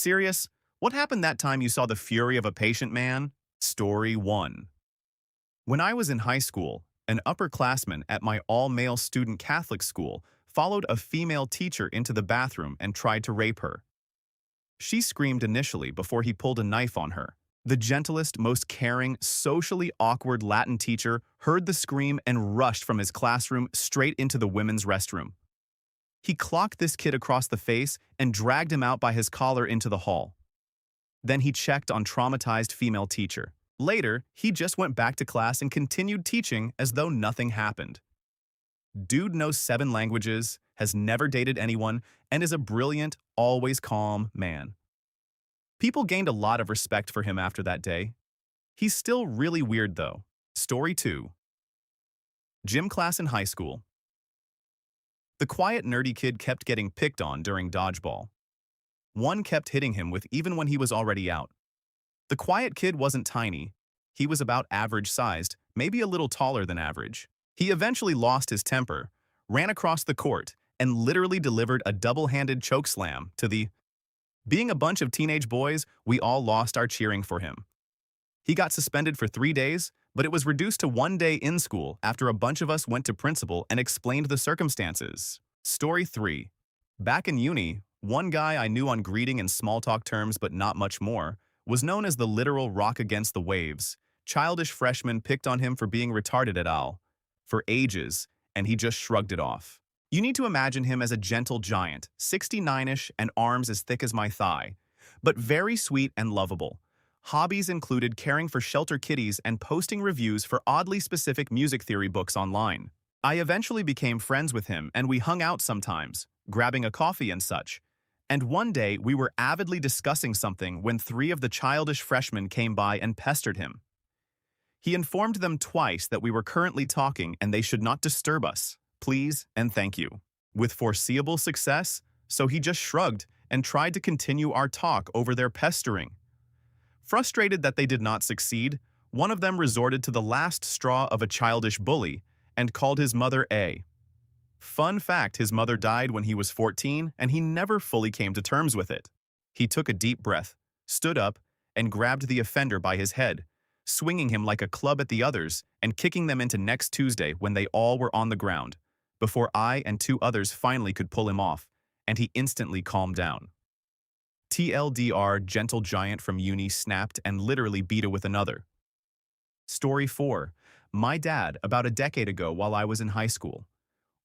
Serious? What happened that time you saw the fury of a patient man? Story 1. When I was in high school, an upperclassman at my all-male student Catholic school followed a female teacher into the bathroom and tried to rape her. She screamed initially before he pulled a knife on her. The gentlest, most caring, socially awkward Latin teacher heard the scream and rushed from his classroom straight into the women's restroom. He clocked this kid across the face and dragged him out by his collar into the hall. Then he checked on traumatized female teacher. Later, he just went back to class and continued teaching as though nothing happened. Dude knows 7 languages, has never dated anyone, and is a brilliant, always calm man. People gained a lot of respect for him after that day. He's still really weird though. Story 2. Gym class in high school. The quiet, nerdy kid kept getting picked on during dodgeball. One kept hitting him with even when he was already out. The quiet kid wasn't tiny. He was about average-sized, maybe a little taller than average. He eventually lost his temper, ran across the court, and literally delivered a double-handed chokeslam to the... Being a bunch of teenage boys, we all lost our cheering for him. He got suspended for 3 days, but it was reduced to 1 day in school after a bunch of us went to principal and explained the circumstances. Story 3. Back in uni, one guy I knew on greeting and small talk terms but not much more was known as the literal rock against the waves. Childish freshmen picked on him for being retarded et al. For ages, and he just shrugged it off. You need to imagine him as a gentle giant, 69-ish and arms as thick as my thigh, but very sweet and lovable. Hobbies included caring for shelter kitties and posting reviews for oddly specific music theory books online. I eventually became friends with him and we hung out sometimes, grabbing a coffee and such. And one day we were avidly discussing something when 3 of the childish freshmen came by and pestered him. He informed them twice that we were currently talking and they should not disturb us. Please and thank you. With foreseeable success, so he just shrugged and tried to continue our talk over their pestering. Frustrated that they did not succeed, one of them resorted to the last straw of a childish bully and called his mother a. Fun fact, his mother died when he was 14 and he never fully came to terms with it. He took a deep breath, stood up, and grabbed the offender by his head, swinging him like a club at the others and kicking them into next Tuesday when they all were on the ground, before I and 2 others finally could pull him off, and he instantly calmed down. TLDR, gentle giant from uni snapped and literally beat it with another. Story 4. My dad, about a decade ago while I was in high school.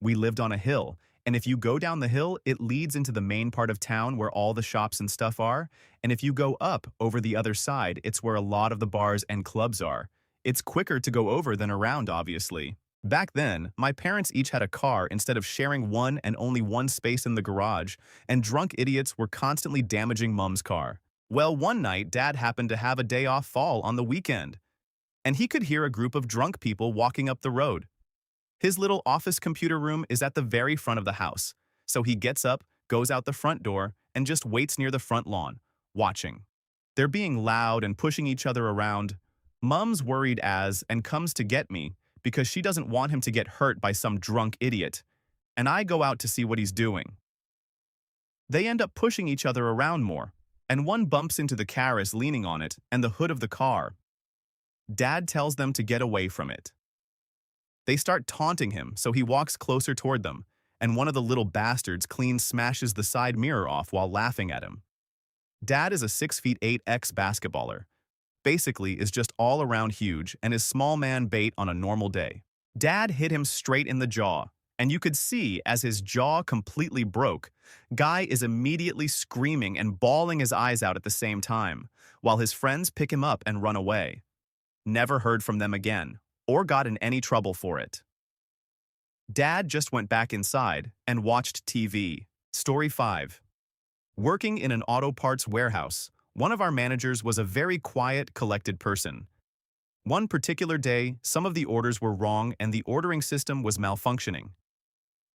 We lived on a hill, and if you go down the hill, it leads into the main part of town where all the shops and stuff are, and if you go up over the other side, it's where a lot of the bars and clubs are. It's quicker to go over than around, obviously. Back then, my parents each had a car instead of sharing one and only one space in the garage, and drunk idiots were constantly damaging Mom's car. Well, one night, Dad happened to have a day off fall on the weekend, and he could hear a group of drunk people walking up the road. His little office computer room is at the very front of the house, so he gets up, goes out the front door, and just waits near the front lawn, watching. They're being loud and pushing each other around. Mom's worried and comes to get me, because she doesn't want him to get hurt by some drunk idiot, and I go out to see what he's doing. They end up pushing each other around more, and one bumps into the Caris leaning on it and the hood of the car. Dad tells them to get away from it. They start taunting him, so he walks closer toward them, and one of the little bastards clean smashes the side mirror off while laughing at him. Dad is a 6'8" ex-basketballer. Basically is just all around huge and is small man bait on a normal day. Dad hit him straight in the jaw, and you could see as his jaw completely broke, Guy is immediately screaming and bawling his eyes out at the same time, while his friends pick him up and run away. Never heard from them again, or got in any trouble for it. Dad just went back inside and watched TV. Story 5. Working in an auto parts warehouse, one of our managers was a very quiet, collected person. One particular day, some of the orders were wrong and the ordering system was malfunctioning.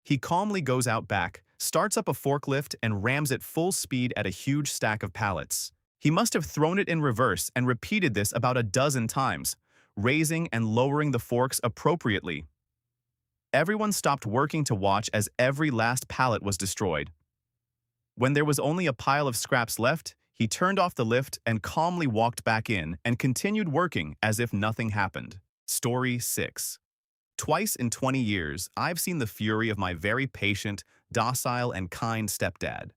He calmly goes out back, starts up a forklift and rams it full speed at a huge stack of pallets. He must have thrown it in reverse and repeated this about a dozen times, raising and lowering the forks appropriately. Everyone stopped working to watch as every last pallet was destroyed. When there was only a pile of scraps left, He turned off the lift and calmly walked back in and continued working as if nothing happened. Story 6. Twice in 20 years, I've seen the fury of my very patient, docile, and kind stepdad.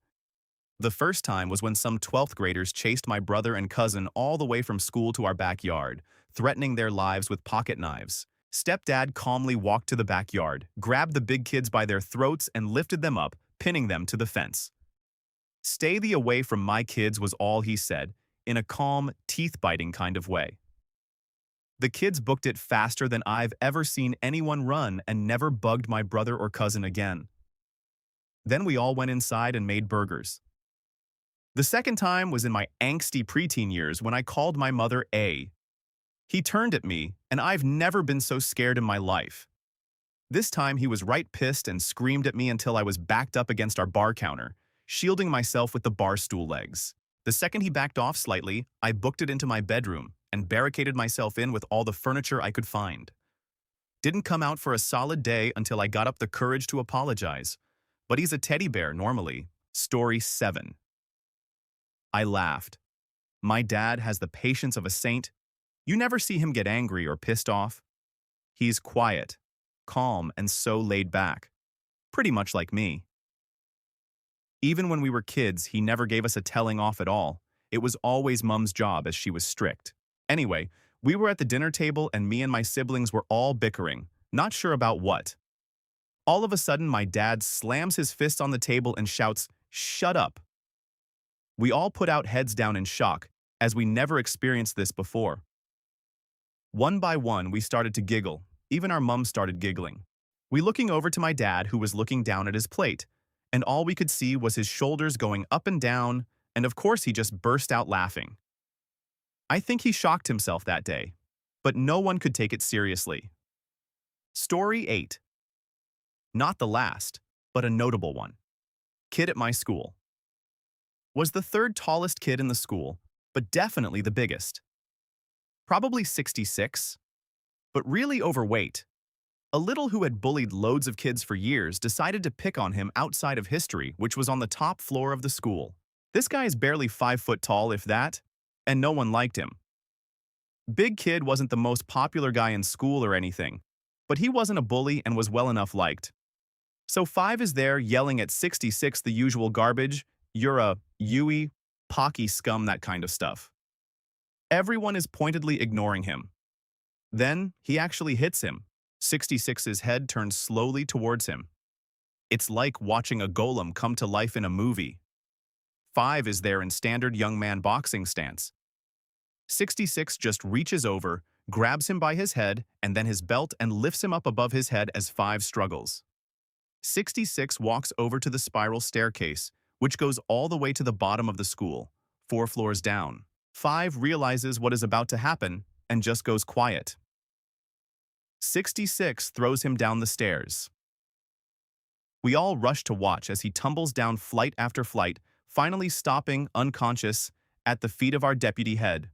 The first time was when some 12th graders chased my brother and cousin all the way from school to our backyard, threatening their lives with pocket knives. Stepdad calmly walked to the backyard, grabbed the big kids by their throats and lifted them up, pinning them to the fence. "Stay the away from my kids," was all he said, in a calm, teeth-biting kind of way. The kids booked it faster than I've ever seen anyone run and never bugged my brother or cousin again. Then we all went inside and made burgers. The second time was in my angsty preteen years when I called my mother A. He turned at me, and I've never been so scared in my life. This time he was right pissed and screamed at me until I was backed up against our bar counter, shielding myself with the bar stool legs. The second he backed off slightly, I booked it into my bedroom and barricaded myself in with all the furniture I could find. Didn't come out for a solid day until I got up the courage to apologize. But he's a teddy bear normally. Story 7. I laughed. My dad has the patience of a saint. You never see him get angry or pissed off. He's quiet, calm, and so laid back. Pretty much like me. Even when we were kids, he never gave us a telling off at all. It was always Mum's job as she was strict. Anyway, we were at the dinner table and me and my siblings were all bickering, not sure about what. All of a sudden, my dad slams his fist on the table and shouts, "Shut up!" We all put out heads down in shock, as we never experienced this before. One by one, we started to giggle. Even our mum started giggling. We looking over to my dad, who was looking down at his plate, and all we could see was his shoulders going up and down, and of course he just burst out laughing. I think he shocked himself that day, but no one could take it seriously. Story 8. Not the last, but a notable one. Kid at my school. Was the third tallest kid in the school, but definitely the biggest. Probably 66, but really overweight. A little who had bullied loads of kids for years decided to pick on him outside of history, which was on the top floor of the school. This guy is barely 5 foot tall, if that, and no one liked him. Big Kid wasn't the most popular guy in school or anything, but he wasn't a bully and was well enough liked. So 5 is there yelling at 66 the usual garbage, "You're a Yui, Pocky scum," that kind of stuff. Everyone is pointedly ignoring him. Then he actually hits him. 66's head turns slowly towards him. It's like watching a golem come to life in a movie. 5 is there in standard young man boxing stance. 66 just reaches over, grabs him by his head and then his belt and lifts him up above his head as 5 struggles. 66 walks over to the spiral staircase, which goes all the way to the bottom of the school, 4 floors down. 5 realizes what is about to happen and just goes quiet. 66 throws him down the stairs. We all rush to watch as he tumbles down flight after flight, finally stopping, unconscious, at the feet of our deputy head.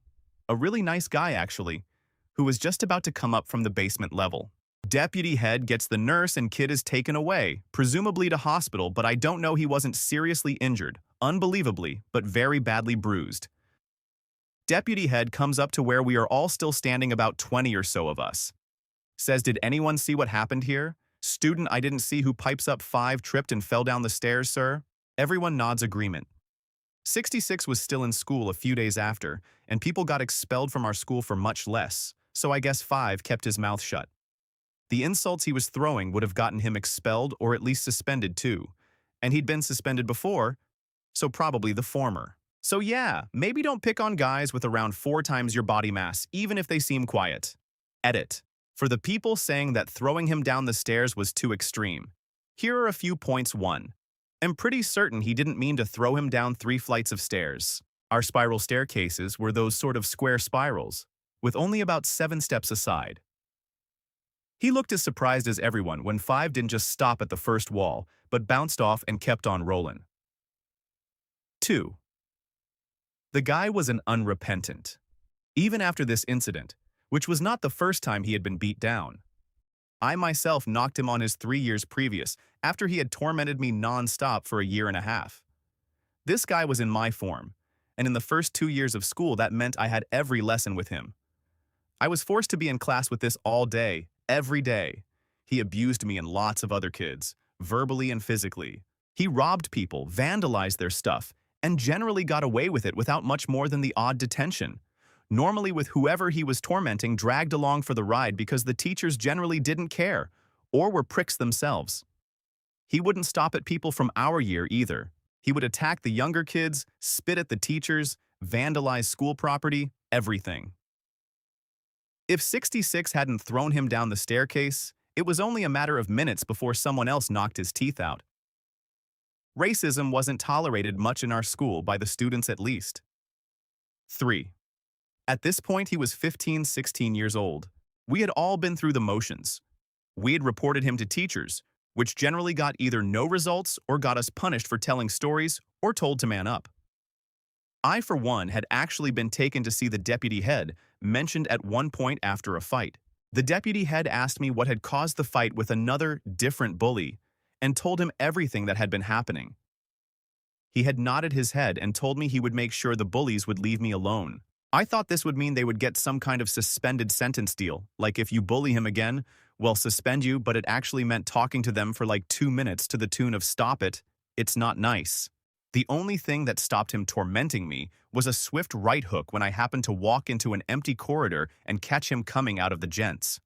A really nice guy, actually, who was just about to come up from the basement level. Deputy head gets the nurse and kid is taken away, presumably to hospital, but I don't know, he wasn't seriously injured, unbelievably, but very badly bruised. Deputy head comes up to where we are all still standing, about 20 or so of us. Says, "Did anyone see what happened here? Student I didn't see who pipes up 5 tripped and fell down the stairs, sir?" Everyone nods agreement. 66 was still in school a few days after, and people got expelled from our school for much less, so I guess 5 kept his mouth shut. The insults he was throwing would have gotten him expelled or at least suspended too, and he'd been suspended before, so probably the former. So yeah, maybe don't pick on guys with around 4 times your body mass, even if they seem quiet. Edit. For the people saying that throwing him down the stairs was too extreme, here are a few points. 1. I'm pretty certain he didn't mean to throw him down 3 flights of stairs. Our spiral staircases were those sort of square spirals, with only about 7 steps aside. He looked as surprised as everyone when 5 didn't just stop at the first wall, but bounced off and kept on rolling. 2. The guy was an unrepentant. Even after this incident, which was not the first time he had been beat down. I myself knocked him on his 3 years previous, after he had tormented me non-stop for a year and a half. This guy was in my form, and in the first 2 years of school that meant I had every lesson with him. I was forced to be in class with this all day, every day. He abused me and lots of other kids, verbally and physically. He robbed people, vandalized their stuff, and generally got away with it without much more than the odd detention. Normally with whoever he was tormenting dragged along for the ride because the teachers generally didn't care, or were pricks themselves. He wouldn't stop at people from our year either. He would attack the younger kids, spit at the teachers, vandalize school property, everything. If 66 hadn't thrown him down the staircase, it was only a matter of minutes before someone else knocked his teeth out. Racism wasn't tolerated much in our school, by the students at least. 3. At this point, he was 15, 16 years old. We had all been through the motions. We had reported him to teachers, which generally got either no results or got us punished for telling stories or told to man up. I, for one, had actually been taken to see the deputy head, mentioned at one point after a fight. The deputy head asked me what had caused the fight with another, different bully, and told him everything that had been happening. He had nodded his head and told me he would make sure the bullies would leave me alone. I thought this would mean they would get some kind of suspended sentence deal, like if you bully him again, we'll suspend you, but it actually meant talking to them for like 2 minutes to the tune of "Stop it, it's not nice." The only thing that stopped him tormenting me was a swift right hook when I happened to walk into an empty corridor and catch him coming out of the gents.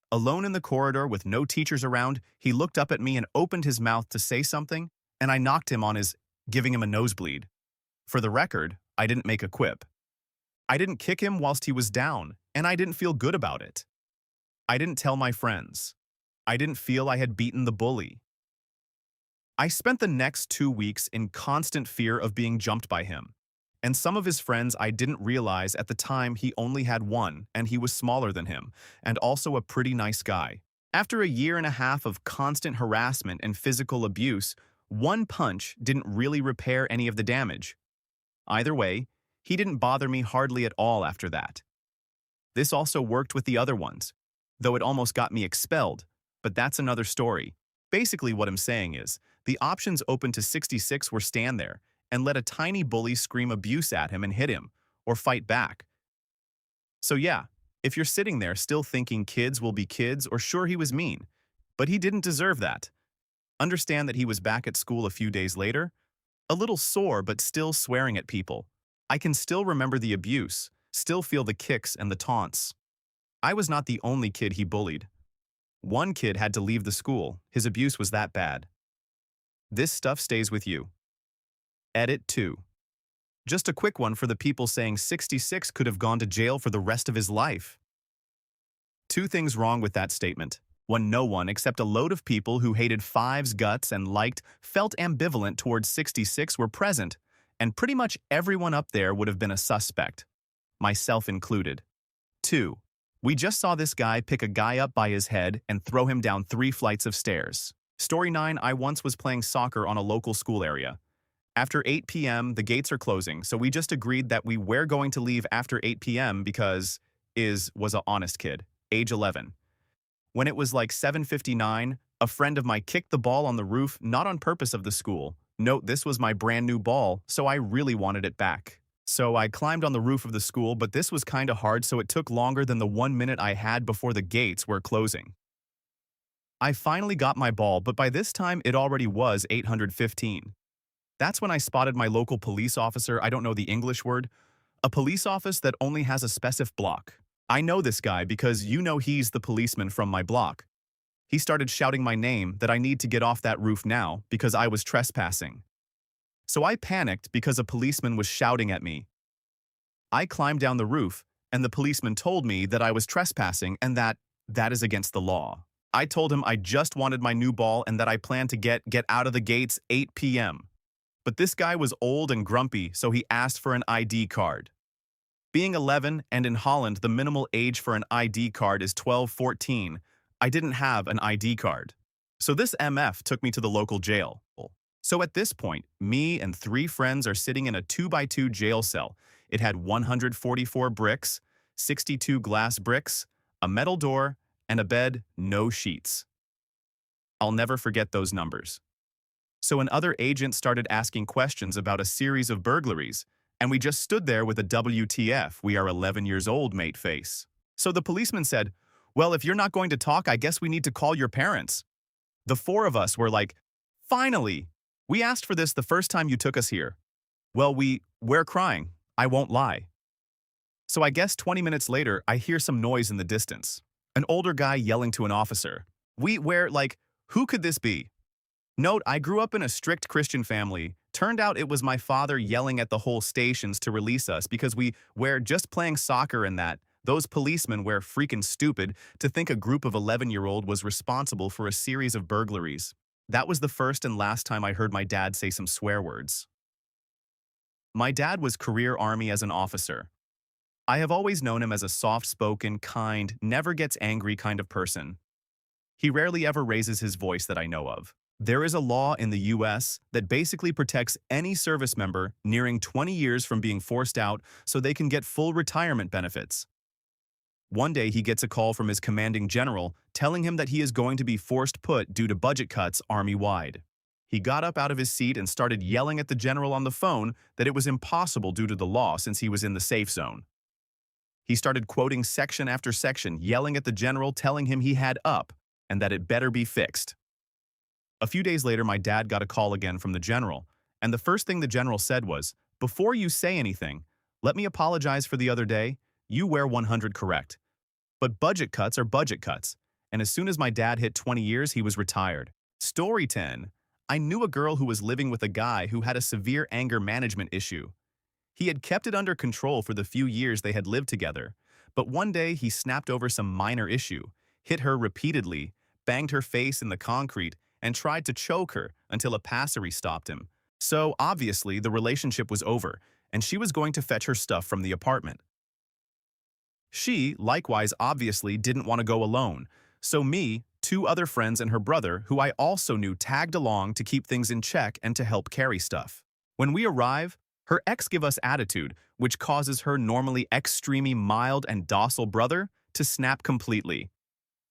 Alone in the corridor with no teachers around, he looked up at me and opened his mouth to say something, and I knocked him on his, giving him a nosebleed. For the record, I didn't make a quip. I didn't kick him whilst he was down, and I didn't feel good about it. I didn't tell my friends. I didn't feel I had beaten the bully. I spent the next 2 weeks in constant fear of being jumped by him. And some of his friends, I didn't realize at the time he only had one, and he was smaller than him, and also a pretty nice guy. After a year and a half of constant harassment and physical abuse, one punch didn't really repair any of the damage. Either way, he didn't bother me hardly at all after that. This also worked with the other ones, though it almost got me expelled, but that's another story. Basically what I'm saying is, the options open to 66 were stand there and let a tiny bully scream abuse at him and hit him, or fight back. So yeah, if you're sitting there still thinking kids will be kids, or sure he was mean, but he didn't deserve that. Understand that he was back at school a few days later, a little sore but still swearing at people. I can still remember the abuse, still feel the kicks and the taunts. I was not the only kid he bullied. One kid had to leave the school, his abuse was that bad. This stuff stays with you. Edit 2. Just a quick one for the people saying 66 could have gone to jail for the rest of his life. 2 things wrong with that statement. 1, no one except a load of people who hated Five's guts and felt ambivalent towards 66 were present, and pretty much everyone up there would have been a suspect, myself included. 2. We just saw this guy pick a guy up by his head and throw him down 3 flights of stairs. Story 9, I once was playing soccer on a local school area. After 8 p.m., the gates are closing, so we just agreed that we were going to leave after 8 p.m. because was a honest kid, age 11. When it was like 7:59, a friend of mine kicked the ball on the roof, not on purpose of the school. Note, this was my brand new ball, so I really wanted it back. So I climbed on the roof of the school, but this was kinda hard, so it took longer than the 1 minute I had before the gates were closing. I finally got my ball, but by this time it already was 815. That's when I spotted my local police officer, I don't know the English word, a police office that only has a specific block. I know this guy because you know he's the policeman from my block. He started shouting my name that I need to get off that roof now because I was trespassing. So I panicked because a policeman was shouting at me. I climbed down the roof, and the policeman told me that I was trespassing and that is against the law. I told him I just wanted my new ball and that I planned to get out of the gates 8 p.m. But this guy was old and grumpy, so he asked for an ID card. Being 11 and in Holland, the minimal age for an ID card is 12-14. I didn't have an ID card. So this MF took me to the local jail. So at this point, me and 3 friends are sitting in a 2x2 jail cell. It had 144 bricks, 62 glass bricks, a metal door, and a bed, no sheets. I'll never forget those numbers. So another agent started asking questions about a series of burglaries, and we just stood there with a WTF, we are 11 years old mate face. So the policeman said, "Well, if you're not going to talk, I guess we need to call your parents." The four of us were like, "Finally! We asked for this the first time you took us here." Well, we're crying. I won't lie. So I guess 20 minutes later, I hear some noise in the distance. An older guy yelling to an officer. Who could this be? Note, I grew up in a strict Christian family. Turned out it was my father yelling at the whole stations to release us because we were just playing soccer and that. Those policemen were freaking stupid to think a group of 11-year-old was responsible for a series of burglaries. That was the first and last time I heard my dad say some swear words. My dad was career Army as an officer. I have always known him as a soft-spoken, kind, never gets angry kind of person. He rarely ever raises his voice that I know of. There is a law in the US that basically protects any service member nearing 20 years from being forced out so they can get full retirement benefits. One day he gets a call from his commanding general telling him that he is going to be forced put due to budget cuts Army-wide. He got up out of his seat and started yelling at the general on the phone that it was impossible due to the law since he was in the safe zone. He started quoting section after section, yelling at the general, telling him he had up and that it better be fixed. A few days later, my dad got a call again from the general, and the first thing the general said was, "Before you say anything, let me apologize for the other day. You were 100 correct. But budget cuts are budget cuts." And as soon as my dad hit 20 years, he was retired. Story 10. I knew a girl who was living with a guy who had a severe anger management issue. He had kept it under control for the few years they had lived together, but one day he snapped over some minor issue, hit her repeatedly, banged her face in the concrete, and tried to choke her until a passery stopped him. So, obviously, the relationship was over, and she was going to fetch her stuff from the apartment. She, likewise, obviously didn't want to go alone, so me, two other friends and her brother, who I also knew, tagged along to keep things in check and to help carry stuff. When we arrive, her ex give us attitude, which causes her normally extremely mild and docile brother to snap completely.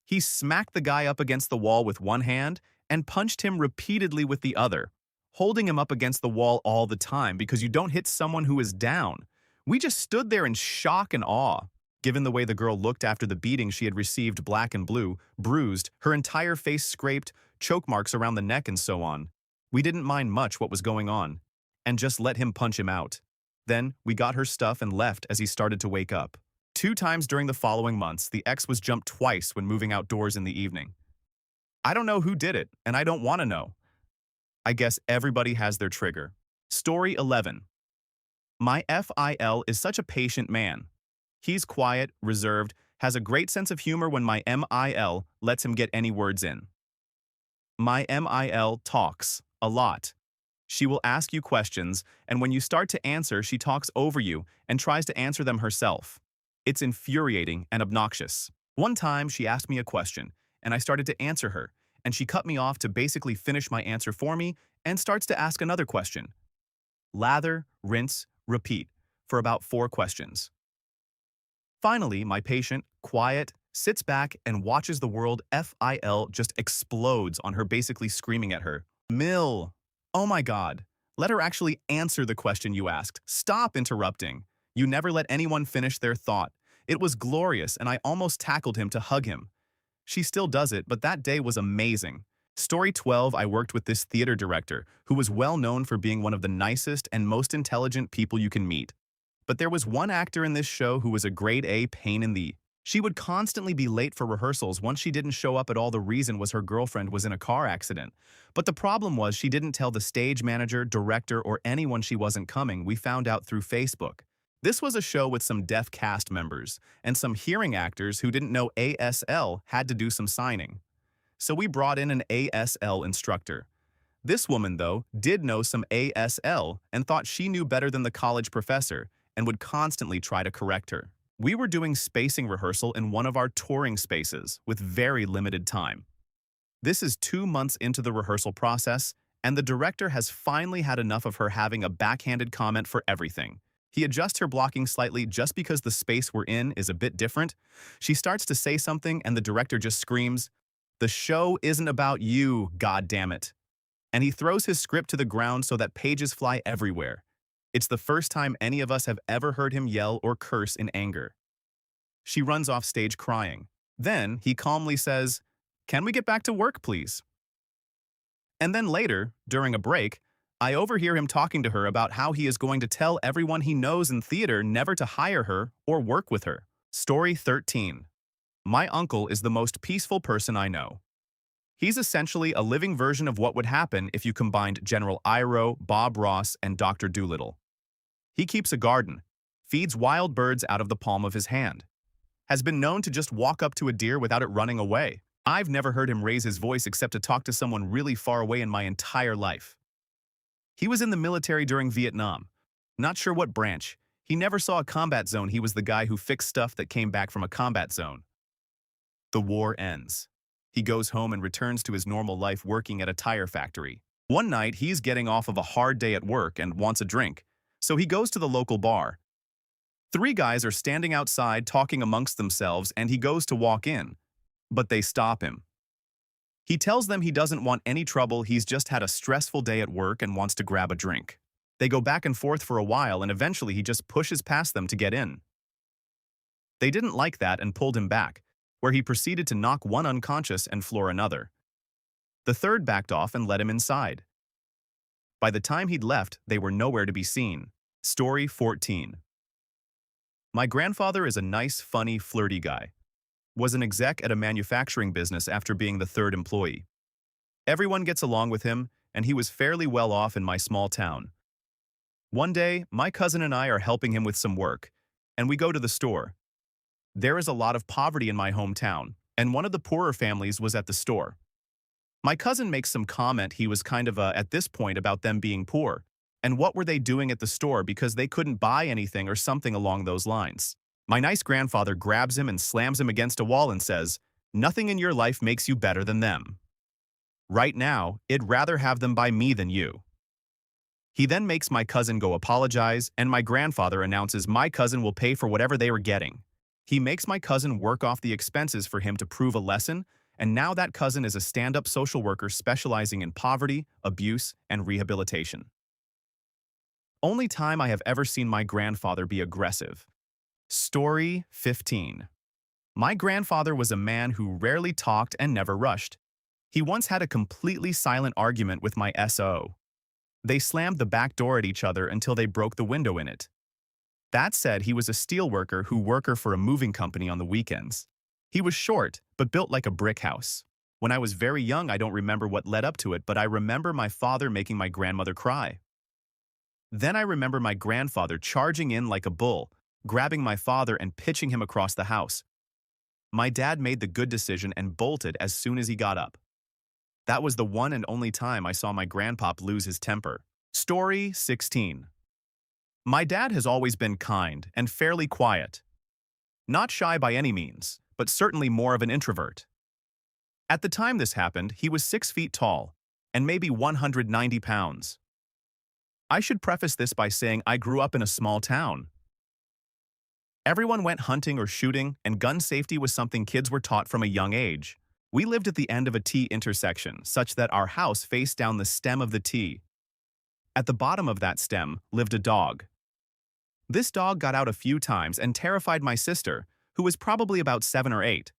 He smacked the guy up against the wall with one hand and punched him repeatedly with the other, holding him up against the wall all the time because you don't hit someone who is down. We just stood there in shock and awe. Given the way the girl looked after the beating she had received, black and blue, bruised, her entire face scraped, choke marks around the neck and so on. We didn't mind much what was going on, and just let him punch him out. Then, we got her stuff and left as he started to wake up. 2 times during the following months, the ex was jumped twice when moving outdoors in the evening. I don't know who did it, and I don't want to know. I guess everybody has their trigger. Story 11. My FIL is such a patient man. He's quiet, reserved, has a great sense of humor when my MIL lets him get any words in. My MIL talks a lot. She will ask you questions, and when you start to answer, she talks over you and tries to answer them herself. It's infuriating and obnoxious. One time, she asked me a question, and I started to answer her, and she cut me off to basically finish my answer for me and starts to ask another question. Lather, rinse, repeat for about 4 questions. Finally, my patient, quiet, sits back and watches the world FIL just explodes on her, basically screaming at her. Mill. Oh my God. Let her actually answer the question you asked. Stop interrupting. You never let anyone finish their thought. It was glorious, and I almost tackled him to hug him. She still does it, but that day was amazing. Story 12, I worked with this theater director who was well known for being one of the nicest and most intelligent people you can meet. But there was one actor in this show who was a grade A pain in the. She would constantly be late for rehearsals. Once she didn't show up at all, the reason was her girlfriend was in a car accident. But the problem was she didn't tell the stage manager, director, or anyone she wasn't coming. We found out through Facebook. This was a show with some deaf cast members and some hearing actors who didn't know ASL had to do some signing. So we brought in an ASL instructor. This woman, though, did know some ASL and thought she knew better than the college professor and would constantly try to correct her. We were doing spacing rehearsal in one of our touring spaces with very limited time. This is 2 months into the rehearsal process, and the director has finally had enough of her having a backhanded comment for everything. He adjusts her blocking slightly just because the space we're in is a bit different. She starts to say something, and the director just screams, "The show isn't about you, goddammit." and he throws his script to the ground so that pages fly everywhere. It's the first time any of us have ever heard him yell or curse in anger. She runs off stage crying. Then he calmly says, "Can we get back to work, please?" And then later, during a break, I overhear him talking to her about how he is going to tell everyone he knows in theater never to hire her or work with her. Story 13. My uncle is the most peaceful person I know. He's essentially a living version of what would happen if you combined General Iroh, Bob Ross, and Dr. Dolittle. He keeps a garden, feeds wild birds out of the palm of his hand, has been known to just walk up to a deer without it running away. I've never heard him raise his voice except to talk to someone really far away in my entire life. He was in the military during Vietnam. Not sure what branch. He never saw a combat zone. He was the guy who fixed stuff that came back from a combat zone. The war ends. He goes home and returns to his normal life working at a tire factory. One night, he's getting off of a hard day at work and wants a drink, so he goes to the local bar. 3 guys are standing outside talking amongst themselves, and he goes to walk in, but they stop him. He tells them he doesn't want any trouble, he's just had a stressful day at work and wants to grab a drink. They go back and forth for a while, and eventually he just pushes past them to get in. They didn't like that and pulled him back, where he proceeded to knock one unconscious and floor another. The third backed off and let him inside. By the time he'd left, they were nowhere to be seen. Story 14. My grandfather is a nice, funny, flirty guy. Was an exec at a manufacturing business after being the 3rd employee. Everyone gets along with him, and he was fairly well off in my small town. One day, my cousin and I are helping him with some work, and we go to the store. There is a lot of poverty in my hometown, and one of the poorer families was at the store. My cousin makes some comment he was kind of at this point about them being poor, and what were they doing at the store because they couldn't buy anything or something along those lines. My nice grandfather grabs him and slams him against a wall and says, "Nothing in your life makes you better than them. Right now, I'd rather have them by me than you." He then makes my cousin go apologize, and my grandfather announces my cousin will pay for whatever they were getting. He makes my cousin work off the expenses for him to prove a lesson, and now that cousin is a stand-up social worker specializing in poverty, abuse, and rehabilitation. Only time I have ever seen my grandfather be aggressive. Story 15. My grandfather was a man who rarely talked and never rushed. He once had a completely silent argument with my SO. They slammed the back door at each other until they broke the window in it. That said, he was a steel worker who worked for a moving company on the weekends. He was short, but built like a brick house. When I was very young, I don't remember what led up to it, but I remember my father making my grandmother cry. Then I remember my grandfather charging in like a bull, grabbing my father and pitching him across the house. My dad made the good decision and bolted as soon as he got up. That was the one and only time I saw my grandpop lose his temper. Story 16. My dad has always been kind and fairly quiet. Not shy by any means, but certainly more of an introvert. At the time this happened, he was 6 feet tall and maybe 190 pounds. I should preface this by saying I grew up in a small town. Everyone went hunting or shooting, and gun safety was something kids were taught from a young age. We lived at the end of a T intersection, such that our house faced down the stem of the T. At the bottom of that stem lived a dog. This dog got out a few times and terrified my sister, who was probably about 7 or 8.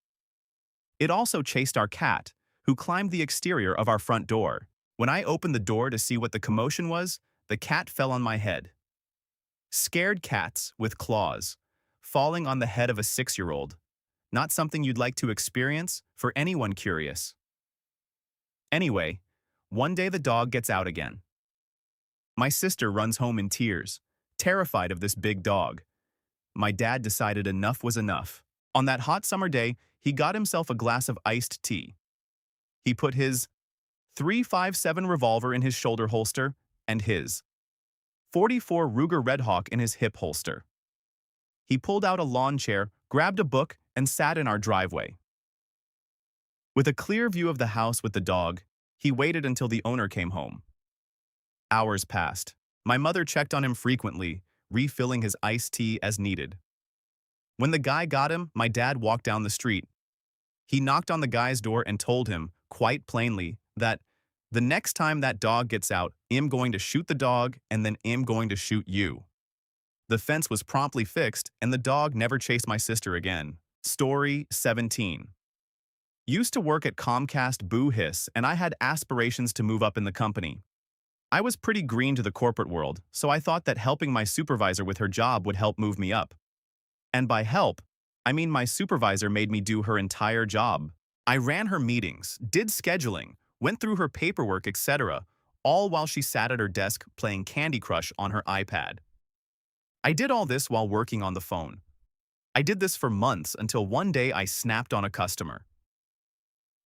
It also chased our cat, who climbed the exterior of our front door. When I opened the door to see what the commotion was, the cat fell on my head. Scared cats with claws, falling on the head of a 6-year-old. Not something you'd like to experience for anyone curious. Anyway, one day the dog gets out again. My sister runs home in tears, terrified of this big dog. My dad decided enough was enough. On that hot summer day, he got himself a glass of iced tea. He put his .357 revolver in his shoulder holster and his .44 Ruger Red Hawk in his hip holster. He pulled out a lawn chair, grabbed a book, and sat in our driveway. With a clear view of the house with the dog, he waited until the owner came home. Hours passed. My mother checked on him frequently, refilling his iced tea as needed. When the guy got him, my dad walked down the street. He knocked on the guy's door and told him, quite plainly, that The next time that dog gets out, I'm going to shoot the dog and then I'm going to shoot you. The fence was promptly fixed and the dog never chased my sister again. Story 17. Used to work at Comcast Boo Hiss and I had aspirations to move up in the company. I was pretty green to the corporate world, so I thought that helping my supervisor with her job would help move me up. And by help, I mean my supervisor made me do her entire job. I ran her meetings, did scheduling, went through her paperwork, etc., all while she sat at her desk playing Candy Crush on her iPad. I did all this while working on the phone. I did this for months until one day I snapped on a customer.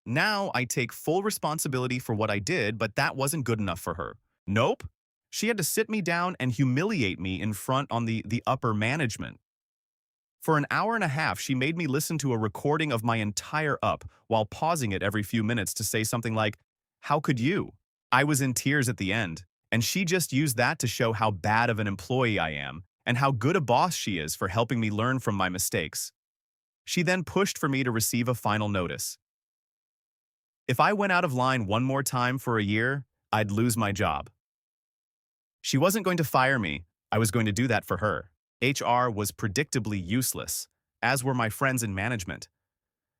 Now I take full responsibility for what I did, but that wasn't good enough for her. Nope. She had to sit me down and humiliate me in front on the upper management. For an hour and a half, she made me listen to a recording of my entire up while pausing it every few minutes to say something like, "How could you?" I was in tears at the end, and she just used that to show how bad of an employee I am and how good a boss she is for helping me learn from my mistakes. She then pushed for me to receive a final notice. If I went out of line one more time for a year, I'd lose my job. She wasn't going to fire me. I was going to do that for her. HR was predictably useless, as were my friends in management.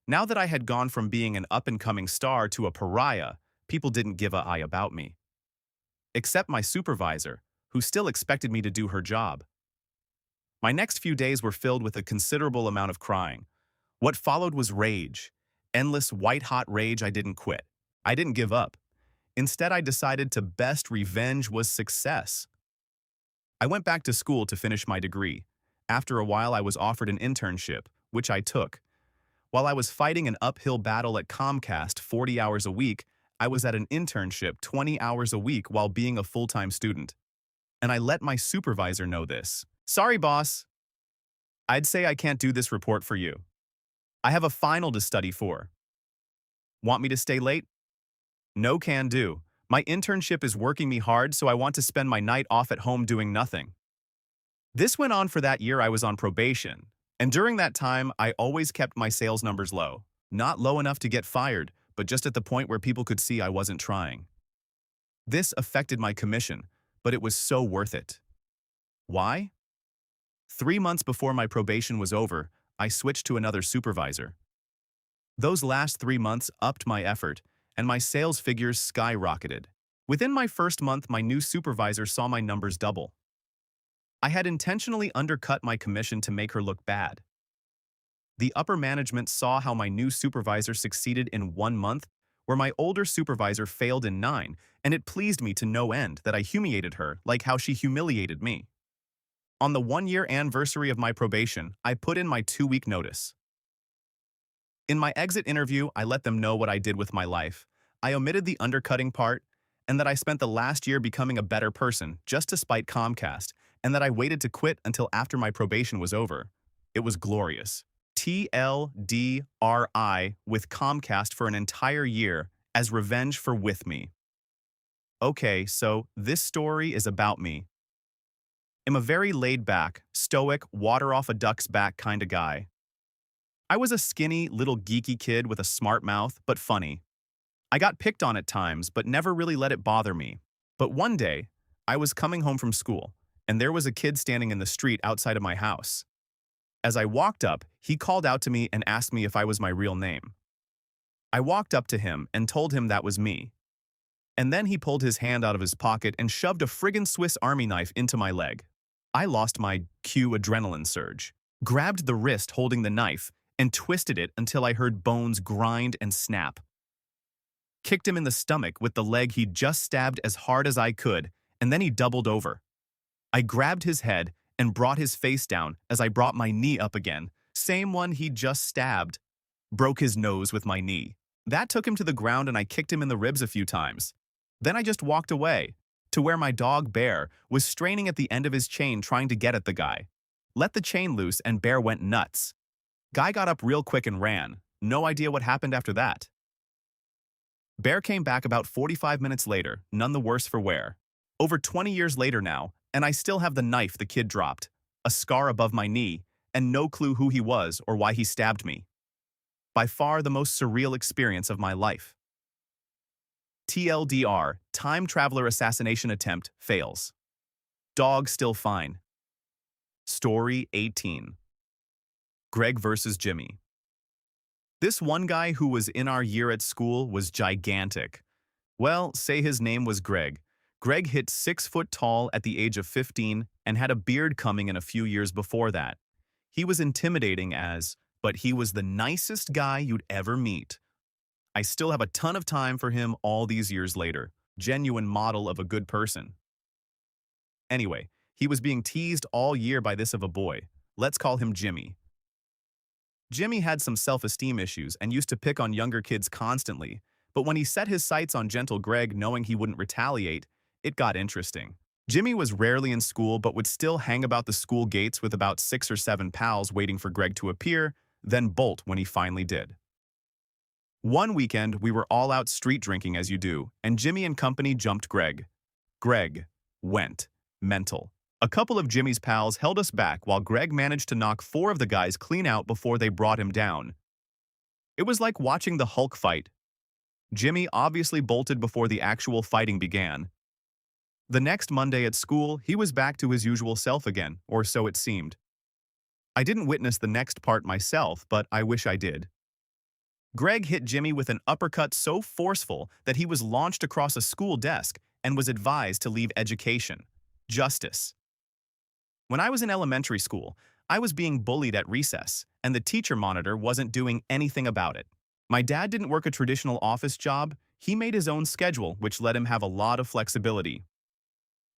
Now that I had gone from being an up-and-coming star to a pariah, people didn't give a about me. Except my supervisor, who still expected me to do her job. My next few days were filled with a considerable amount of crying. What followed was rage. Endless white-hot rage. I didn't quit. I didn't give up. Instead, I decided to best revenge was success. I went back to school to finish my degree. After a while, I was offered an internship, which I took. While I was fighting an uphill battle at Comcast 40 hours a week, I was at an internship 20 hours a week while being a full-time student. And I let my supervisor know this. "Sorry, boss. I'd say I can't do this report for you. I have a final to study for. Want me to stay late? No can do. My internship is working me hard, so I want to spend my night off at home doing nothing." This went on for that year I was on probation, and during that time, I always kept my sales numbers low. Not low enough to get fired, but just at the point where people could see I wasn't trying. This affected my commission, but it was so worth it. Why? 3 months before my probation was over, I switched to another supervisor. Those last 3 months upped my effort, and my sales figures skyrocketed. Within my first month, my new supervisor saw my numbers double. I had intentionally undercut my commission to make her look bad. The upper management saw how my new supervisor succeeded in 1 month, where my older supervisor failed in 9, and it pleased me to no end that I humiliated her like how she humiliated me. On the 1-year anniversary of my probation, I put in my 2-week notice. In my exit interview, I let them know what I did with my life. I omitted the undercutting part, and that I spent the last year becoming a better person just to spite Comcast, and that I waited to quit until after my probation was over. It was glorious. TLDRI with Comcast for an entire year as revenge for with me. Okay, so this story is about me. I'm a very laid-back, stoic, water off a duck's back kind of guy. I was a skinny, little geeky kid with a smart mouth, but funny. I got picked on at times, but never really let it bother me. But one day, I was coming home from school, and there was a kid standing in the street outside of my house. As I walked up, he called out to me and asked me if I was my real name. I walked up to him and told him that was me. And then he pulled his hand out of his pocket and shoved a friggin' Swiss Army knife into my leg. I lost my adrenaline surge, grabbed the wrist holding the knife, and twisted it until I heard bones grind and snap. Kicked him in the stomach with the leg he'd just stabbed as hard as I could, and then he doubled over. I grabbed his head and brought his face down as I brought my knee up again, same one he'd just stabbed. Broke his nose with my knee. That took him to the ground and I kicked him in the ribs a few times. Then I just walked away, to where my dog Bear was straining at the end of his chain trying to get at the guy. Let the chain loose and Bear went nuts. Guy got up real quick and ran. No idea what happened after that. Bear came back about 45 minutes later, none the worse for wear. Over 20 years later now, and I still have the knife the kid dropped, a scar above my knee, and no clue who he was or why he stabbed me. By far the most surreal experience of my life. TLDR, time traveler assassination attempt fails. Dog still fine. Story 18. Greg versus Jimmy. This one guy who was in our year at school was gigantic. Well, say his name was Greg. Greg hit 6 foot tall at the age of 15 and had a beard coming in a few years before that. He was intimidating but he was the nicest guy you'd ever meet. I still have a ton of time for him all these years later. Genuine model of a good person. Anyway, he was being teased all year by this of a boy. Let's call him Jimmy. Jimmy had some self-esteem issues and used to pick on younger kids constantly, but when he set his sights on gentle Greg knowing he wouldn't retaliate, it got interesting. Jimmy was rarely in school but would still hang about the school gates with about 6 or 7 pals waiting for Greg to appear, then bolt when he finally did. One weekend, we were all out street drinking as you do, and Jimmy and company jumped Greg. Greg went mental. A couple of Jimmy's pals held us back while Greg managed to knock 4 of the guys clean out before they brought him down. It was like watching the Hulk fight. Jimmy obviously bolted before the actual fighting began. The next Monday at school, he was back to his usual self again, or so it seemed. I didn't witness the next part myself, but I wish I did. Greg hit Jimmy with an uppercut so forceful that he was launched across a school desk and was advised to leave education. Justice. When I was in elementary school, I was being bullied at recess, and the teacher monitor wasn't doing anything about it. My dad didn't work a traditional office job. He made his own schedule, which let him have a lot of flexibility.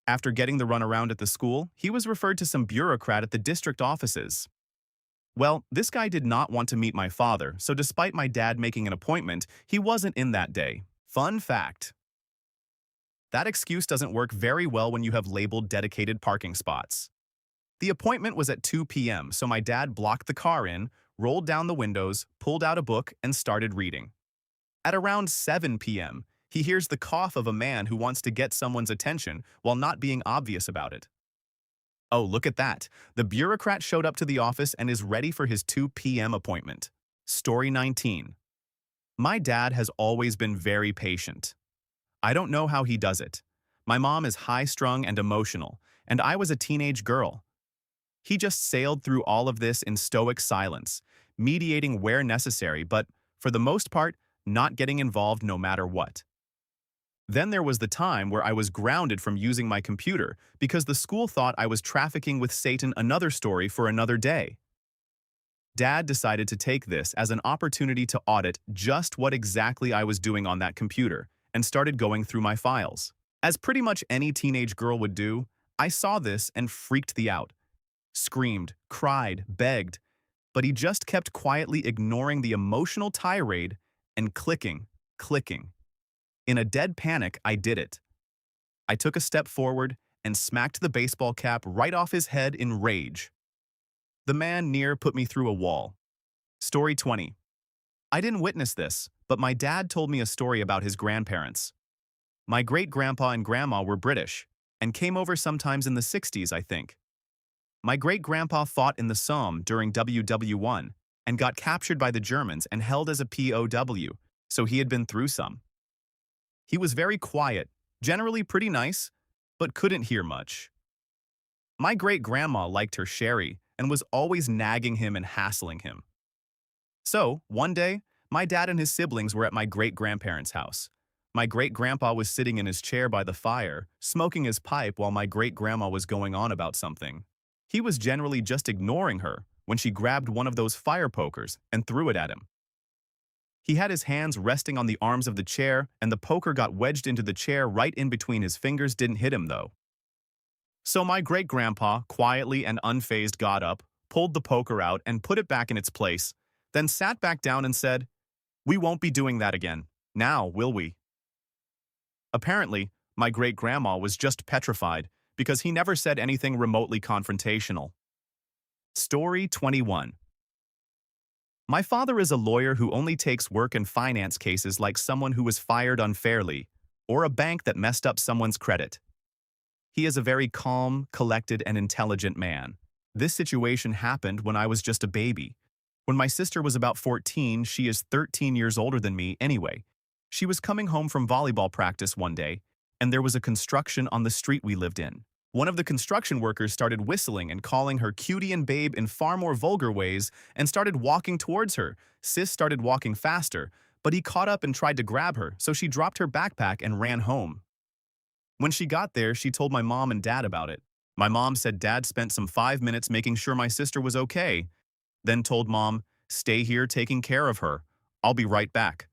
After getting the runaround at the school, he was referred to some bureaucrat at the district offices. Well, this guy did not want to meet my father, so despite my dad making an appointment, he wasn't in that day. Fun fact. That excuse doesn't work very well when you have labeled dedicated parking spots. The appointment was at 2 p.m., so my dad blocked the car in, rolled down the windows, pulled out a book, and started reading. At around 7 p.m., he hears the cough of a man who wants to get someone's attention while not being obvious about it. Oh, look at that. The bureaucrat showed up to the office and is ready for his 2 p.m. appointment. Story 19. My dad has always been very patient. I don't know how he does it. My mom is high-strung and emotional, and I was a teenage girl. He just sailed through all of this in stoic silence, mediating where necessary, but, for the most part, not getting involved no matter what. Then there was the time where I was grounded from using my computer because the school thought I was trafficking with Satan, another story for another day. Dad decided to take this as an opportunity to audit just what exactly I was doing on that computer and started going through my files. As pretty much any teenage girl would do, I saw this and freaked the out. Screamed, cried, begged, but he just kept quietly ignoring the emotional tirade and clicking. In a dead panic, I did it. I took a step forward and smacked the baseball cap right off his head in rage. The man near put me through a wall. Story 20. I didn't witness this, but my dad told me a story about his grandparents. My great-grandpa and grandma were British and came over sometimes in the 60s, I think. My great-grandpa fought in the Somme during WW1 and got captured by the Germans and held as a POW, so he had been through some. He was very quiet, generally pretty nice, but couldn't hear much. My great-grandma liked her sherry and was always nagging him and hassling him. So, one day, my dad and his siblings were at my great-grandparents' house. My great-grandpa was sitting in his chair by the fire, smoking his pipe while my great-grandma was going on about something. He was generally just ignoring her when she grabbed one of those fire pokers and threw it at him. He had his hands resting on the arms of the chair, and the poker got wedged into the chair right in between his fingers. Didn't hit him, though. So my great-grandpa, quietly and unfazed, got up, pulled the poker out, and put it back in its place, then sat back down and said, "We won't be doing that again. Now, will we?" Apparently, my great-grandma was just petrified because he never said anything remotely confrontational. Story 21. My father is a lawyer who only takes work and finance cases like someone who was fired unfairly or a bank that messed up someone's credit. He is a very calm, collected, and intelligent man. This situation happened when I was just a baby. When my sister was about 14, she is 13 years older than me anyway. She was coming home from volleyball practice one day, and there was a construction on the street we lived in. One of the construction workers started whistling and calling her cutie and babe in far more vulgar ways and started walking towards her. Sis started walking faster, but he caught up and tried to grab her, so she dropped her backpack and ran home. When she got there, she told my mom and dad about it. My mom said dad spent some 5 minutes making sure my sister was okay, then told mom, "Stay here taking care of her. I'll be right back."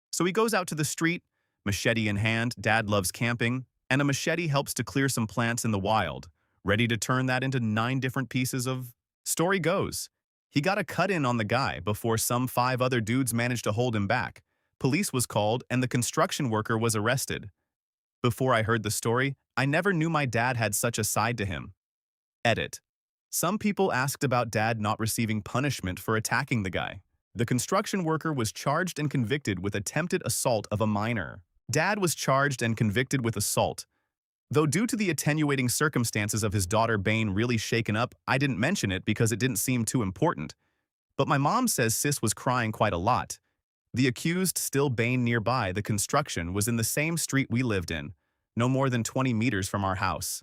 So he goes out to the street, machete in hand. Dad loves camping, and a machete helps to clear some plants in the wild, ready to turn that into 9 different pieces of... Story goes, he got a cut-in on the guy before some 5 other dudes managed to hold him back. Police was called, and the construction worker was arrested. Before I heard the story, I never knew my dad had such a side to him. Edit. Some people asked about dad not receiving punishment for attacking the guy. The construction worker was charged and convicted with attempted assault of a minor. Dad was charged and convicted with assault. Though due to the attenuating circumstances of his daughter Bane really shaken up, I didn't mention it because it didn't seem too important. But my mom says sis was crying quite a lot. The accused, still Bane nearby, the construction, was in the same street we lived in, no more than 20 meters from our house.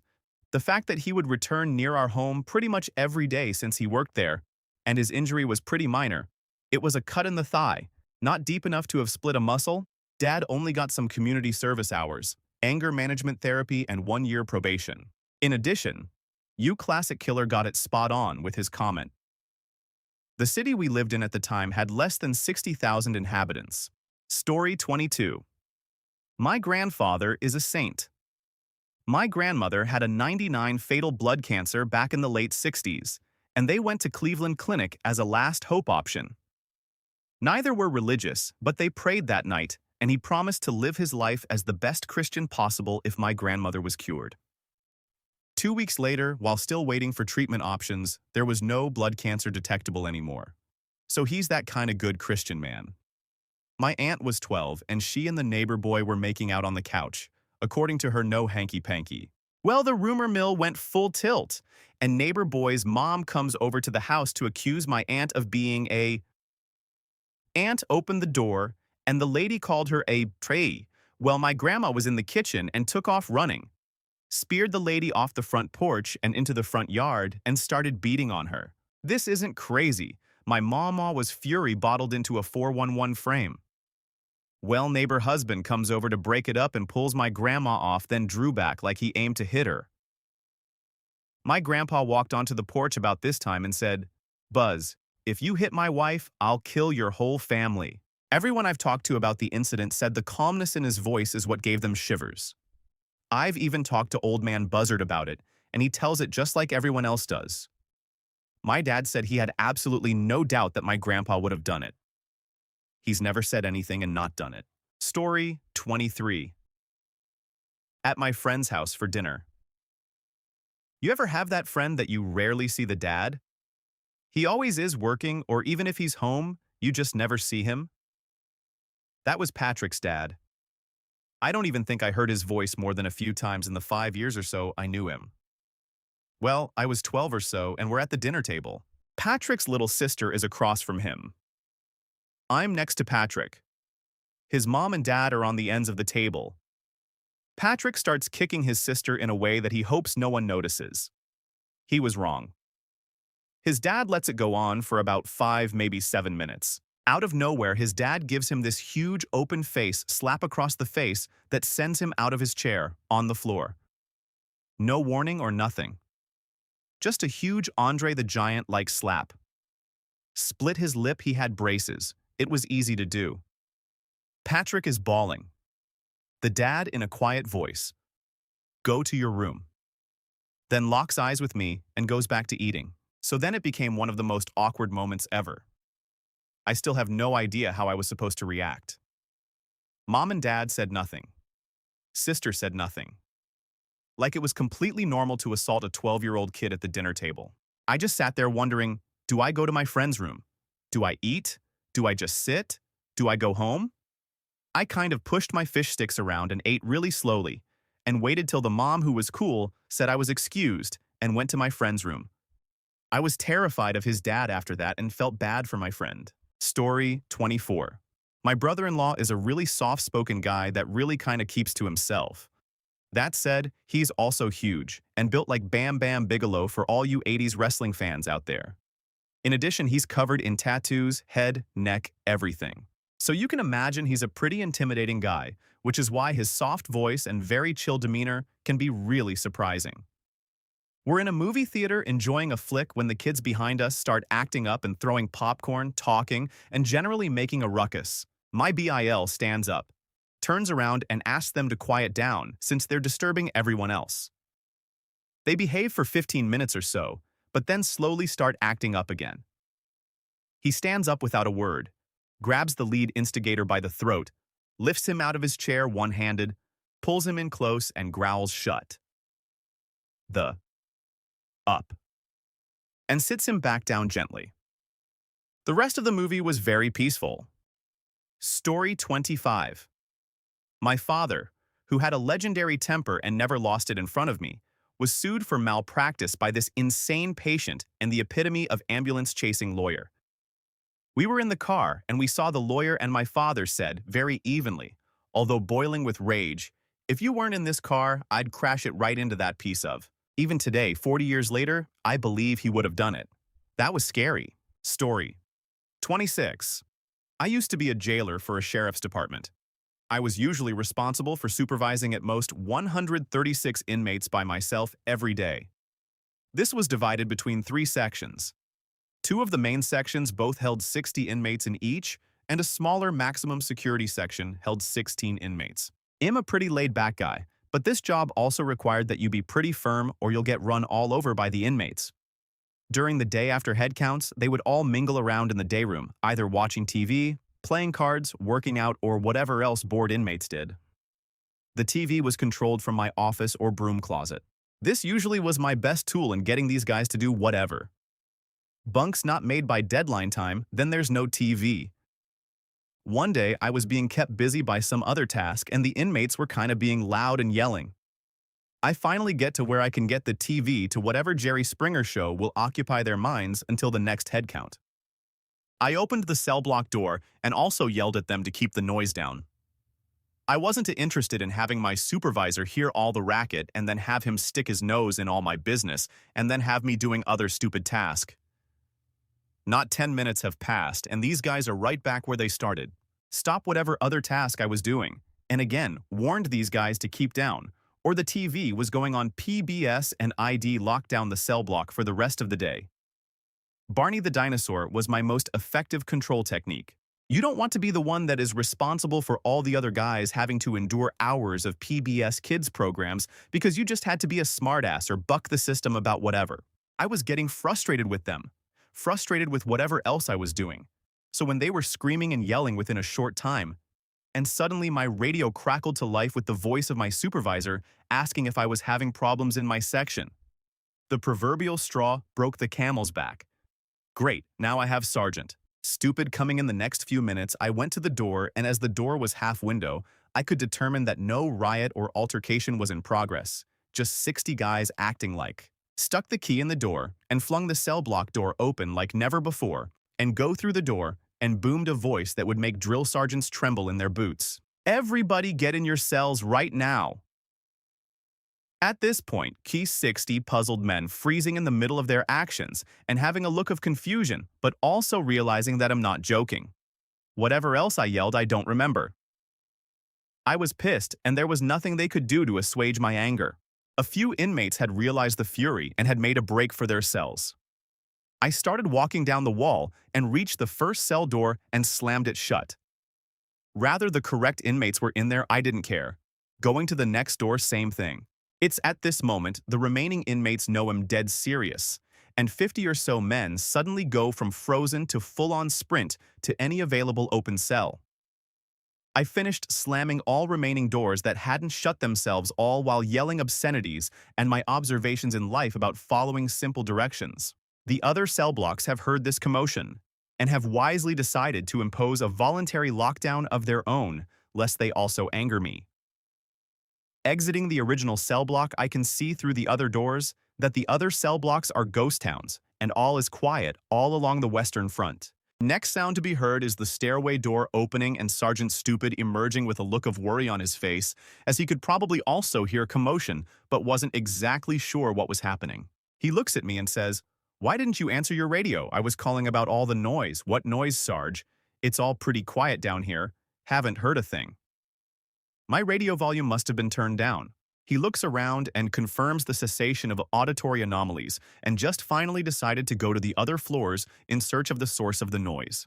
The fact that he would return near our home pretty much every day since he worked there, and his injury was pretty minor. It was a cut in the thigh, not deep enough to have split a muscle. Dad only got some community service hours, anger management therapy, and 1-year probation. In addition, you classic killer got it spot on with his comment. The city we lived in at the time had less than 60,000 inhabitants. Story 22. My grandfather is a saint. My grandmother had a 99 fatal blood cancer back in the late 60s, and they went to Cleveland Clinic as a last hope option. Neither were religious, but they prayed that night, and he promised to live his life as the best Christian possible if my grandmother was cured. 2 weeks later, while still waiting for treatment options, there was no blood cancer detectable anymore. So he's that kind of good Christian man. My aunt was 12, and she and the neighbor boy were making out on the couch, according to her no hanky-panky. Well, the rumor mill went full tilt, and neighbor boy's mom comes over to the house to accuse my aunt of being a... Aunt opened the door, and the lady called her a tray. Well, my grandma was in the kitchen and took off running, speared the lady off the front porch and into the front yard, and started beating on her. This isn't crazy. My mama was fury bottled into a 411 frame. Well, neighbor husband comes over to break it up and pulls my grandma off, then drew back like he aimed to hit her. My grandpa walked onto the porch about this time and said, "Buzz, if you hit my wife, I'll kill your whole family." Everyone I've talked to about the incident said the calmness in his voice is what gave them shivers. I've even talked to old man Buzzard about it, and he tells it just like everyone else does. My dad said he had absolutely no doubt that my grandpa would have done it. He's never said anything and not done it. Story 23. At my friend's house for dinner. You ever have that friend that you rarely see the dad? He always is working, or even if he's home, you just never see him? That was Patrick's dad. I don't even think I heard his voice more than a few times in the 5 years or so I knew him. Well, I was 12 or so, and we're at the dinner table. Patrick's little sister is across from him. I'm next to Patrick. His mom and dad are on the ends of the table. Patrick starts kicking his sister in a way that he hopes no one notices. He was wrong. His dad lets it go on for about 5, maybe 7 minutes. Out of nowhere, his dad gives him this huge open face slap across the face that sends him out of his chair, on the floor. No warning or nothing. Just a huge Andre the Giant-like slap. Split his lip, he had braces. It was easy to do. Patrick is bawling. The dad, in a quiet voice, "Go to your room." Then locks eyes with me and goes back to eating. So then it became one of the most awkward moments ever. I still have no idea how I was supposed to react. Mom and dad said nothing. Sister said nothing. Like it was completely normal to assault a 12-year-old kid at the dinner table. I just sat there wondering, do I go to my friend's room? Do I eat? Do I just sit? Do I go home? I kind of pushed my fish sticks around and ate really slowly, and waited till the mom, who was cool, said I was excused and went to my friend's room. I was terrified of his dad after that and felt bad for my friend. Story 24. My brother-in-law is a really soft-spoken guy that really kind of keeps to himself. That said, he's also huge and built like Bam Bam Bigelow for all you 80s wrestling fans out there. In addition, he's covered in tattoos, head, neck, everything. So you can imagine he's a pretty intimidating guy, which is why his soft voice and very chill demeanor can be really surprising. We're in a movie theater enjoying a flick when the kids behind us start acting up and throwing popcorn, talking, and generally making a ruckus. My BIL stands up, turns around and asks them to quiet down since they're disturbing everyone else. They behave for 15 minutes or so, but then slowly start acting up again. He stands up without a word, grabs the lead instigator by the throat, lifts him out of his chair one-handed, pulls him in close and growls shut the up, and sits him back down gently. The rest of the movie was very peaceful. Story 25. My father, who had a legendary temper and never lost it in front of me, was sued for malpractice by this insane patient and the epitome of ambulance-chasing lawyer. We were in the car, and we saw the lawyer and my father said, very evenly, although boiling with rage, "If you weren't in this car, I'd crash it right into that piece of." Even today, 40 years later, I believe he would have done it. That was scary. Story 26. I used to be a jailer for a sheriff's department. I was usually responsible for supervising at most 136 inmates by myself every day. This was divided between 3 sections. 2 of the main sections both held 60 inmates in each, and a smaller maximum security section held 16 inmates. I'm a pretty laid-back guy, but this job also required that you be pretty firm or you'll get run all over by the inmates. During the day after head counts, they would all mingle around in the day room, either watching TV, playing cards, working out, or whatever else bored inmates did. The TV was controlled from my office or broom closet. This usually was my best tool in getting these guys to do whatever. Bunks not made by deadline time, then there's no TV. One day, I was being kept busy by some other task and the inmates were kind of being loud and yelling. I finally get to where I can get the TV to whatever Jerry Springer show will occupy their minds until the next head count. I opened the cell block door and also yelled at them to keep the noise down. I wasn't interested in having my supervisor hear all the racket and then have him stick his nose in all my business and then have me doing other stupid tasks. Not 10 minutes have passed, and these guys are right back where they started. Stop whatever other task I was doing, and again, warned these guys to keep down, or the TV was going on PBS and ID locked down the cell block for the rest of the day. Barney the dinosaur was my most effective control technique. You don't want to be the one that is responsible for all the other guys having to endure hours of PBS Kids programs because you just had to be a smartass or buck the system about whatever. I was getting frustrated with them. Frustrated with whatever else I was doing. So when they were screaming and yelling within a short time, and suddenly my radio crackled to life with the voice of my supervisor asking if I was having problems in my section. The proverbial straw broke the camel's back. Great, now I have Sergeant. Stupid coming in the next few minutes, I went to the door, and as the door was half window, I could determine that no riot or altercation was in progress, just 60 guys acting like. Stuck the key in the door and flung the cell block door open like never before, and go through the door and boomed a voice that would make drill sergeants tremble in their boots. Everybody get in your cells right now. At this point, key 60 puzzled men freezing in the middle of their actions and having a look of confusion, but also realizing that I'm not joking. Whatever else I yelled, I don't remember. I was pissed, and there was nothing they could do to assuage my anger. A few inmates had realized the fury and had made a break for their cells. I started walking down the wall and reached the first cell door and slammed it shut. Rather the correct inmates were in there, I didn't care. Going to the next door, same thing. It's at this moment the remaining inmates know I'm dead serious, and 50 or so men suddenly go from frozen to full-on sprint to any available open cell. I finished slamming all remaining doors that hadn't shut themselves, all while yelling obscenities and my observations in life about following simple directions. The other cell blocks have heard this commotion and have wisely decided to impose a voluntary lockdown of their own, lest they also anger me. Exiting the original cell block, I can see through the other doors that the other cell blocks are ghost towns, and all is quiet all along the western front. Next sound to be heard is the stairway door opening and Sergeant Stupid emerging with a look of worry on his face, as he could probably also hear commotion, but wasn't exactly sure what was happening. He looks at me and says, "Why didn't you answer your radio? I was calling about all the noise." "What noise, Sarge? It's all pretty quiet down here. Haven't heard a thing." My radio volume must have been turned down. He looks around and confirms the cessation of auditory anomalies and just finally decided to go to the other floors in search of the source of the noise.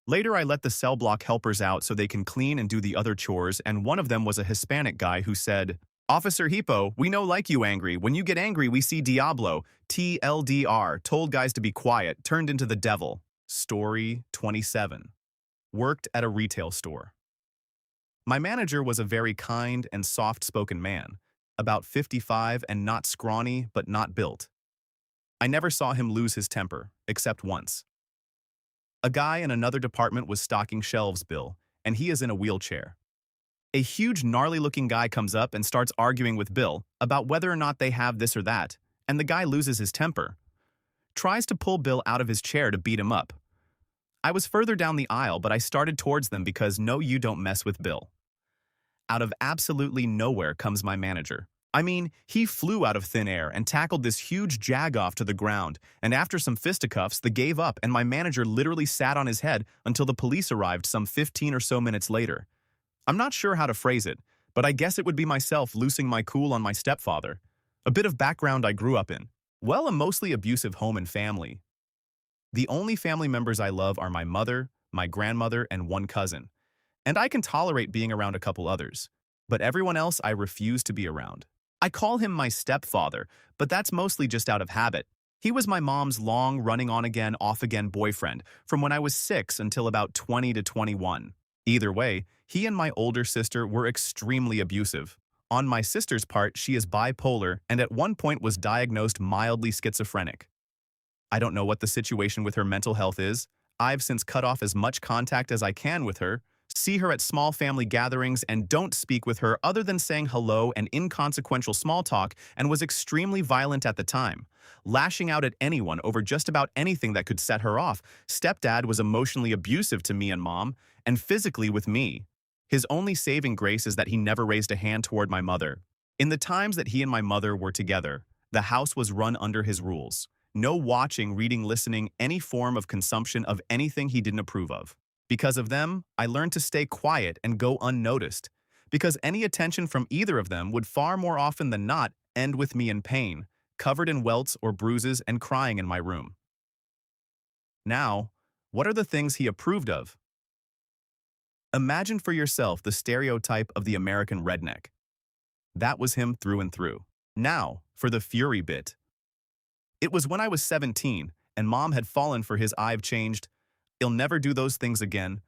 Later, I let the cell block helpers out so they can clean and do the other chores, and one of them was a Hispanic guy who said, "Officer Hippo, we know like you angry. When you get angry, we see Diablo, TLDR, told guys to be quiet, turned into the devil." Story 27. Worked at a retail store. My manager was a very kind and soft-spoken man, about 55 and not scrawny but not built. I never saw him lose his temper, except once. A guy in another department was stocking shelves, Bill, and he is in a wheelchair. A huge gnarly-looking guy comes up and starts arguing with Bill about whether or not they have this or that, and the guy loses his temper. Tries to pull Bill out of his chair to beat him up. I was further down the aisle, but I started towards them because no, you don't mess with Bill. Out of absolutely nowhere comes my manager. I mean, he flew out of thin air and tackled this huge jagoff to the ground, and after some fisticuffs, they gave up and my manager literally sat on his head until the police arrived some 15 or so minutes later. I'm not sure how to phrase it, but I guess it would be myself losing my cool on my stepfather. A bit of background I grew up in. Well, a mostly abusive home and family. The only family members I love are my mother, my grandmother, and one cousin. And I can tolerate being around a couple others. But everyone else I refuse to be around. I call him my stepfather, but that's mostly just out of habit. He was my mom's long running on-again, off-again boyfriend from when I was 6 until about 20 to 21. Either way, he and my older sister were extremely abusive. On my sister's part, she is bipolar and at one point was diagnosed mildly schizophrenic. I don't know what the situation with her mental health is. I've since cut off as much contact as I can with her, see her at small family gatherings, and don't speak with her other than saying hello and inconsequential small talk, and was extremely violent at the time, lashing out at anyone over just about anything that could set her off. Stepdad was emotionally abusive to me and mom, and physically with me. His only saving grace is that he never raised a hand toward my mother. In the times that he and my mother were together, the house was run under his rules. No watching, reading, listening, any form of consumption of anything he didn't approve of. Because of them, I learned to stay quiet and go unnoticed, because any attention from either of them would far more often than not end with me in pain, covered in welts or bruises and crying in my room. Now, what are the things he approved of? Imagine for yourself the stereotype of the American redneck. That was him through and through. Now, for the fury bit. It was when I was 17, and Mom had fallen for his "I've changed, he'll never do those things again.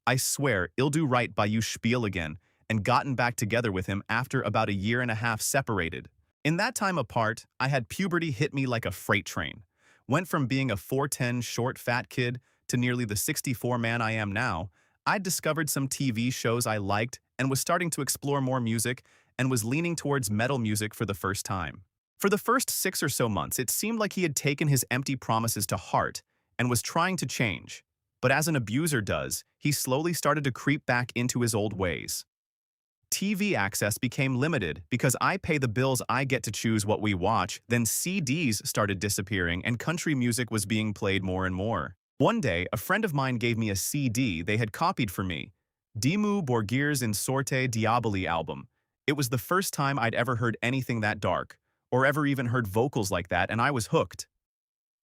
I swear, he'll do right by you" spiel again, and gotten back together with him after about a year and a half separated. In that time apart, I had puberty hit me like a freight train. Went from being a 4'10" short fat kid to nearly the 64 man I am now. I'd discovered some TV shows I liked and was starting to explore more music and was leaning towards metal music for the first time. For the first 6 or so months, it seemed like he had taken his empty promises to heart and was trying to change. But as an abuser does, he slowly started to creep back into his old ways. TV access became limited because I pay the bills, I get to choose what we watch. Then CDs started disappearing and country music was being played more and more. One day, a friend of mine gave me a CD they had copied for me. Dimmu Borgir's In Sorte Diaboli album. It was the first time I'd ever heard anything that dark, or ever even heard vocals like that, and I was hooked.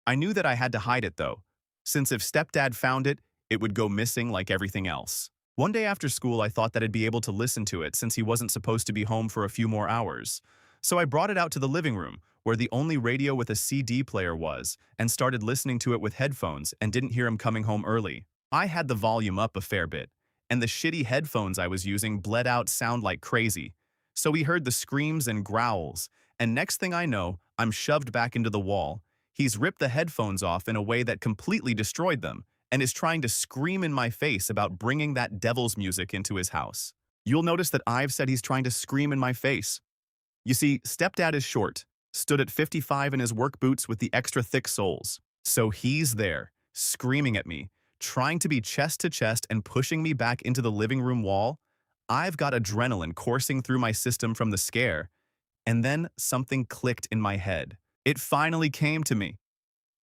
I knew that I had to hide it though, since if Stepdad found it, it would go missing like everything else. One day after school, I thought that I'd be able to listen to it since he wasn't supposed to be home for a few more hours. So I brought it out to the living room, where the only radio with a CD player was, and started listening to it with headphones and didn't hear him coming home early. I had the volume up a fair bit, and the shitty headphones I was using bled out sound like crazy. So he heard the screams and growls, and next thing I know, I'm shoved back into the wall. He's ripped the headphones off in a way that completely destroyed them, and is trying to scream in my face about bringing that devil's music into his house. You'll notice that I've said he's trying to scream in my face. You see, Stepdad is short, stood at 55 in his work boots with the extra thick soles. So he's there, screaming at me, trying to be chest to chest and pushing me back into the living room wall. I've got adrenaline coursing through my system from the scare, and then something clicked in my head. It finally came to me.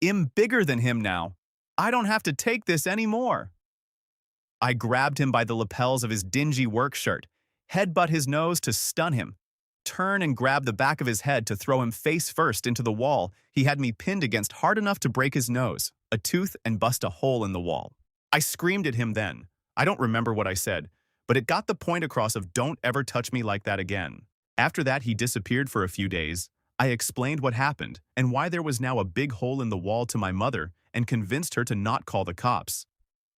I'm bigger than him now. I don't have to take this anymore. I grabbed him by the lapels of his dingy work shirt, headbutt his nose to stun him, turn and grab the back of his head to throw him face first into the wall he had me pinned against hard enough to break his nose, a tooth, and bust a hole in the wall. I screamed at him then. I don't remember what I said, but it got the point across of don't ever touch me like that again. After that, he disappeared for a few days. I explained what happened and why there was now a big hole in the wall to my mother and convinced her to not call the cops.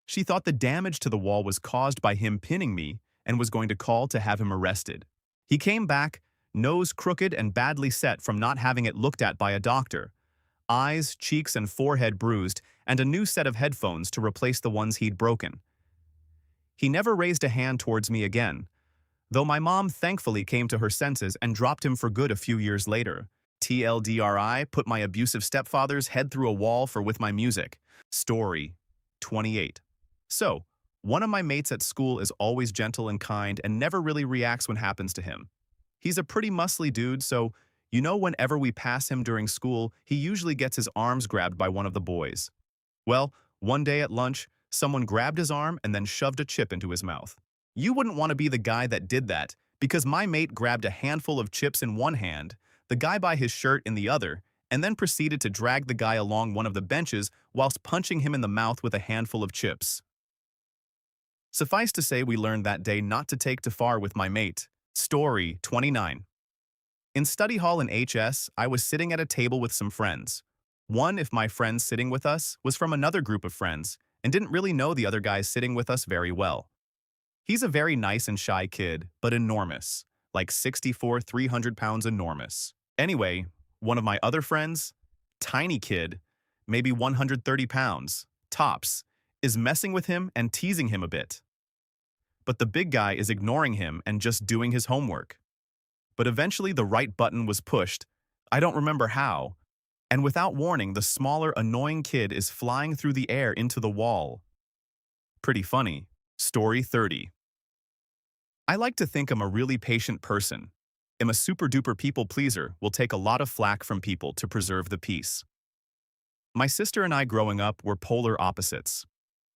She thought the damage to the wall was caused by him pinning me and was going to call to have him arrested. He came back, nose crooked and badly set from not having it looked at by a doctor, eyes, cheeks, and forehead bruised, and a new set of headphones to replace the ones he'd broken. He never raised a hand towards me again, though my mom thankfully came to her senses and dropped him for good a few years later. TLDRI put my abusive stepfather's head through a wall for with my music. Story 28. So, one of my mates at school is always gentle and kind and never really reacts when happens to him. He's a pretty muscly dude, so whenever we pass him during school, he usually gets his arms grabbed by one of the boys. Well, one day at lunch, someone grabbed his arm and then shoved a chip into his mouth. You wouldn't want to be the guy that did that, because my mate grabbed a handful of chips in one hand, the guy by his shirt in the other, and then proceeded to drag the guy along one of the benches whilst punching him in the mouth with a handful of chips. Suffice to say, we learned that day not to take too far with my mate. Story 29. In study hall in HS, I was sitting at a table with some friends. One, if my friend sitting with us, was from another group of friends and didn't really know the other guys sitting with us very well. He's a very nice and shy kid, but enormous, like 64, 300 pounds enormous. Anyway, one of my other friends, tiny kid, maybe 130 pounds, tops, is messing with him and teasing him a bit. But the big guy is ignoring him and just doing his homework. But eventually the right button was pushed, I don't remember how, and without warning the smaller annoying kid is flying through the air into the wall. Pretty funny. Story 30. I like to think I'm a really patient person. I'm a super-duper people pleaser, will take a lot of flack from people to preserve the peace. My sister and I growing up were polar opposites.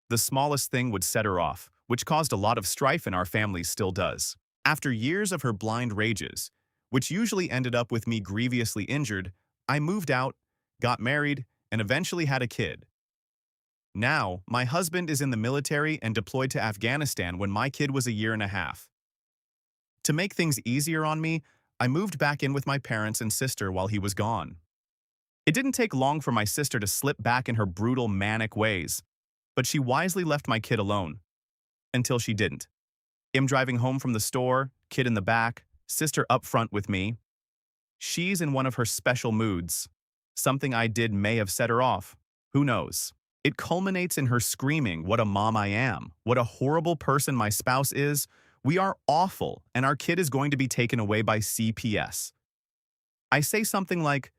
The smallest thing would set her off, which caused a lot of strife in our family, still does. After years of her blind rages, which usually ended up with me grievously injured, I moved out, got married, and eventually had a kid. Now, my husband is in the military and deployed to Afghanistan when my kid was a year and a half. To make things easier on me, I moved back in with my parents and sister while he was gone. It didn't take long for my sister to slip back in her brutal, manic ways, but she wisely left my kid alone. Until she didn't. Him driving home from the store, kid in the back, sister up front with me. She's in one of her special moods. Something I did may have set her off. Who knows? It culminates in her screaming, "What a mom I am. What a horrible person my spouse is. We are awful, and our kid is going to be taken away by CPS." I say something like,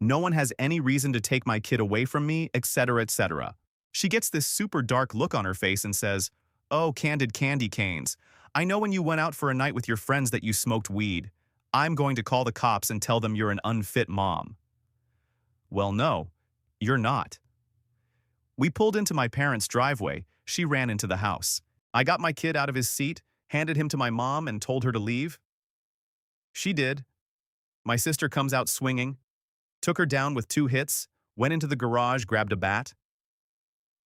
"No one has any reason to take my kid away from me, etc., etc." She gets this super dark look on her face and says, "Oh, candid candy canes. I know when you went out for a night with your friends that you smoked weed. I'm going to call the cops and tell them you're an unfit mom." Well, no, you're not. We pulled into my parents' driveway. She ran into the house. I got my kid out of his seat, handed him to my mom, and told her to leave. She did. My sister comes out swinging, took her down with 2 hits, went into the garage, grabbed a bat,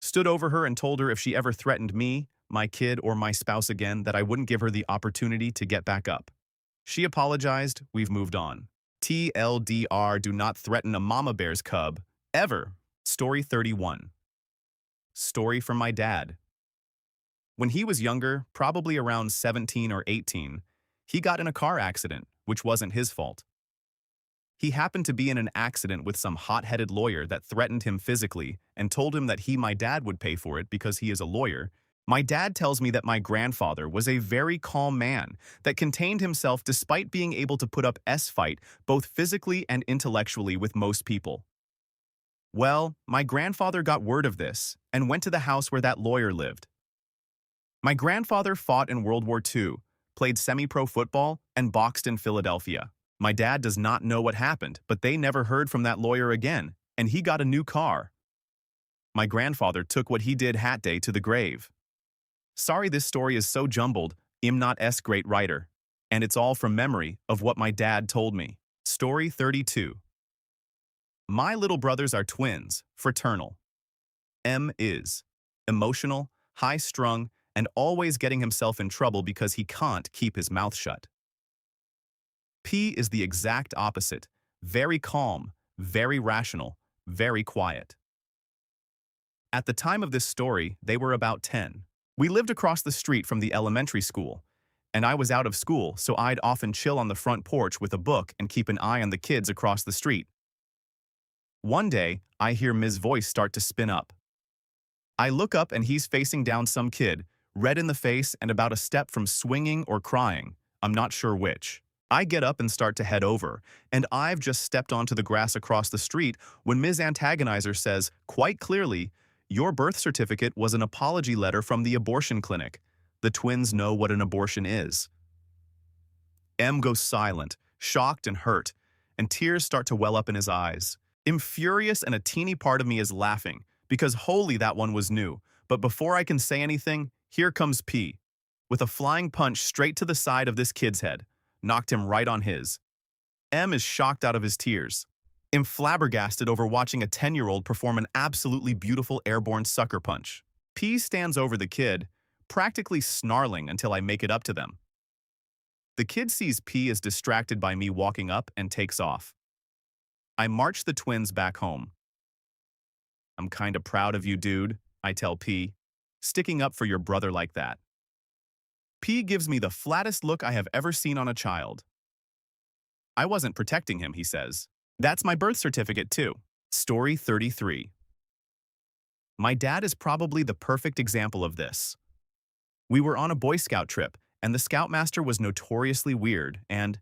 stood over her and told her if she ever threatened me, my kid, or my spouse again, that I wouldn't give her the opportunity to get back up. She apologized, we've moved on. TLDR, do not threaten a mama bear's cub, ever. Story 31. Story from my dad. When he was younger, probably around 17 or 18, he got in a car accident, which wasn't his fault. He happened to be in an accident with some hot-headed lawyer that threatened him physically and told him that my dad would pay for it because he is a lawyer. My dad tells me that my grandfather was a very calm man that contained himself despite being able to put up S-fight both physically and intellectually with most people. Well, my grandfather got word of this and went to the house where that lawyer lived. My grandfather fought in World War II, played semi-pro football, and boxed in Philadelphia. My dad does not know what happened, but they never heard from that lawyer again, and he got a new car. My grandfather took what he did hat day to the grave. Sorry this story is so jumbled, I'm not great writer. And it's all from memory of what my dad told me. Story 32. My little brothers are twins, fraternal. M is emotional, high-strung, and always getting himself in trouble because he can't keep his mouth shut. P is the exact opposite, very calm, very rational, very quiet. At the time of this story, they were about 10. We lived across the street from the elementary school, and I was out of school, so I'd often chill on the front porch with a book and keep an eye on the kids across the street. One day, I hear Ms. voice start to spin up. I look up and he's facing down some kid, red in the face and about a step from swinging or crying. I'm not sure which. I get up and start to head over, and I've just stepped onto the grass across the street when Ms. Antagonizer says, quite clearly, your birth certificate was an apology letter from the abortion clinic. The twins know what an abortion is. M goes silent, shocked and hurt, and tears start to well up in his eyes. I'm furious and a teeny part of me is laughing, because holy that one was new. But before I can say anything, here comes P, with a flying punch straight to the side of this kid's head, knocked him right on his. M is shocked out of his tears. I'm flabbergasted over watching a 10-year-old perform an absolutely beautiful airborne sucker punch. P stands over the kid, practically snarling until I make it up to them. The kid sees P as distracted by me walking up and takes off. I march the twins back home. I'm kinda proud of you, dude, I tell P, sticking up for your brother like that. P gives me the flattest look I have ever seen on a child. I wasn't protecting him, he says. That's my birth certificate, too. Story 33. My dad is probably the perfect example of this. We were on a Boy Scout trip, and the Scoutmaster was notoriously weird, and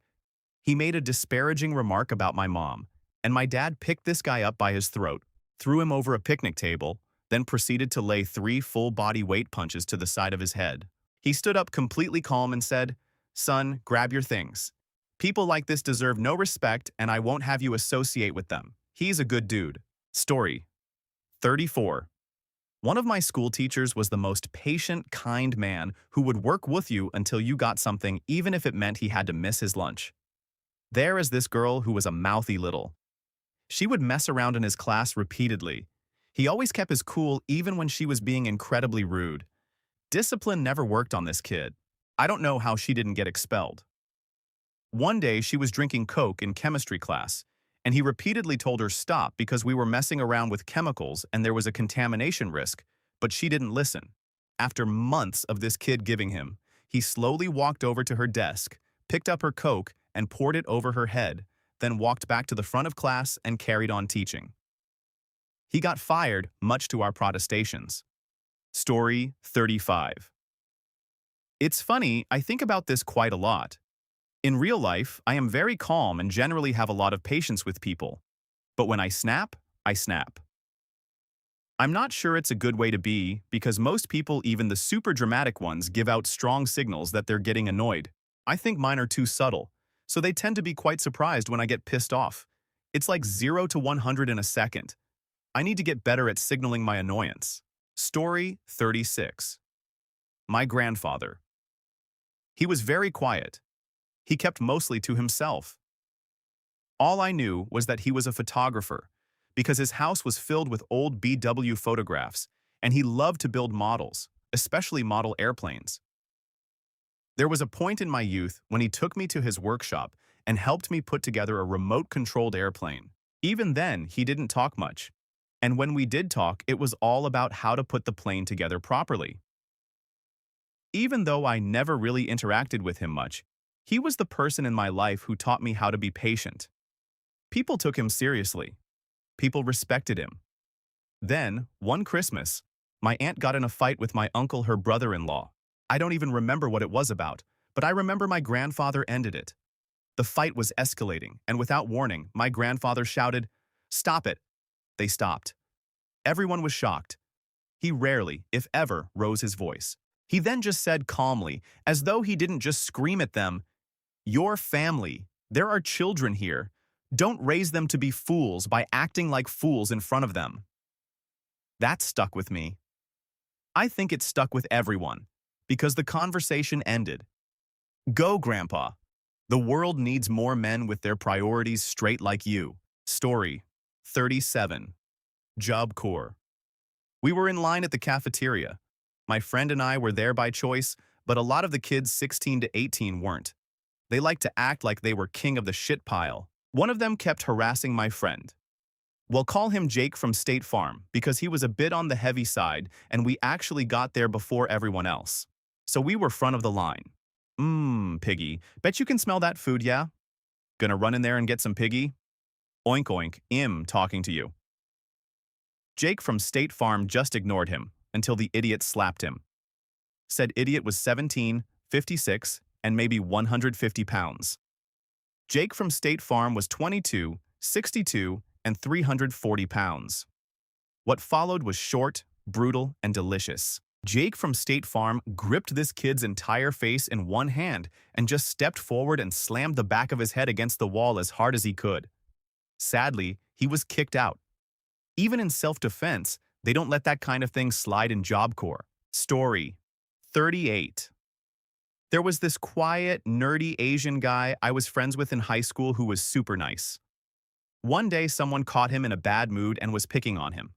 he made a disparaging remark about my mom, and my dad picked this guy up by his throat, threw him over a picnic table, then proceeded to lay 3 full-body weight punches to the side of his head. He stood up completely calm and said, "Son, grab your things. People like this deserve no respect, and I won't have you associate with them. He's a good dude." Story 34. One of my school teachers was the most patient, kind man who would work with you until you got something, even if it meant he had to miss his lunch. There is this girl who was a mouthy little. She would mess around in his class repeatedly. He always kept his cool even when she was being incredibly rude. Discipline never worked on this kid. I don't know how she didn't get expelled. One day she was drinking Coke in chemistry class, and he repeatedly told her stop because we were messing around with chemicals and there was a contamination risk, but she didn't listen. After months of this kid giving him, he slowly walked over to her desk, picked up her Coke, and poured it over her head, then walked back to the front of class and carried on teaching. He got fired, much to our protestations. Story 35. It's funny, I think about this quite a lot. In real life, I am very calm and generally have a lot of patience with people. But when I snap, I snap. I'm not sure it's a good way to be because most people, even the super dramatic ones, give out strong signals that they're getting annoyed. I think mine are too subtle, so they tend to be quite surprised when I get pissed off. It's like 0 to 100 in a second. I need to get better at signaling my annoyance. Story 36. My grandfather. He was very quiet. He kept mostly to himself. All I knew was that he was a photographer because his house was filled with old BW photographs, and he loved to build models, especially model airplanes. There was a point in my youth when he took me to his workshop and helped me put together a remote-controlled airplane. Even then, he didn't talk much. And when we did talk, it was all about how to put the plane together properly. Even though I never really interacted with him much, he was the person in my life who taught me how to be patient. People took him seriously. People respected him. Then, one Christmas, my aunt got in a fight with my uncle, her brother-in-law. I don't even remember what it was about, but I remember my grandfather ended it. The fight was escalating, and without warning, my grandfather shouted, "Stop it. They stopped. Everyone was shocked. He rarely, if ever, rose his voice. He then just said calmly, as though he didn't just scream at them, "Your family. There are children here. Don't raise them to be fools by acting like fools in front of them." That stuck with me. I think it stuck with everyone, because the conversation ended. Go, Grandpa. The world needs more men with their priorities straight like you. Story 37. Job Corps. We were in line at the cafeteria. My friend and I were there by choice, but a lot of the kids 16 to 18 weren't. They liked to act like they were king of the shit pile. One of them kept harassing my friend. We'll call him Jake from State Farm because he was a bit on the heavy side and we actually got there before everyone else. So we were front of the line. Piggy, bet you can smell that food, yeah? Gonna run in there and get some piggy? Oink oink, talking to you. Jake from State Farm just ignored him until the idiot slapped him. Said idiot was 17, 56, and maybe 150 pounds. Jake from State Farm was 22, 62, and 340 pounds. What followed was short, brutal, and delicious. Jake from State Farm gripped this kid's entire face in one hand and just stepped forward and slammed the back of his head against the wall as hard as he could. Sadly, he was kicked out. Even in self-defense, they don't let that kind of thing slide in Job Corps. Story 38. There was this quiet, nerdy Asian guy I was friends with in high school who was super nice. One day, someone caught him in a bad mood and was picking on him.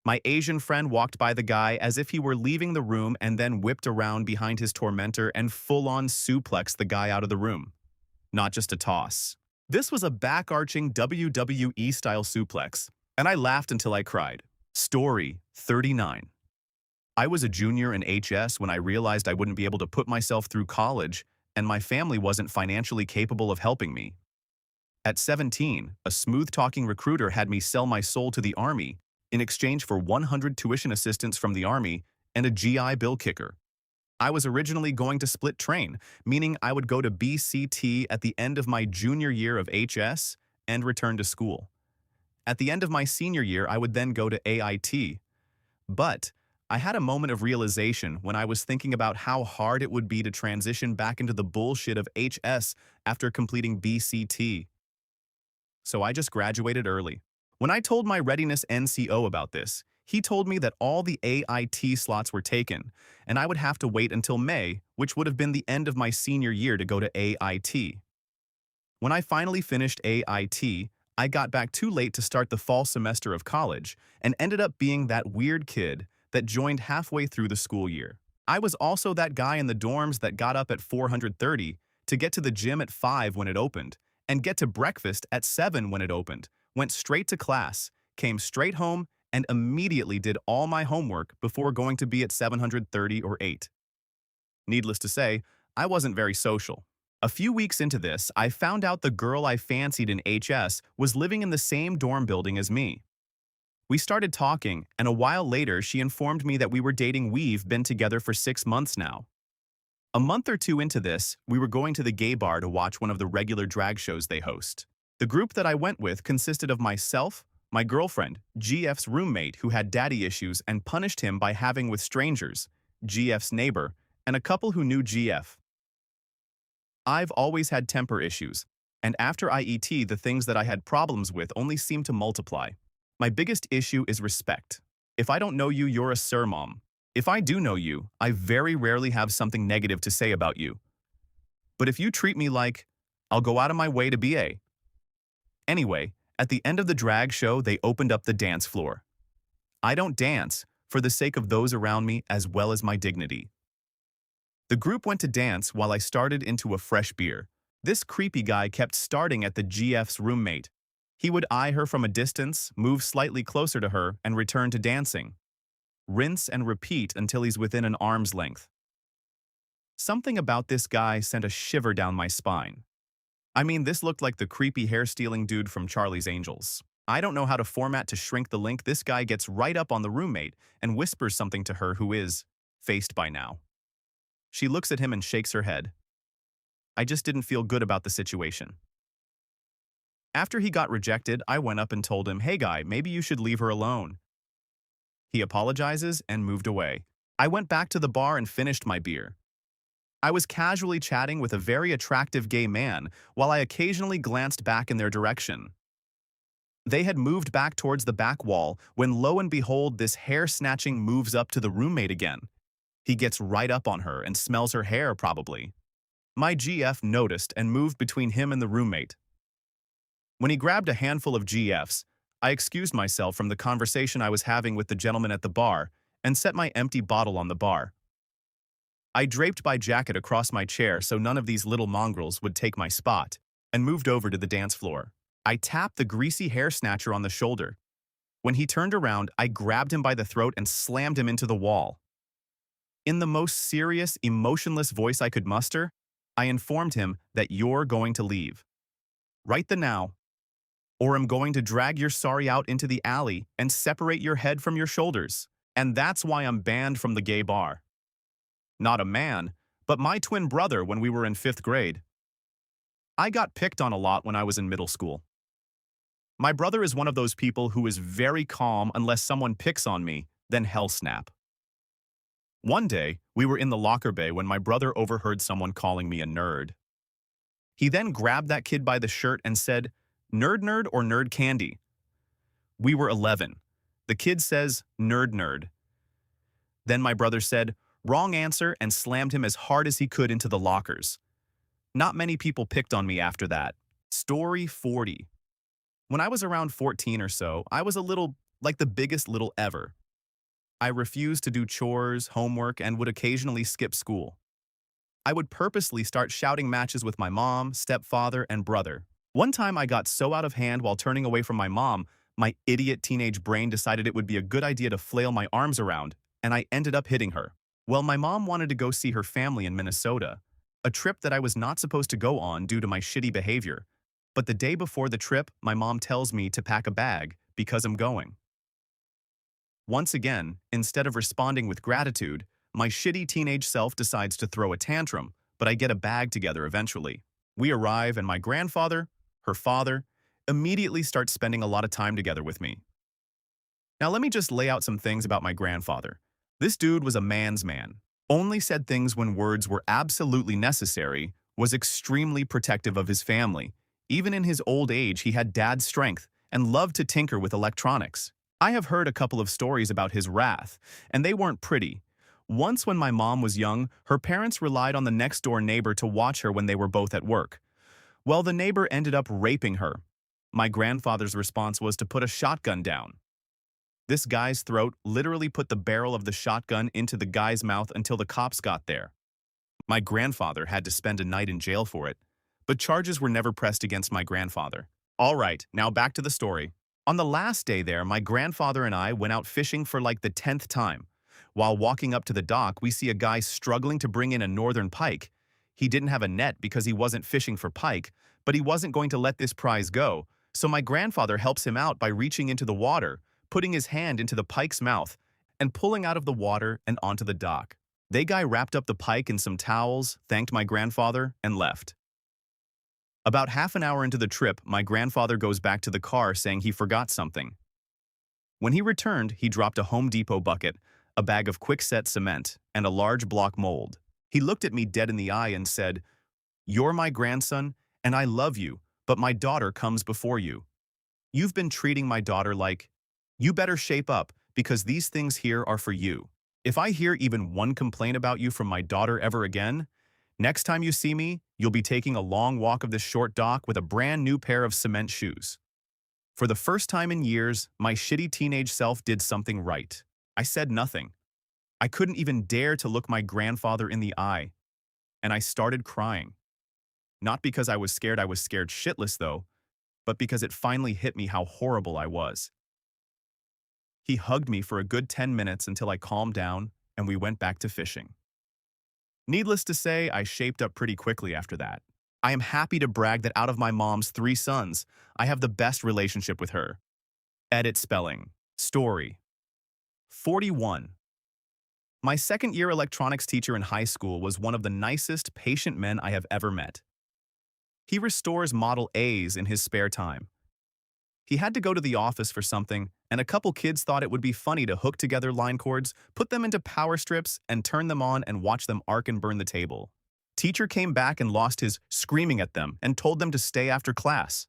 My Asian friend walked by the guy as if he were leaving the room and then whipped around behind his tormentor and full-on suplexed the guy out of the room. Not just a toss. This was a back-arching WWE-style suplex, and I laughed until I cried. Story 39. I was a junior in HS when I realized I wouldn't be able to put myself through college, and my family wasn't financially capable of helping me. At 17, a smooth-talking recruiter had me sell my soul to the Army in exchange for 100 tuition assistance from the Army and a GI Bill kicker. I was originally going to split train, meaning I would go to BCT at the end of my junior year of HS and return to school. At the end of my senior year, I would then go to AIT. But I had a moment of realization when I was thinking about how hard it would be to transition back into the bullshit of HS after completing BCT. So I just graduated early. When I told my readiness NCO about this, he told me that all the AIT slots were taken, and I would have to wait until May, which would have been the end of my senior year to go to AIT. When I finally finished AIT, I got back too late to start the fall semester of college and ended up being that weird kid that joined halfway through the school year. I was also that guy in the dorms that got up at 4:30 to get to the gym at 5 when it opened, and get to breakfast at 7 when it opened, went straight to class, came straight home, and immediately did all my homework before going to be at 7:30 or 8. Needless to say, I wasn't very social. A few weeks into this, I found out the girl I fancied in HS was living in the same dorm building as me. We started talking, and a while later she informed me that we were dating. We've been together for 6 months now. A month or two into this, we were going to the gay bar to watch one of the regular drag shows they host. The group that I went with consisted of myself, my girlfriend, GF's roommate who had daddy issues and punished him by having with strangers, GF's neighbor, and a couple who knew GF. I've always had temper issues, and after IET the things that I had problems with only seemed to multiply. My biggest issue is respect. If I don't know you, you're a sir, mom. If I do know you, I very rarely have something negative to say about you. But if you treat me like, I'll go out of my way to be a. Anyway, at the end of the drag show, they opened up the dance floor. I don't dance, for the sake of those around me as well as my dignity. The group went to dance while I started into a fresh beer. This creepy guy kept starting at the GF's roommate. He would eye her from a distance, move slightly closer to her, and return to dancing. Rinse and repeat until he's within an arm's length. Something about this guy sent a shiver down my spine. I mean, this looked like the creepy hair-stealing dude from Charlie's Angels. I don't know how to format to shrink the link. This guy gets right up on the roommate and whispers something to her who is faced by now. She looks at him and shakes her head. I just didn't feel good about the situation. After he got rejected, I went up and told him, "Hey guy, maybe you should leave her alone." He apologizes and moved away. I went back to the bar and finished my beer. I was casually chatting with a very attractive gay man while I occasionally glanced back in their direction. They had moved back towards the back wall when lo and behold this hair-snatching moves up to the roommate again. He gets right up on her and smells her hair probably. My GF noticed and moved between him and the roommate. When he grabbed a handful of GFs, I excused myself from the conversation I was having with the gentleman at the bar and set my empty bottle on the bar. I draped my jacket across my chair so none of these little mongrels would take my spot and moved over to the dance floor. I tapped the greasy hair snatcher on the shoulder. When he turned around, I grabbed him by the throat and slammed him into the wall. In the most serious, emotionless voice I could muster, I informed him that you're going to leave. Right the now, or I'm going to drag your sorry out into the alley and separate your head from your shoulders. And that's why I'm banned from the gay bar. Not a man, but my twin brother when we were in 5th grade. I got picked on a lot when I was in middle school. My brother is one of those people who is very calm unless someone picks on me, then hell snap. One day, we were in the locker bay when my brother overheard someone calling me a nerd. He then grabbed that kid by the shirt and said, "Nerd nerd or nerd candy?" We were 11. The kid says, "Nerd nerd." Then my brother said, "Wrong answer," and slammed him as hard as he could into the lockers. Not many people picked on me after that. Story 40. When I was around 14 or so, I was a little, like the biggest little ever. I refused to do chores, homework, and would occasionally skip school. I would purposely start shouting matches with my mom, stepfather, and brother. One time I got so out of hand while turning away from my mom, my idiot teenage brain decided it would be a good idea to flail my arms around, and I ended up hitting her. Well, my mom wanted to go see her family in Minnesota, a trip that I was not supposed to go on due to my shitty behavior. But the day before the trip, my mom tells me to pack a bag because I'm going. Once again, instead of responding with gratitude, my shitty teenage self decides to throw a tantrum, but I get a bag together eventually. We arrive and my grandfather, her father, immediately starts spending a lot of time together with me. Now let me just lay out some things about my grandfather. This dude was a man's man, only said things when words were absolutely necessary, was extremely protective of his family. Even in his old age, he had dad's strength and loved to tinker with electronics. I have heard a couple of stories about his wrath, and they weren't pretty. Once when my mom was young, her parents relied on the next-door neighbor to watch her when they were both at work. Well, the neighbor ended up raping her. My grandfather's response was to put a shotgun down. This guy's throat literally put the barrel of the shotgun into the guy's mouth until the cops got there. My grandfather had to spend a night in jail for it, but charges were never pressed against my grandfather. All right, now back to the story. On the last day there, my grandfather and I went out fishing for like the 10th time. While walking up to the dock, we see a guy struggling to bring in a northern pike. He didn't have a net because he wasn't fishing for pike, but he wasn't going to let this prize go. So my grandfather helps him out by reaching into the water, putting his hand into the pike's mouth, and pulling out of the water and onto the dock. The guy wrapped up the pike in some towels, thanked my grandfather, and left. About half an hour into the trip, my grandfather goes back to the car saying he forgot something. When he returned, he dropped a Home Depot bucket, a bag of quick-set cement, and a large block mold. He looked at me dead in the eye and said, "You're my grandson, and I love you, but my daughter comes before you. You've been treating my daughter like, you better shape up, because these things here are for you. If I hear even one complaint about you from my daughter ever again, next time you see me, you'll be taking a long walk of this short dock with a brand new pair of cement shoes." For the first time in years, my shitty teenage self did something right. I said nothing. I couldn't even dare to look my grandfather in the eye. And I started crying. Not because I was scared shitless though, but because it finally hit me how horrible I was. He hugged me for a good 10 minutes until I calmed down and we went back to fishing. Needless to say, I shaped up pretty quickly after that. I am happy to brag that out of my mom's 3 sons, I have the best relationship with her. Edit spelling. Story. 41. My second-year electronics teacher in high school was one of the nicest, patient men I have ever met. He restores Model A's in his spare time. He had to go to the office for something, and a couple kids thought it would be funny to hook together line cords, put them into power strips, and turn them on and watch them arc and burn the table. Teacher came back and lost his screaming at them and told them to stay after class.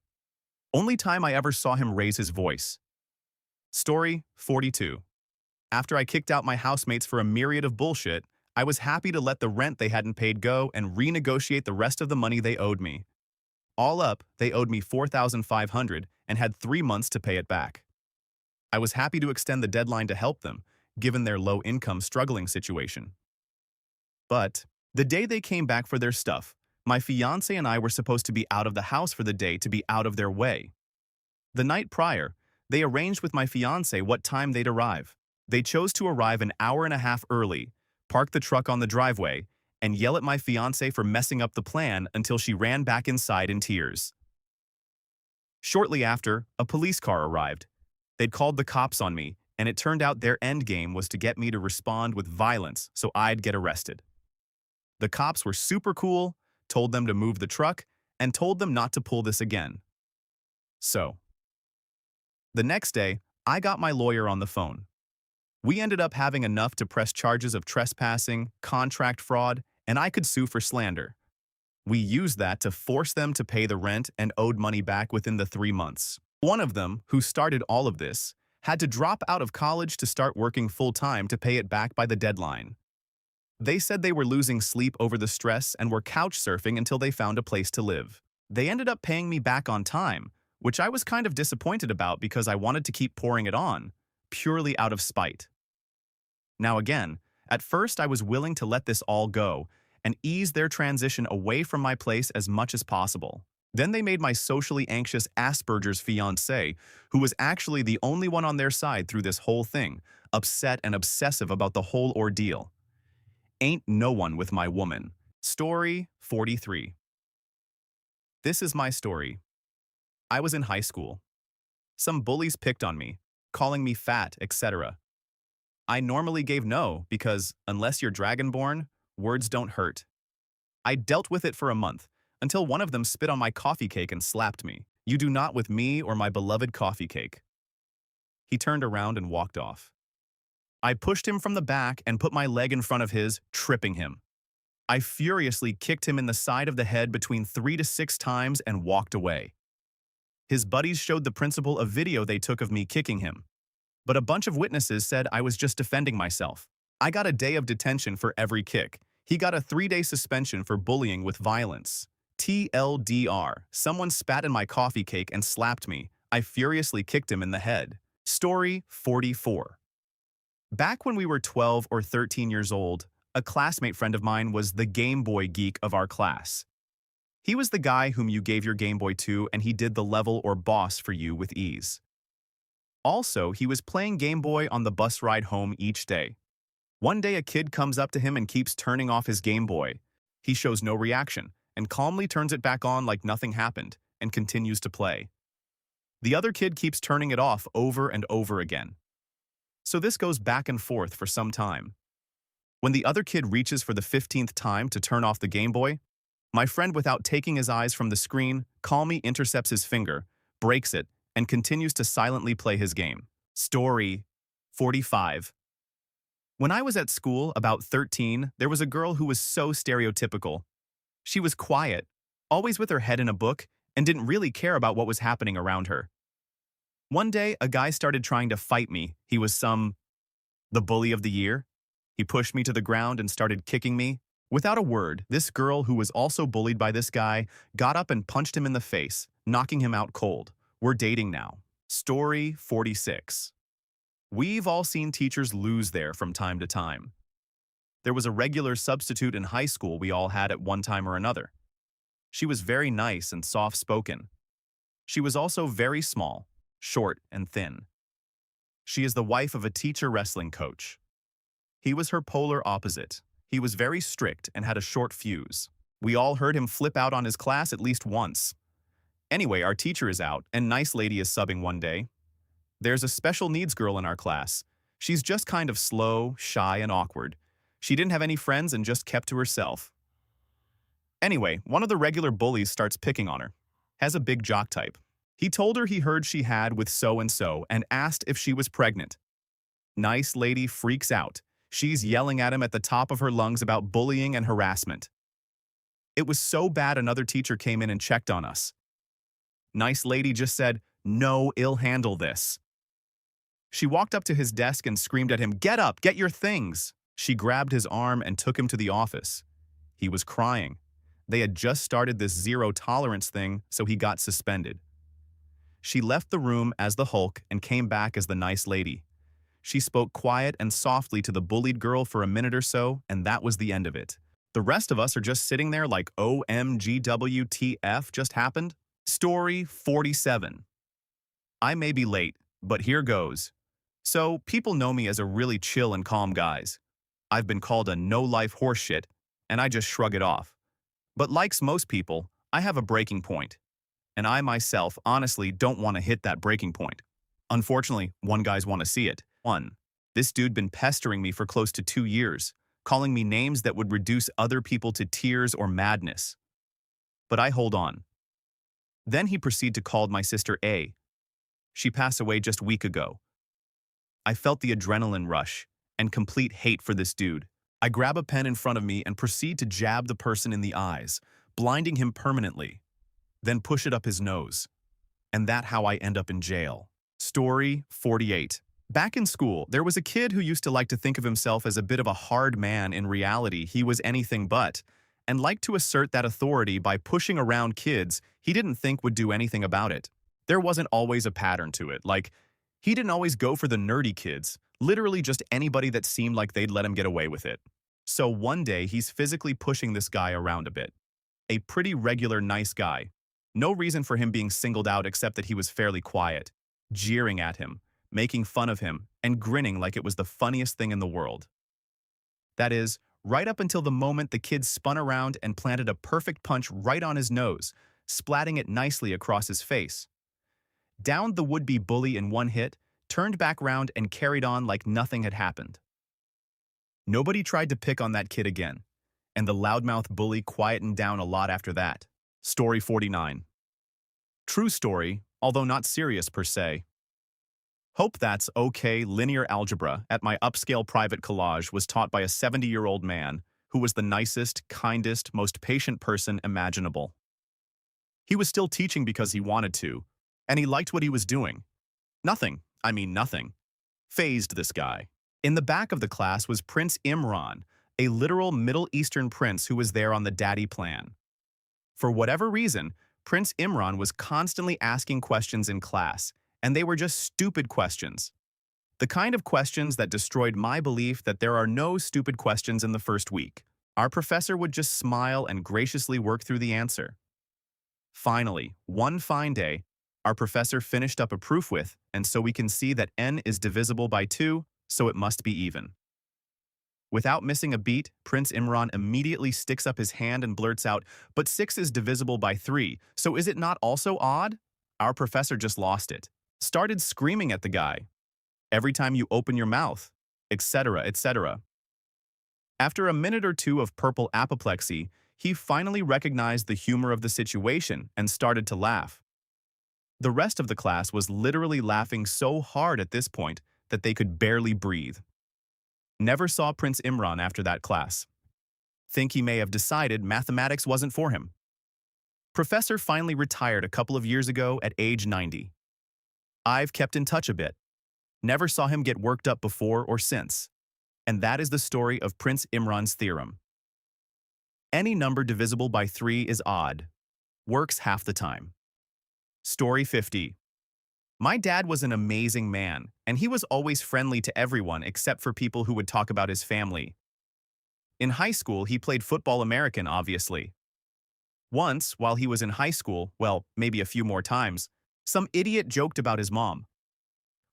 Only time I ever saw him raise his voice. Story 42. After I kicked out my housemates for a myriad of bullshit, I was happy to let the rent they hadn't paid go and renegotiate the rest of the money they owed me. All up, they owed me $4,500 and had 3 months to pay it back. I was happy to extend the deadline to help them, given their low-income struggling situation. But the day they came back for their stuff, my fiancé and I were supposed to be out of the house for the day to be out of their way. The night prior, they arranged with my fiancé what time they'd arrive. They chose to arrive an hour and a half early, park the truck on the driveway, and yell at my fiancé for messing up the plan until she ran back inside in tears. Shortly after, a police car arrived. They'd called the cops on me, and it turned out their end game was to get me to respond with violence so I'd get arrested. The cops were super cool, told them to move the truck, and told them not to pull this again. So, the next day, I got my lawyer on the phone. We ended up having enough to press charges of trespassing, contract fraud, and I could sue for slander. We used that to force them to pay the rent and owed money back within the 3 months. One of them, who started all of this, had to drop out of college to start working full-time to pay it back by the deadline. They said they were losing sleep over the stress and were couch surfing until they found a place to live. They ended up paying me back on time, which I was kind of disappointed about because I wanted to keep pouring it on, purely out of spite. Now again, at first I was willing to let this all go and ease their transition away from my place as much as possible. Then they made my socially anxious Asperger's fiancé, who was actually the only one on their side through this whole thing, upset and obsessive about the whole ordeal. Ain't no one with my woman. Story 43. This is my story. I was in high school. Some bullies picked on me, calling me fat, etc. I normally gave no because, unless you're dragonborn, words don't hurt. I dealt with it for a month, until one of them spit on my coffee cake and slapped me. You do not with me or my beloved coffee cake. He turned around and walked off. I pushed him from the back and put my leg in front of his, tripping him. I furiously kicked him in the side of the head between 3 to 6 times and walked away. His buddies showed the principal a video they took of me kicking him. But a bunch of witnesses said I was just defending myself. I got a day of detention for every kick. He got a 3-day suspension for bullying with violence. TLDR, someone spat in my coffee cake and slapped me. I furiously kicked him in the head. Story 44. Back when we were 12 or 13 years old, a classmate friend of mine was the Game Boy geek of our class. He was the guy whom you gave your Game Boy to, and he did the level or boss for you with ease. Also, he was playing Game Boy on the bus ride home each day. One day a kid comes up to him and keeps turning off his Game Boy. He shows no reaction and calmly turns it back on like nothing happened and continues to play. The other kid keeps turning it off over and over again. So this goes back and forth for some time. When the other kid reaches for the 15th time to turn off the Game Boy, my friend, without taking his eyes from the screen, calmly intercepts his finger, breaks it, and continues to silently play his game. Story 45. When I was at school, about 13, there was a girl who was so stereotypical. She was quiet, always with her head in a book, and didn't really care about what was happening around her. One day, a guy started trying to fight me. He was the bully of the year. He pushed me to the ground and started kicking me. Without a word, this girl, who was also bullied by this guy, got up and punched him in the face, knocking him out cold. We're dating now. Story 46. We've all seen teachers lose there from time to time. There was a regular substitute in high school we all had at one time or another. She was very nice and soft-spoken. She was also very small, short and thin. She is the wife of a teacher wrestling coach. He was her polar opposite. He was very strict and had a short fuse. We all heard him flip out on his class at least once. Anyway, our teacher is out, and nice lady is subbing one day. There's a special needs girl in our class. She's just kind of slow, shy, and awkward. She didn't have any friends and just kept to herself. Anyway, one of the regular bullies starts picking on her. Has a big jock type. He told her he heard she had with so-and-so and asked if she was pregnant. Nice lady freaks out. She's yelling at him at the top of her lungs about bullying and harassment. It was so bad another teacher came in and checked on us. Nice lady just said, "No, I'll handle this." She walked up to his desk and screamed at him, "Get up, get your things." She grabbed his arm and took him to the office. He was crying. They had just started this zero tolerance thing, so he got suspended. She left the room as the Hulk and came back as the nice lady. She spoke quiet and softly to the bullied girl for a minute or so, and that was the end of it. The rest of us are just sitting there like, OMGWTF just happened? Story 47. I may be late, but here goes. So, people know me as a really chill and calm guys. I've been called a no-life horseshit, and I just shrug it off. But like most people, I have a breaking point. And I myself honestly don't want to hit that breaking point. Unfortunately, one guys want to see it. 1. This dude been pestering me for close to 2 years, calling me names that would reduce other people to tears or madness. But I hold on. Then he proceeded to call my sister A. She passed away just a week ago. I felt the adrenaline rush and complete hate for this dude. I grab a pen in front of me and proceed to jab the person in the eyes, blinding him permanently, then push it up his nose. And that's how I end up in jail. Story 48. Back in school, there was a kid who used to like to think of himself as a bit of a hard man. In reality, he was anything but, and liked to assert that authority by pushing around kids he didn't think would do anything about it. There wasn't always a pattern to it, like, he didn't always go for the nerdy kids, literally just anybody that seemed like they'd let him get away with it. So one day, he's physically pushing this guy around a bit. A pretty regular nice guy. No reason for him being singled out except that he was fairly quiet, jeering at him, making fun of him, and grinning like it was the funniest thing in the world. That is, right up until the moment the kid spun around and planted a perfect punch right on his nose, splatting it nicely across his face. Downed the would-be bully in one hit, turned back round and carried on like nothing had happened. Nobody tried to pick on that kid again, and the loudmouth bully quietened down a lot after that. Story 49. True story, although not serious per se. Hope that's okay. Linear algebra at my upscale private college was taught by a 70-year-old man who was the nicest, kindest, most patient person imaginable. He was still teaching because he wanted to, and he liked what he was doing. Nothing fazed this guy. In the back of the class was Prince Imran, a literal Middle Eastern prince who was there on the daddy plan. For whatever reason, Prince Imran was constantly asking questions in class, and they were just stupid questions. The kind of questions that destroyed my belief that there are no stupid questions in the first week. Our professor would just smile and graciously work through the answer. Finally, one fine day, our professor finished up a proof with, and so we can see that n is divisible by 2, so it must be even. Without missing a beat, Prince Imran immediately sticks up his hand and blurts out, "But 6 is divisible by 3, so is it not also odd?" Our professor just lost it. Started screaming at the guy. "Every time you open your mouth," etc., etc. After a minute or two of purple apoplexy, he finally recognized the humor of the situation and started to laugh. The rest of the class was literally laughing so hard at this point that they could barely breathe. Never saw Prince Imran after that class. Think he may have decided mathematics wasn't for him. Professor finally retired a couple of years ago at age 90. I've kept in touch a bit. Never saw him get worked up before or since. And that is the story of Prince Imran's theorem. Any number divisible by 3 is odd. Works half the time. Story 50. My dad was an amazing man, and he was always friendly to everyone except for people who would talk about his family. In high school, he played football American, obviously. Once, while he was in high school, well, maybe a few more times, some idiot joked about his mom,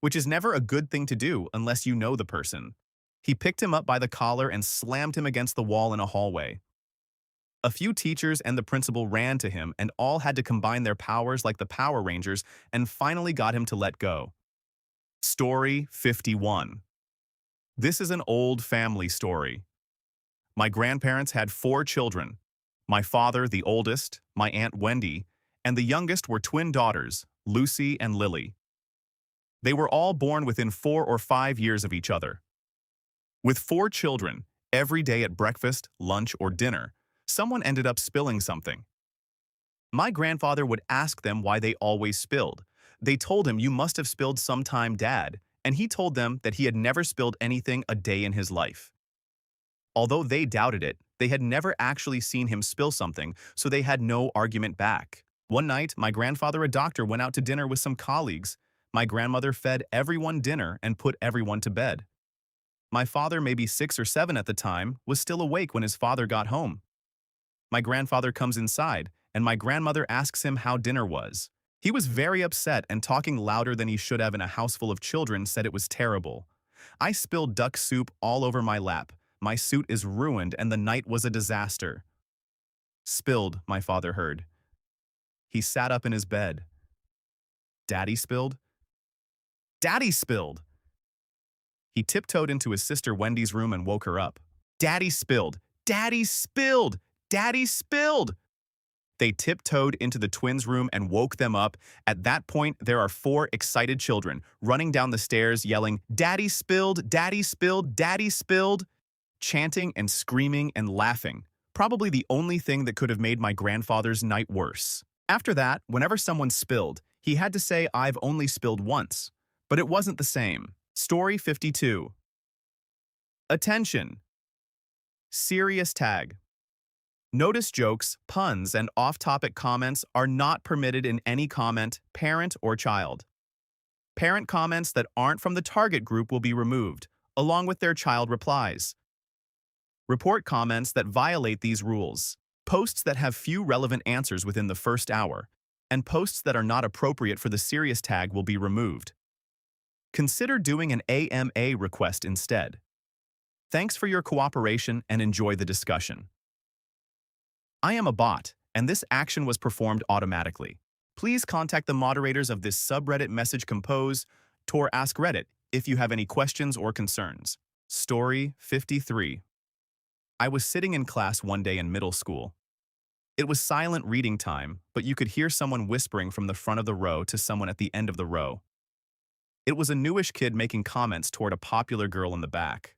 which is never a good thing to do unless you know the person. He picked him up by the collar and slammed him against the wall in a hallway. A few teachers and the principal ran to him and all had to combine their powers like the Power Rangers and finally got him to let go. Story 51. This is an old family story. My grandparents had 4 children. My father, the oldest, my Aunt Wendy, and the youngest were twin daughters, Lucy and Lily. They were all born within 4 or 5 years of each other. With 4 children, every day at breakfast, lunch, or dinner, someone ended up spilling something. My grandfather would ask them why they always spilled. They told him, "You must have spilled sometime, Dad," and he told them that he had never spilled anything a day in his life. Although they doubted it, they had never actually seen him spill something, so they had no argument back. One night, my grandfather, a doctor, went out to dinner with some colleagues. My grandmother fed everyone dinner and put everyone to bed. My father, maybe 6 or 7 at the time, was still awake when his father got home. My grandfather comes inside, and my grandmother asks him how dinner was. He was very upset and talking louder than he should have in a house full of children said it was terrible. "I spilled duck soup all over my lap. My suit is ruined and the night was a disaster." "Spilled," my father heard. He sat up in his bed. "Daddy spilled?" "Daddy spilled!" He tiptoed into his sister Wendy's room and woke her up. "Daddy spilled! Daddy spilled! Daddy spilled!" They tiptoed into the twins' room and woke them up. At that point, there are 4 excited children running down the stairs yelling, "Daddy spilled! Daddy spilled! Daddy spilled!" chanting and screaming and laughing. Probably the only thing that could have made my grandfather's night worse. After that, whenever someone spilled, he had to say, "I've only spilled once." But it wasn't the same. Story 52. Attention! Serious tag. Notice jokes, puns, and off-topic comments are not permitted in any comment, parent or child. Parent comments that aren't from the target group will be removed, along with their child replies. Report comments that violate these rules, posts that have few relevant answers within the first hour, and posts that are not appropriate for the serious tag will be removed. Consider doing an AMA request instead. Thanks for your cooperation and enjoy the discussion. I am a bot, and this action was performed automatically. Please contact the moderators of this subreddit message compose or AskReddit if you have any questions or concerns. Story 53. I was sitting in class one day in middle school. It was silent reading time, but you could hear someone whispering from the front of the row to someone at the end of the row. It was a newish kid making comments toward a popular girl in the back.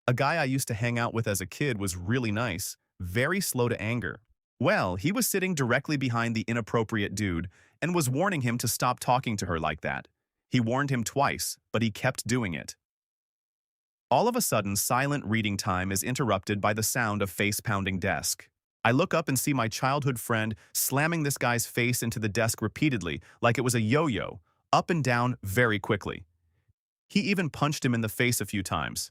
A guy I used to hang out with as a kid was really nice, very slow to anger. Well, he was sitting directly behind the inappropriate dude and was warning him to stop talking to her like that. He warned him twice, but he kept doing it. All of a sudden, silent reading time is interrupted by the sound of face-pounding desk. I look up and see my childhood friend slamming this guy's face into the desk repeatedly, like it was a yo-yo, up and down very quickly. He even punched him in the face a few times.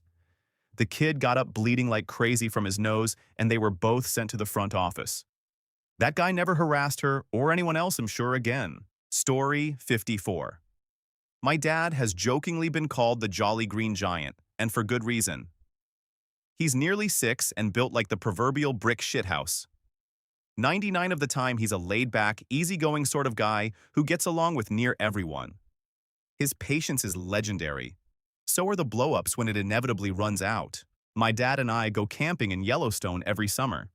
The kid got up bleeding like crazy from his nose, and they were both sent to the front office. That guy never harassed her or anyone else, I'm sure, again. Story 54. My dad has jokingly been called the Jolly Green Giant, and for good reason. He's nearly 6 and built like the proverbial brick shithouse. 99 of the time, he's a laid-back, easygoing sort of guy who gets along with near everyone. His patience is legendary. So are the blow-ups when it inevitably runs out. My dad and I go camping in Yellowstone every summer.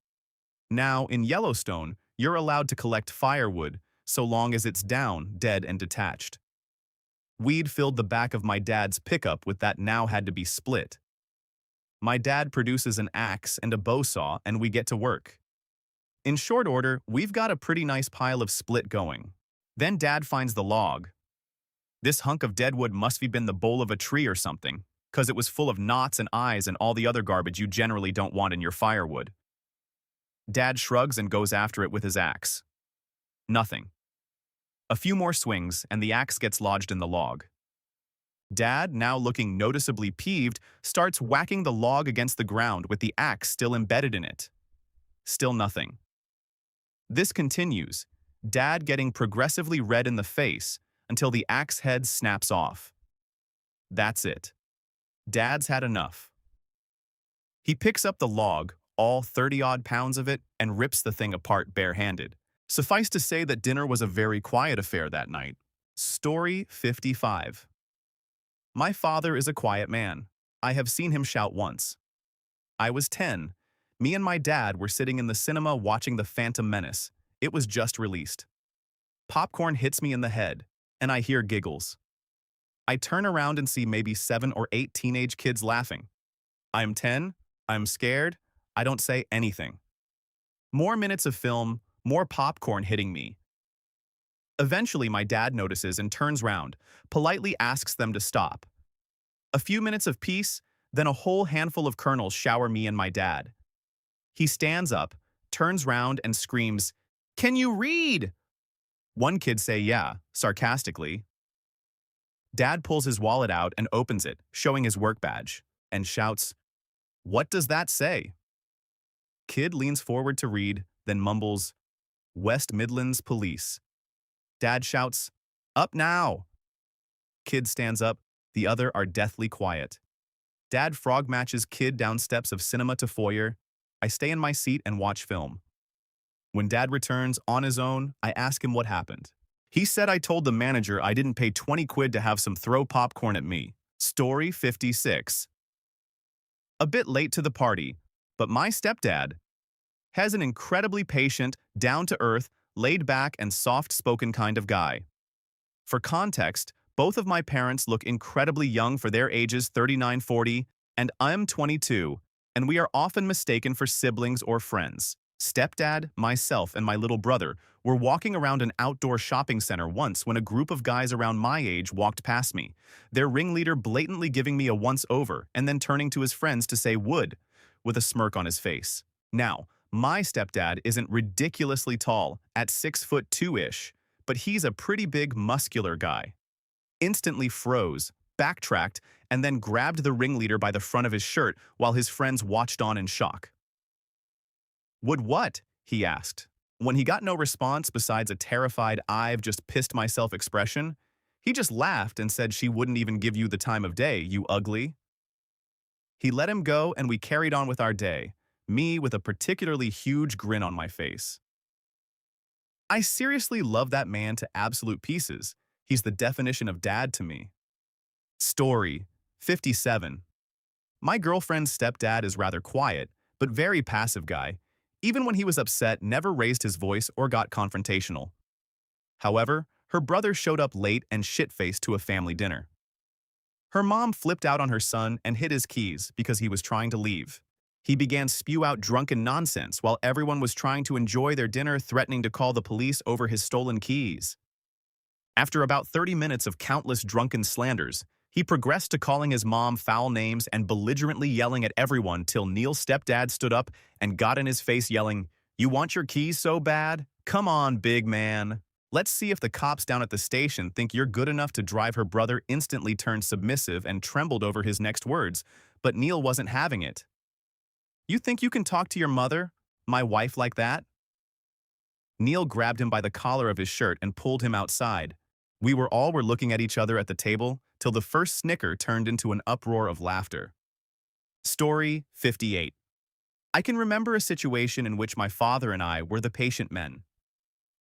Now, in Yellowstone, you're allowed to collect firewood so long as it's down, dead, and detached. We'd filled the back of my dad's pickup with that now had to be split. My dad produces an axe and a bow saw, and we get to work. In short order, we've got a pretty nice pile of split going. Then Dad finds the log. This hunk of deadwood must have been the bole of a tree or something, 'cause it was full of knots and eyes and all the other garbage you generally don't want in your firewood. Dad shrugs and goes after it with his axe. Nothing. A few more swings, and the axe gets lodged in the log. Dad, now looking noticeably peeved, starts whacking the log against the ground with the axe still embedded in it. Still nothing. This continues, Dad getting progressively red in the face until the axe head snaps off. That's it. Dad's had enough. He picks up the log, all 30-odd pounds of it, and rips the thing apart barehanded. Suffice to say that dinner was a very quiet affair that night. Story 55. My father is a quiet man. I have seen him shout once. I was 10. Me and my dad were sitting in the cinema watching The Phantom Menace. It was just released. Popcorn hits me in the head, and I hear giggles. I turn around and see maybe 7 or 8 teenage kids laughing. I'm 10, I'm scared, I don't say anything. More minutes of film, more popcorn hitting me. Eventually, my dad notices and turns round, politely asks them to stop. A few minutes of peace, then a whole handful of kernels shower me and my dad. He stands up, turns round, and screams, "Can you read?" One kid say yeah, sarcastically. Dad pulls his wallet out and opens it, showing his work badge, and shouts, "What does that say?" Kid leans forward to read, then mumbles, "West Midlands Police." Dad shouts, "Up now!" Kid stands up, the other are deathly quiet. Dad frog matches kid down steps of cinema to foyer. I stay in my seat and watch film. When Dad returns on his own, I ask him what happened. He said I told the manager I didn't pay 20 quid to have some throw popcorn at me. Story 56. A bit late to the party, but my stepdad has an incredibly patient, down-to-earth, laid-back, and soft-spoken kind of guy. For context, both of my parents look incredibly young for their ages 39-40, and I'm 22, and we are often mistaken for siblings or friends. Stepdad, myself, and my little brother were walking around an outdoor shopping center once when a group of guys around my age walked past me, their ringleader blatantly giving me a once-over and then turning to his friends to say would, with a smirk on his face. Now, my stepdad isn't ridiculously tall, at 6'2"-ish, but he's a pretty big, muscular guy. Instantly froze, backtracked, and then grabbed the ringleader by the front of his shirt while his friends watched on in shock. "Would what?" he asked. When he got no response besides a terrified "I've just pissed myself" expression, he just laughed and said she wouldn't even give you the time of day, you ugly. He let him go and we carried on with our day, me with a particularly huge grin on my face. I seriously love that man to absolute pieces. He's the definition of dad to me. Story 57. My girlfriend's stepdad is rather quiet, but very passive guy. Even when he was upset, never raised his voice or got confrontational. However, her brother showed up late and shit-faced to a family dinner. Her mom flipped out on her son and hid his keys because he was trying to leave. He began spew out drunken nonsense while everyone was trying to enjoy their dinner, threatening to call the police over his stolen keys. After about 30 minutes of countless drunken slanders, he progressed to calling his mom foul names and belligerently yelling at everyone till Neil's stepdad stood up and got in his face yelling, "You want your keys so bad? Come on, big man. Let's see if the cops down at the station think you're good enough to drive." Her brother instantly turned submissive and trembled over his next words, but Neil wasn't having it. "You think you can talk to your mother, my wife, like that?" Neil grabbed him by the collar of his shirt and pulled him outside. We were looking at each other at the table till the first snicker turned into an uproar of laughter. Story 58. I can remember a situation in which my father and I were the patient men.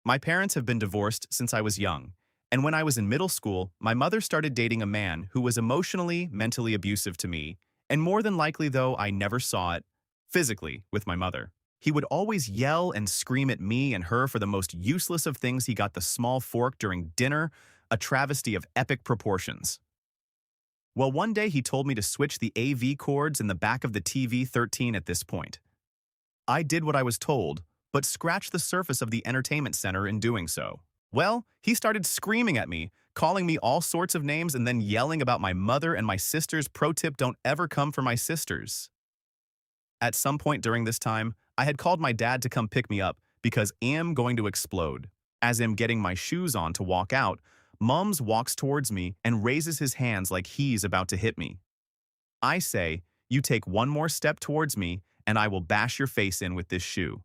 My parents have been divorced since I was young, and when I was in middle school, my mother started dating a man who was emotionally, mentally abusive to me, and more than likely, though I never saw it, physically with my mother. He would always yell and scream at me and her for the most useless of things. He got the small fork during dinner, a travesty of epic proportions. Well, one day he told me to switch the AV cords in the back of the TV 13 at this point. I did what I was told, but scratched the surface of the entertainment center in doing so. Well, he started screaming at me, calling me all sorts of names and then yelling about my mother and my sisters. Pro tip, don't ever come for my sisters. At some point during this time, I had called my dad to come pick me up because I'm going to explode. As I'm getting my shoes on to walk out, Mums walks towards me and raises his hands like he's about to hit me. I say, "You take one more step towards me and I will bash your face in with this shoe."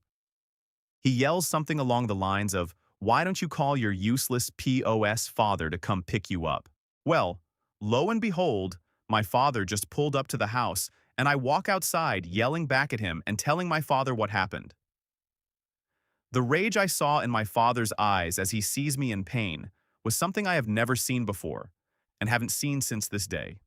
He yells something along the lines of, "Why don't you call your useless POS father to come pick you up?" Well, lo and behold, my father just pulled up to the house and I walk outside yelling back at him and telling my father what happened. The rage I saw in my father's eyes as he sees me in pain was something I have never seen before and haven't seen since this day.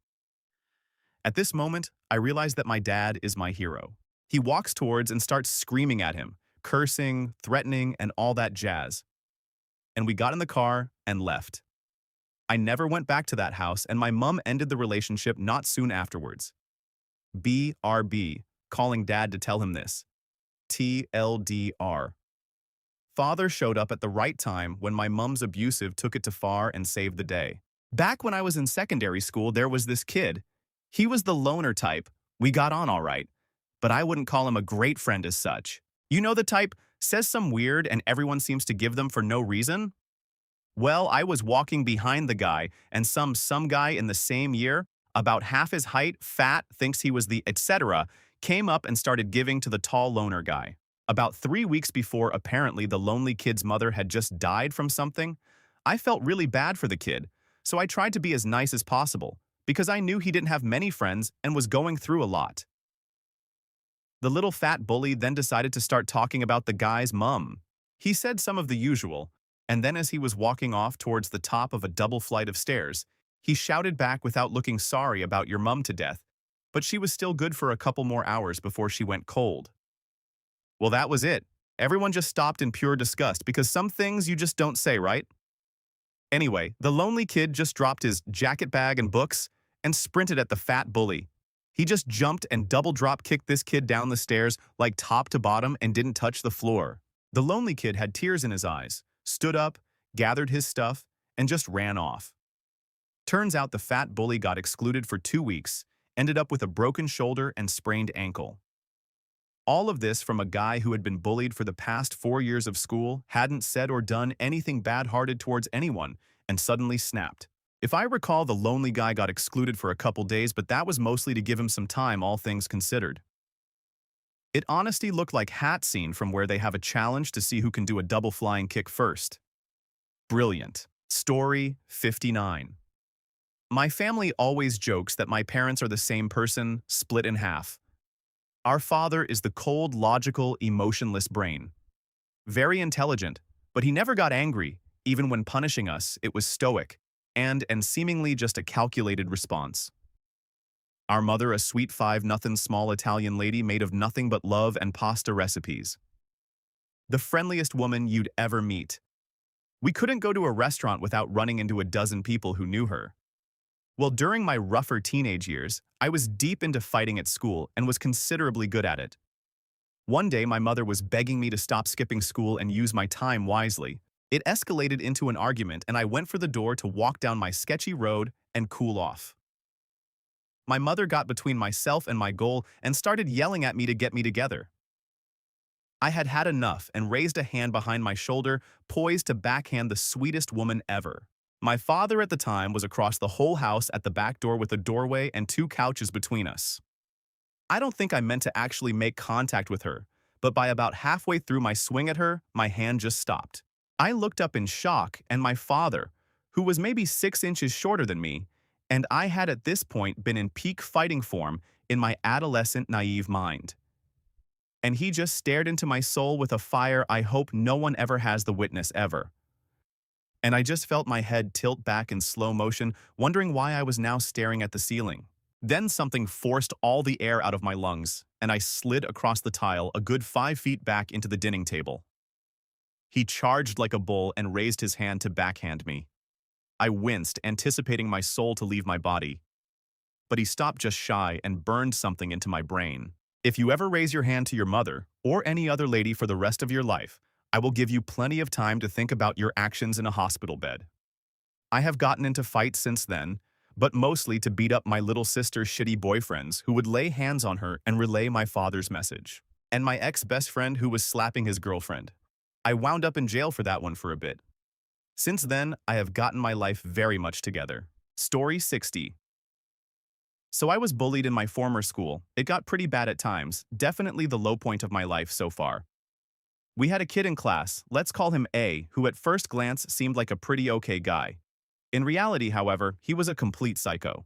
At this moment, I realize that my dad is my hero. He walks towards and starts screaming at him, cursing, threatening, and all that jazz. and we got in the car and left. I never went back to that house, and my mum ended the relationship not soon afterwards. BRB, calling dad to tell him this. TLDR. Father showed up at the right time when my mum's abusive took it too far and saved the day. Back when I was in secondary school, there was this kid. He was the loner type. We got on all right, but I wouldn't call him a great friend as such. You know the type, says some weird and everyone seems to give them for no reason? Well, I was walking behind the guy, and some guy in the same year, about half his height, fat, thinks he was the etc., came up and started giving to the tall loner guy. About 3 weeks before apparently the lonely kid's mother had just died from something, I felt really bad for the kid, so I tried to be as nice as possible, because I knew he didn't have many friends and was going through a lot. The little fat bully then decided to start talking about the guy's mum. He said some of the usual, and then as he was walking off towards the top of a double flight of stairs, he shouted back without looking sorry about your mum to death, but she was still good for a couple more hours before she went cold. Well, that was it. Everyone just stopped in pure disgust because some things you just don't say, right? Anyway, the lonely kid just dropped his jacket bag and books and sprinted at the fat bully. He just jumped and double drop kicked this kid down the stairs like top to bottom and didn't touch the floor. The lonely kid had tears in his eyes, stood up, gathered his stuff, and just ran off. Turns out the fat bully got excluded for 2 weeks, ended up with a broken shoulder and sprained ankle. All of this from a guy who had been bullied for the past 4 years of school, hadn't said or done anything bad-hearted towards anyone, and suddenly snapped. If I recall, the lonely guy got excluded for a couple days, but that was mostly to give him some time, all things considered. It honestly looked like Hat Scene from where they have a challenge to see who can do a double flying kick first. Brilliant. Story 59. My family always jokes that my parents are the same person, split in half. Our father is the cold, logical, emotionless brain. Very intelligent, but he never got angry. Even when punishing us, it was stoic, and seemingly just a calculated response. Our mother, a sweet 5-0 small Italian lady made of nothing but love and pasta recipes. The friendliest woman you'd ever meet. We couldn't go to a restaurant without running into a dozen people who knew her. Well, during my rougher teenage years, I was deep into fighting at school and was considerably good at it. One day, my mother was begging me to stop skipping school and use my time wisely. It escalated into an argument, and I went for the door to walk down my sketchy road and cool off. My mother got between myself and my goal and started yelling at me to get me together. I had had enough and raised a hand behind my shoulder, poised to backhand the sweetest woman ever. My father at the time was across the whole house at the back door with a doorway and 2 couches between us. I don't think I meant to actually make contact with her, but by about halfway through my swing at her, my hand just stopped. I looked up in shock, and my father, who was maybe 6 inches shorter than me, and I had at this point been in peak fighting form in my adolescent naive mind. And he just stared into my soul with a fire I hope no one ever has the witness ever. And I just felt my head tilt back in slow motion, wondering why I was now staring at the ceiling. Then something forced all the air out of my lungs, and I slid across the tile a good 5 feet back into the dining table. He charged like a bull and raised his hand to backhand me. I winced, anticipating my soul to leave my body. But he stopped just shy and burned something into my brain. If you ever raise your hand to your mother, or any other lady for the rest of your life, I will give you plenty of time to think about your actions in a hospital bed. I have gotten into fights since then, but mostly to beat up my little sister's shitty boyfriends who would lay hands on her and relay my father's message. And my ex-best friend who was slapping his girlfriend. I wound up in jail for that one for a bit. Since then, I have gotten my life very much together. Story 60. So I was bullied in my former school. It got pretty bad at times, definitely the low point of my life so far. We had a kid in class, let's call him A, who at first glance seemed like a pretty okay guy. In reality, however, he was a complete psycho.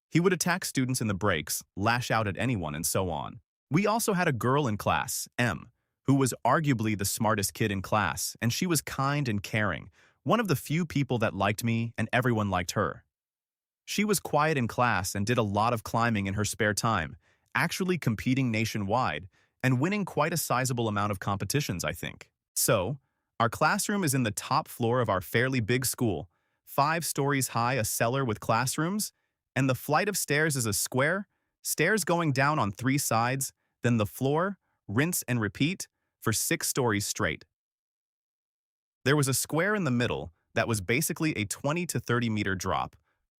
He would attack students in the breaks, lash out at anyone, and so on. We also had a girl in class, M, who was arguably the smartest kid in class, and she was kind and caring, one of the few people that liked me, and everyone liked her. She was quiet in class and did a lot of climbing in her spare time, actually competing nationwide, and winning quite a sizable amount of competitions, I think. So, Our classroom is in the top floor of our fairly big school, 5 stories high, a cellar with classrooms, and the flight of stairs is a square, stairs going down on 3 sides, then the floor, rinse and repeat, for 6 stories straight. There was a square in the middle that was basically a 20 to 30 meter drop.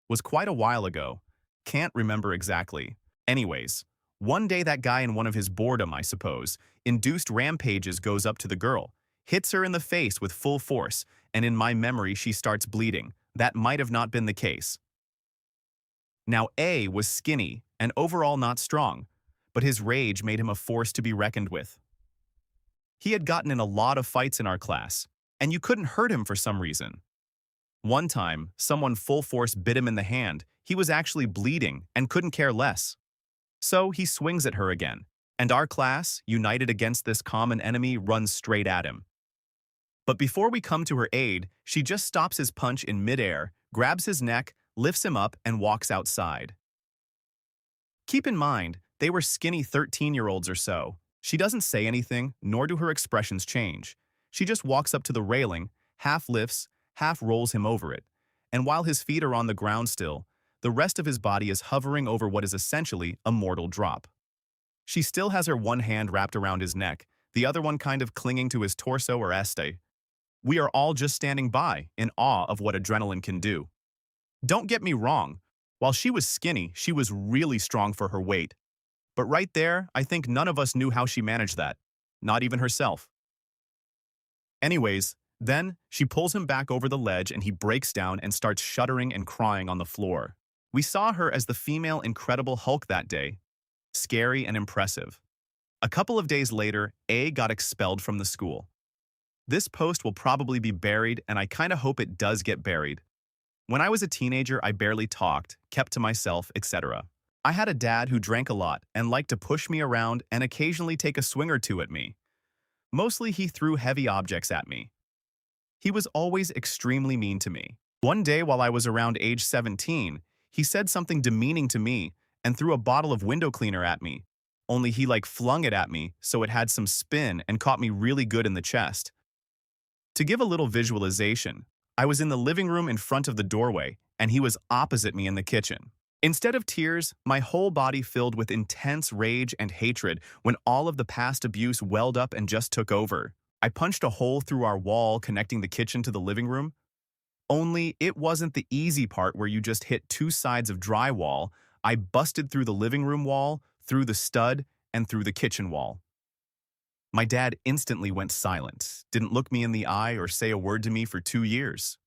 Was quite a while ago. Can't remember exactly. Anyways, one day that guy in one of his boredom, I suppose, induced rampages goes up to the girl, hits her in the face with full force, and in my memory she starts bleeding. That might have not been the case. Now A was skinny and overall not strong, but his rage made him a force to be reckoned with. He had gotten in a lot of fights in our class, and you couldn't hurt him for some reason. One time, someone full force bit him in the hand. He was actually bleeding and couldn't care less. So he swings at her again, and our class, united against this common enemy, runs straight at him. But before we come to her aid, she just stops his punch in midair, grabs his neck, lifts him up, and walks outside. Keep in mind, they were skinny 13-year-olds or so. She doesn't say anything, nor do her expressions change. She just walks up to the railing, half lifts, half rolls him over it, and while his feet are on the ground still, the rest of his body is hovering over what is essentially a mortal drop. She still has her one hand wrapped around his neck, the other one kind of clinging to his torso or este. We are all just standing by, in awe of what adrenaline can do. Don't get me wrong, while she was skinny, she was really strong for her weight. But right there, I think none of us knew how she managed that, not even herself. Anyways, then she pulls him back over the ledge and he breaks down and starts shuddering and crying on the floor. We saw her as the female Incredible Hulk that day. Scary and impressive. A couple of days later, A got expelled from the school. This post will probably be buried, and I kinda hope it does get buried. When I was a teenager, I barely talked, kept to myself, etc. I had a dad who drank a lot and liked to push me around and occasionally take a swing or two at me. Mostly he threw heavy objects at me. He was always extremely mean to me. One day while I was around age 17, he said something demeaning to me and threw a bottle of window cleaner at me. Only he flung it at me so it had some spin and caught me really good in the chest. To give a little visualization, I was in the living room in front of the doorway and he was opposite me in the kitchen. Instead of tears, my whole body filled with intense rage and hatred when all of the past abuse welled up and just took over. I punched a hole through our wall connecting the kitchen to the living room. Only it wasn't the easy part where you just hit 2 sides of drywall. I busted through the living room wall, through the stud, and through the kitchen wall. My dad instantly went silent, didn't look me in the eye or say a word to me for 2 years.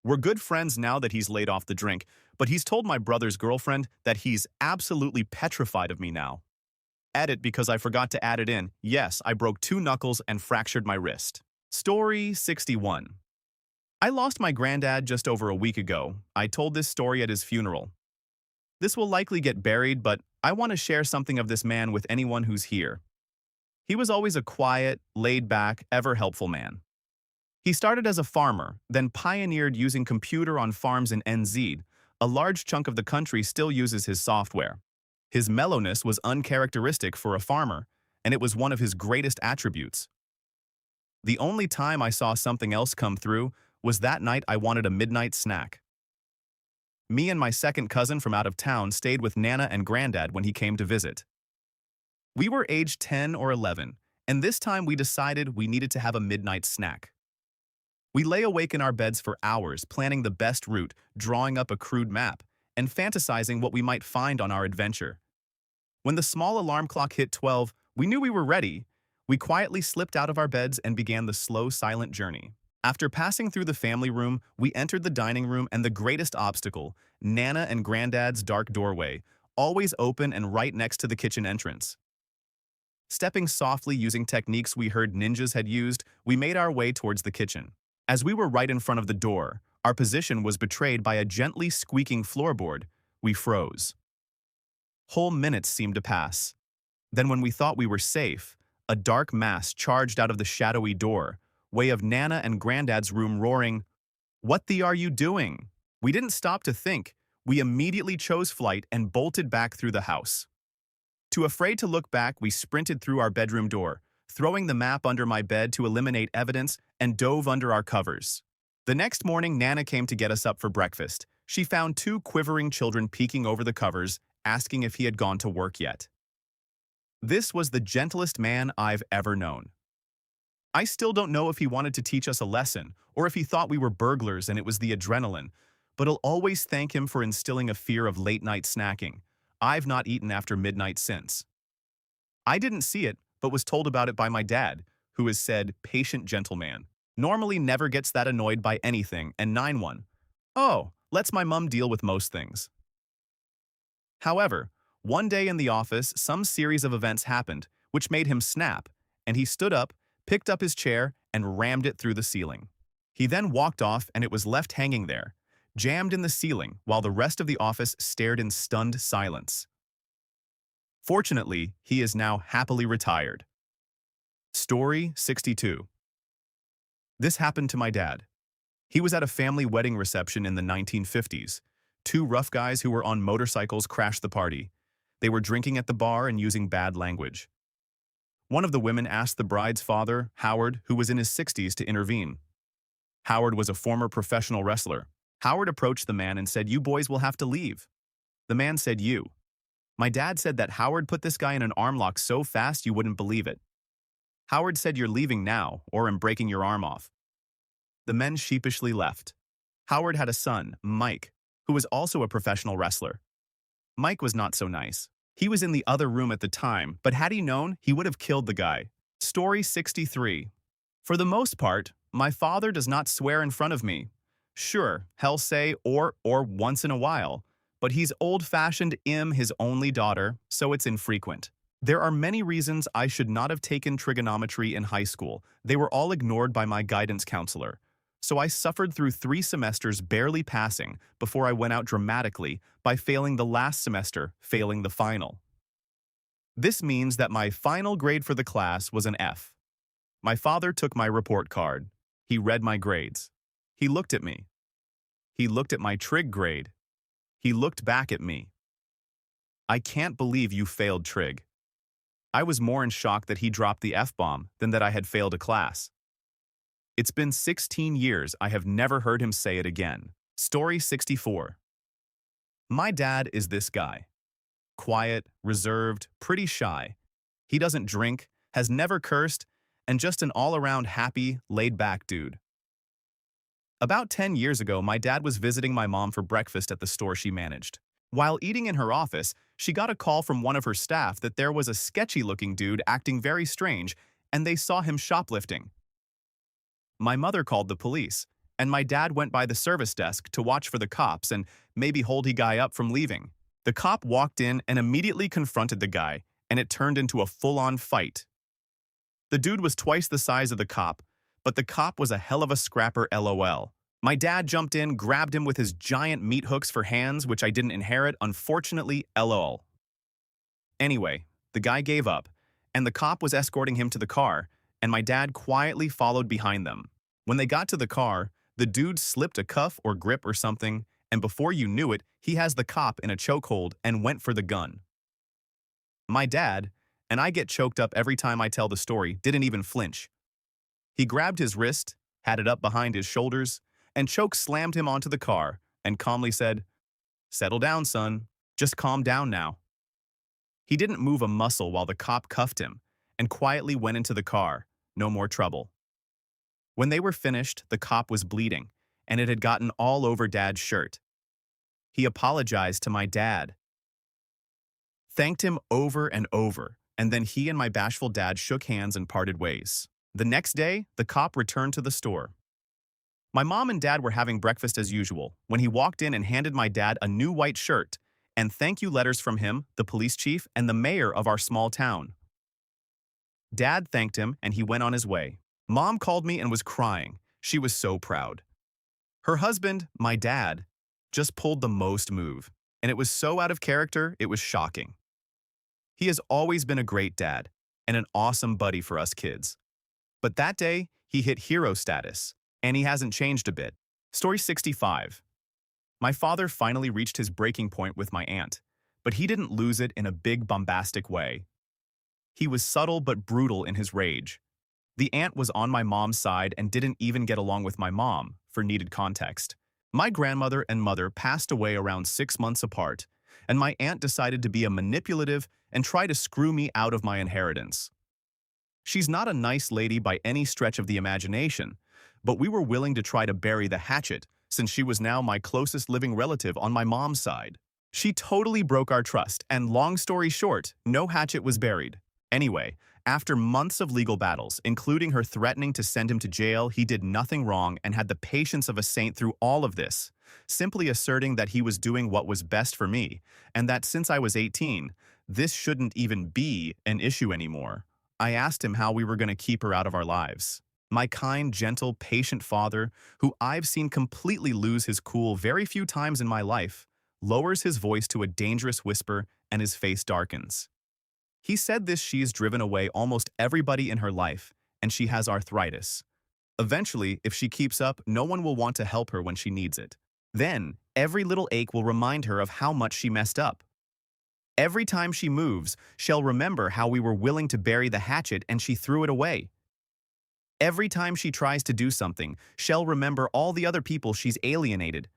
We're good friends now that he's laid off the drink, but he's told my brother's girlfriend that he's absolutely petrified of me now. Edit because I forgot to add it in. Yes, I broke 2 knuckles and fractured my wrist. Story 61. I lost my granddad just over a week ago. I told this story at his funeral. This will likely get buried, but I want to share something of this man with anyone who's here. He was always a quiet, laid-back, ever-helpful man. He started as a farmer, then pioneered using computer on farms in NZ. A large chunk of the country still uses his software. His mellowness was uncharacteristic for a farmer, and it was one of his greatest attributes. The only time I saw something else come through was that night I wanted a midnight snack. Me and my second cousin from out of town stayed with Nana and Granddad when he came to visit. We were aged 10 or 11, and this time we decided we needed to have a midnight snack. We lay awake in our beds for hours, planning the best route, drawing up a crude map, and fantasizing what we might find on our adventure. When the small alarm clock hit 12, we knew we were ready. We quietly slipped out of our beds and began the slow, silent journey. After passing through the family room, we entered the dining room and the greatest obstacle, Nana and Granddad's dark doorway, always open and right next to the kitchen entrance. Stepping softly using techniques we heard ninjas had used, we made our way towards the kitchen. As we were right in front of the door, our position was betrayed by a gently squeaking floorboard. We froze. Whole minutes seemed to pass. Then when we thought we were safe, a dark mass charged out of the shadowy door, way of Nana and Granddad's room roaring, "What the are you doing?" We didn't stop to think. We immediately chose flight and bolted back through the house. Too afraid to look back, we sprinted through our bedroom door, throwing the map under my bed to eliminate evidence, and dove under our covers. The next morning, Nana came to get us up for breakfast. She found two quivering children peeking over the covers, asking if he had gone to work yet. This was the gentlest man I've ever known. I still don't know if he wanted to teach us a lesson or if he thought we were burglars and it was the adrenaline, but I'll always thank him for instilling a fear of late-night snacking. I've not eaten after midnight since. I didn't see it, but was told about it by my dad, who is said patient gentleman. Normally never gets that annoyed by anything, and 9-1. Oh, lets my mum deal with most things. However, one day in the office, some series of events happened, which made him snap, and he stood up, picked up his chair, and rammed it through the ceiling. He then walked off and it was left hanging there, jammed in the ceiling, while the rest of the office stared in stunned silence. Fortunately, he is now happily retired. Story 62. This happened to my dad. He was at a family wedding reception in the 1950s. Two rough guys who were on motorcycles crashed the party. They were drinking at the bar and using bad language. One of the women asked the bride's father, Howard, who was in his 60s, to intervene. Howard was a former professional wrestler. Howard approached the man and said, "You boys will have to leave." The man said, "You." My dad said that Howard put this guy in an arm lock so fast you wouldn't believe it. Howard said, "You're leaving now, or I'm breaking your arm off." The men sheepishly left. Howard had a son, Mike, who was also a professional wrestler. Mike was not so nice. He was in the other room at the time, but had he known, he would have killed the guy. Story 63. For the most part, my father does not swear in front of me. Sure, he'll say or once in a while, but he's old-fashioned his only daughter, so it's infrequent. There are many reasons I should not have taken trigonometry in high school. They were all ignored by my guidance counselor. So I suffered through 3 semesters barely passing before I went out dramatically by failing the last semester, failing the final. This means that my final grade for the class was an F. My father took my report card. He read my grades. He looked at me. He looked at my trig grade. He looked back at me. "I can't believe you failed trig." I was more in shock that he dropped the F-bomb than that I had failed a class. It's been 16 years. I have never heard him say it again. Story 64. My dad is this guy. Quiet, reserved, pretty shy. He doesn't drink, has never cursed, and just an all-around happy, laid-back dude. About 10 years ago, my dad was visiting my mom for breakfast at the store she managed. While eating in her office, she got a call from one of her staff that there was a sketchy-looking dude acting very strange, and they saw him shoplifting. My mother called the police, and my dad went by the service desk to watch for the cops and maybe hold the guy up from leaving. The cop walked in and immediately confronted the guy, and it turned into a full-on fight. The dude was twice the size of the cop, but the cop was a hell of a scrapper, LOL. My dad jumped in, grabbed him with his giant meat hooks for hands, which I didn't inherit, unfortunately, LOL. Anyway, the guy gave up, and the cop was escorting him to the car, and my dad quietly followed behind them. When they got to the car, the dude slipped a cuff or grip or something, and before you knew it, he has the cop in a chokehold and went for the gun. My dad, and I get choked up every time I tell the story, didn't even flinch. He grabbed his wrist, had it up behind his shoulders, and choke slammed him onto the car and calmly said, "Settle down, son. Just calm down now." He didn't move a muscle while the cop cuffed him and quietly went into the car. No more trouble. When they were finished, the cop was bleeding, and it had gotten all over Dad's shirt. He apologized to my dad, thanked him over and over, and then he and my bashful dad shook hands and parted ways. The next day, the cop returned to the store. My mom and dad were having breakfast as usual when he walked in and handed my dad a new white shirt and thank you letters from him, the police chief, and the mayor of our small town. Dad thanked him and he went on his way. Mom called me and was crying. She was so proud. Her husband, my dad, just pulled the most move, and it was so out of character, it was shocking. He has always been a great dad and an awesome buddy for us kids. But that day, he hit hero status, and he hasn't changed a bit. Story 65. My father finally reached his breaking point with my aunt, but he didn't lose it in a big bombastic way. He was subtle but brutal in his rage. The aunt was on my mom's side and didn't even get along with my mom, for needed context. My grandmother and mother passed away around 6 months apart, and my aunt decided to be a manipulative and try to screw me out of my inheritance. She's not a nice lady by any stretch of the imagination, but we were willing to try to bury the hatchet since she was now my closest living relative on my mom's side. She totally broke our trust, and long story short, no hatchet was buried. Anyway, after months of legal battles, including her threatening to send him to jail, he did nothing wrong and had the patience of a saint through all of this, simply asserting that he was doing what was best for me, and that since I was 18, this shouldn't even be an issue anymore. I asked him how we were going to keep her out of our lives. My kind, gentle, patient father, who I've seen completely lose his cool very few times in my life, lowers his voice to a dangerous whisper and his face darkens. He said she's driven away almost everybody in her life, and she has arthritis. Eventually, if she keeps up, no one will want to help her when she needs it. Then, every little ache will remind her of how much she messed up. Every time she moves, she'll remember how we were willing to bury the hatchet and she threw it away. Every time she tries to do something, she'll remember all the other people she's alienated,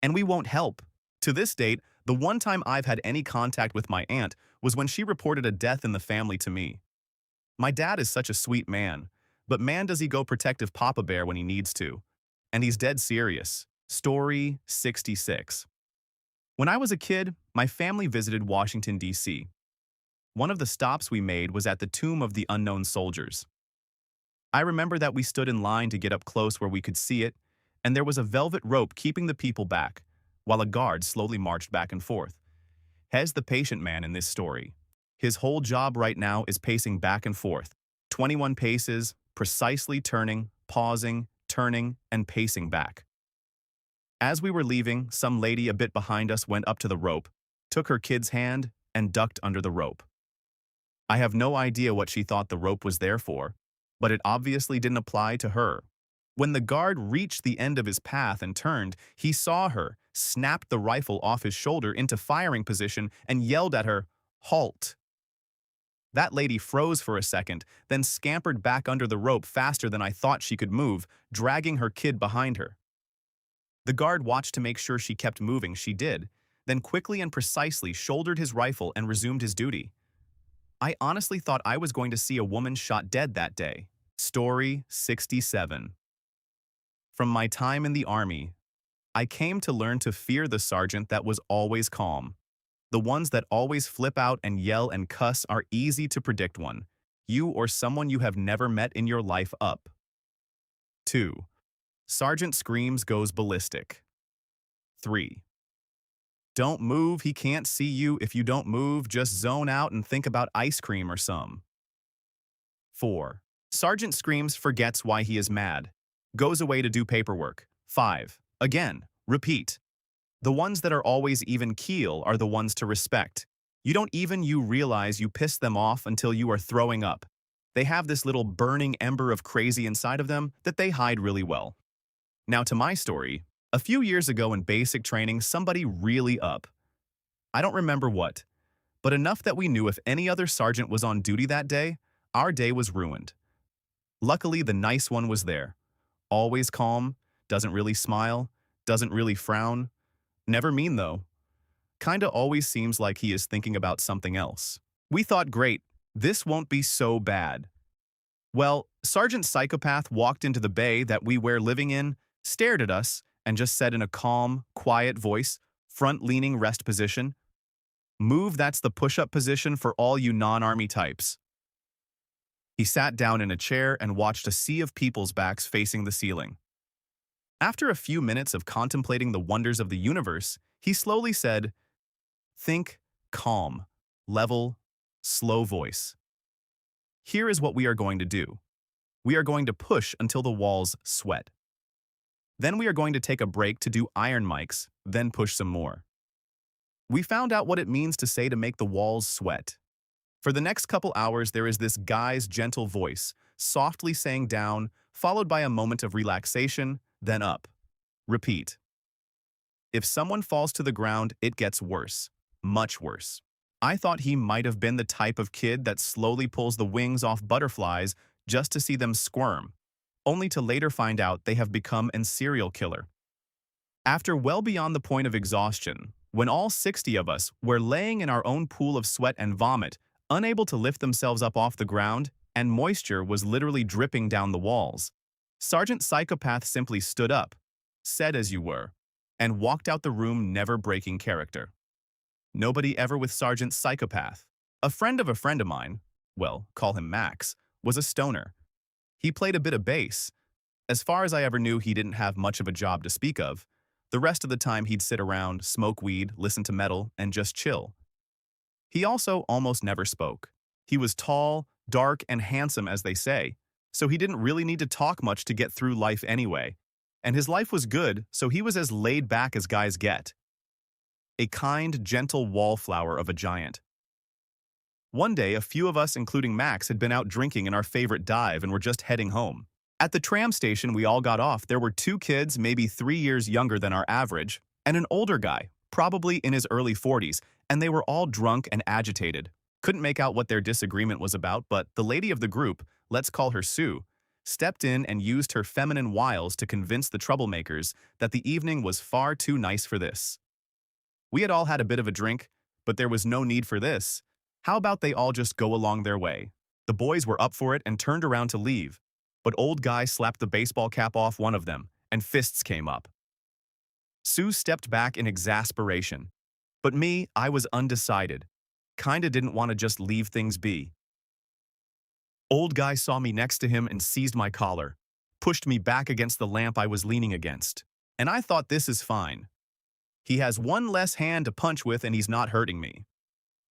and we won't help. To this date, the one time I've had any contact with my aunt was when she reported a death in the family to me. My dad is such a sweet man, but man does he go protective Papa Bear when he needs to. And he's dead serious. Story 66. When I was a kid, my family visited Washington, D.C. One of the stops we made was at the Tomb of the Unknown Soldiers. I remember that we stood in line to get up close where we could see it, and there was a velvet rope keeping the people back, while a guard slowly marched back and forth. Hez the patient man in this story. His whole job right now is pacing back and forth, 21 paces, precisely turning, pausing, turning, and pacing back. As we were leaving, some lady a bit behind us went up to the rope, took her kid's hand, and ducked under the rope. I have no idea what she thought the rope was there for, but it obviously didn't apply to her. When the guard reached the end of his path and turned, he saw her, snapped the rifle off his shoulder into firing position, and yelled at her, "Halt!" That lady froze for a second, then scampered back under the rope faster than I thought she could move, dragging her kid behind her. The guard watched to make sure she kept moving. She did, then quickly and precisely shouldered his rifle and resumed his duty. I honestly thought I was going to see a woman shot dead that day. Story 67. From my time in the army, I came to learn to fear the sergeant that was always calm. The ones that always flip out and yell and cuss are easy to predict one. You or someone you have never met in your life up. 2. Sergeant screams goes ballistic. 3. Don't move, he can't see you. If you don't move, just zone out and think about ice cream or some. 4. Sergeant screams, forgets why he is mad. Goes away to do paperwork. 5. Again, repeat. The ones that are always even keel are the ones to respect. You don't even realize you pissed them off until you are throwing up. They have this little burning ember of crazy inside of them that they hide really well. Now to my story. A few years ago in basic training, somebody really up. I don't remember what, but enough that we knew if any other sergeant was on duty that day, our day was ruined. Luckily, the nice one was there. Always calm, doesn't really smile, doesn't really frown. Never mean though. Kinda always seems like he is thinking about something else. We thought, great, this won't be so bad. Well, Sergeant Psychopath walked into the bay that we were living in, stared at us, and just said in a calm, quiet voice, front-leaning rest position, "Move, that's the push-up position for all you non-army types." He sat down in a chair and watched a sea of people's backs facing the ceiling. After a few minutes of contemplating the wonders of the universe, he slowly said, "Think, calm, level, slow voice. Here is what we are going to do. We are going to push until the walls sweat. Then we are going to take a break to do iron mics, then push some more." We found out what it means to say to make the walls sweat. For the next couple hours, there is this guy's gentle voice, softly saying down, followed by a moment of relaxation, then up. Repeat. If someone falls to the ground, it gets worse, much worse. I thought he might have been the type of kid that slowly pulls the wings off butterflies just to see them squirm, only to later find out they have become a serial killer. After well beyond the point of exhaustion, when all 60 of us were laying in our own pool of sweat and vomit, unable to lift themselves up off the ground, and moisture was literally dripping down the walls, Sergeant Psychopath simply stood up, said as you were, and walked out the room, never breaking character. Nobody ever with Sergeant Psychopath. A friend of mine, well, call him Max, was a stoner. He played a bit of bass. As far as I ever knew, he didn't have much of a job to speak of. The rest of the time he'd sit around, smoke weed, listen to metal, and just chill. He also almost never spoke. He was tall, dark, and handsome, as they say, so he didn't really need to talk much to get through life anyway. And his life was good, so he was as laid back as guys get. A kind, gentle wallflower of a giant. One day, a few of us, including Max, had been out drinking in our favorite dive and were just heading home. At the tram station we all got off, there were two kids, maybe 3 years younger than our average, and an older guy, probably in his early 40s, and they were all drunk and agitated. Couldn't make out what their disagreement was about, but the lady of the group, let's call her Sue, stepped in and used her feminine wiles to convince the troublemakers that the evening was far too nice for this. We had all had a bit of a drink, but there was no need for this. How about they all just go along their way? The boys were up for it and turned around to leave, but old guy slapped the baseball cap off one of them, and fists came up. Sue stepped back in exasperation. But me, I was undecided. Kinda didn't want to just leave things be. Old guy saw me next to him and seized my collar, pushed me back against the lamp I was leaning against. And I thought, this is fine. He has one less hand to punch with and he's not hurting me.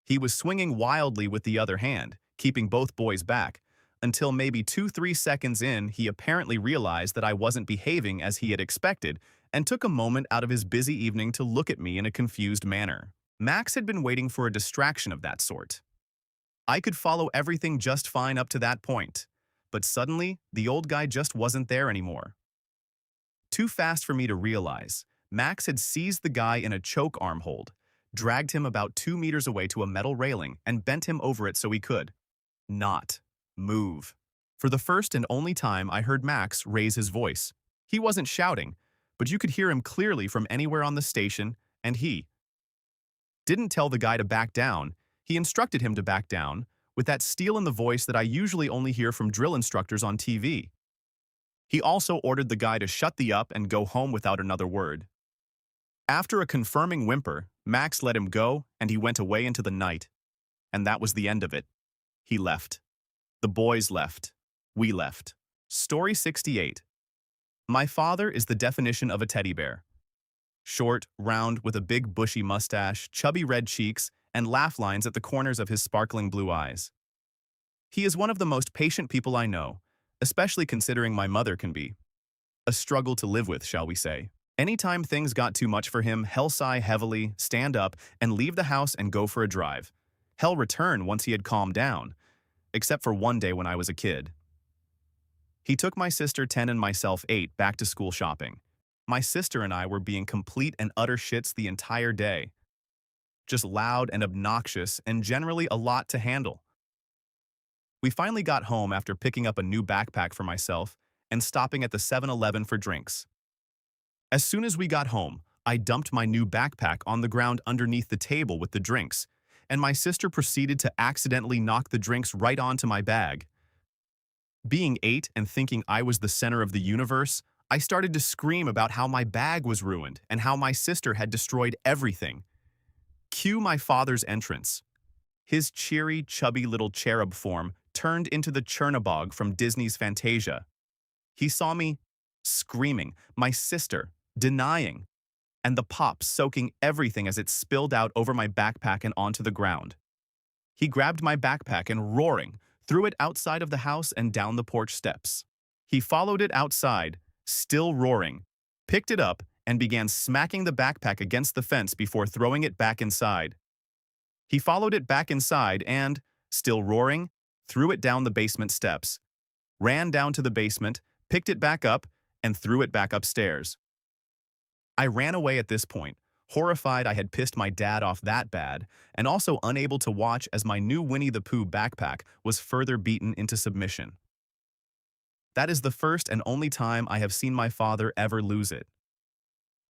He was swinging wildly with the other hand, keeping both boys back, until maybe 2-3 seconds in he apparently realized that I wasn't behaving as he had expected and took a moment out of his busy evening to look at me in a confused manner. Max had been waiting for a distraction of that sort. I could follow everything just fine up to that point, but suddenly the old guy just wasn't there anymore. Too fast for me to realize, Max had seized the guy in a choke arm hold, dragged him about 2 meters away to a metal railing, and bent him over it so he could not move. For the first and only time, I heard Max raise his voice. He wasn't shouting, but you could hear him clearly from anywhere on the station, and he didn't tell the guy to back down. He instructed him to back down, with that steel in the voice that I usually only hear from drill instructors on TV. He also ordered the guy to shut the up and go home without another word. After a confirming whimper, Max let him go, and he went away into the night. And that was the end of it. He left. The boys left. We left. Story 68. My father is the definition of a teddy bear. Short, round, with a big bushy mustache, chubby red cheeks, and laugh lines at the corners of his sparkling blue eyes. He is one of the most patient people I know, especially considering my mother can be a struggle to live with, shall we say. Anytime things got too much for him, he'll sigh heavily, stand up, and leave the house and go for a drive. He'll return once he had calmed down, except for one day when I was a kid. He took my sister 10 and myself 8 back to school shopping. My sister and I were being complete and utter shits the entire day. Just loud and obnoxious and generally a lot to handle. We finally got home after picking up a new backpack for myself and stopping at the 7-Eleven for drinks. As soon as we got home, I dumped my new backpack on the ground underneath the table with the drinks, and my sister proceeded to accidentally knock the drinks right onto my bag. Being 8 and thinking I was the center of the universe, I started to scream about how my bag was ruined and how my sister had destroyed everything. Cue my father's entrance. His cheery, chubby little cherub form turned into the Chernabog from Disney's Fantasia. He saw me screaming, my sister denying, and the pop soaking everything as it spilled out over my backpack and onto the ground. He grabbed my backpack and, roaring, threw it outside of the house and down the porch steps. He followed it outside, still roaring, picked it up, and began smacking the backpack against the fence before throwing it back inside. He followed it back inside and, still roaring, threw it down the basement steps, ran down to the basement, picked it back up, and threw it back upstairs. I ran away at this point, horrified I had pissed my dad off that bad, and also unable to watch as my new Winnie the Pooh backpack was further beaten into submission. That is the first and only time I have seen my father ever lose it.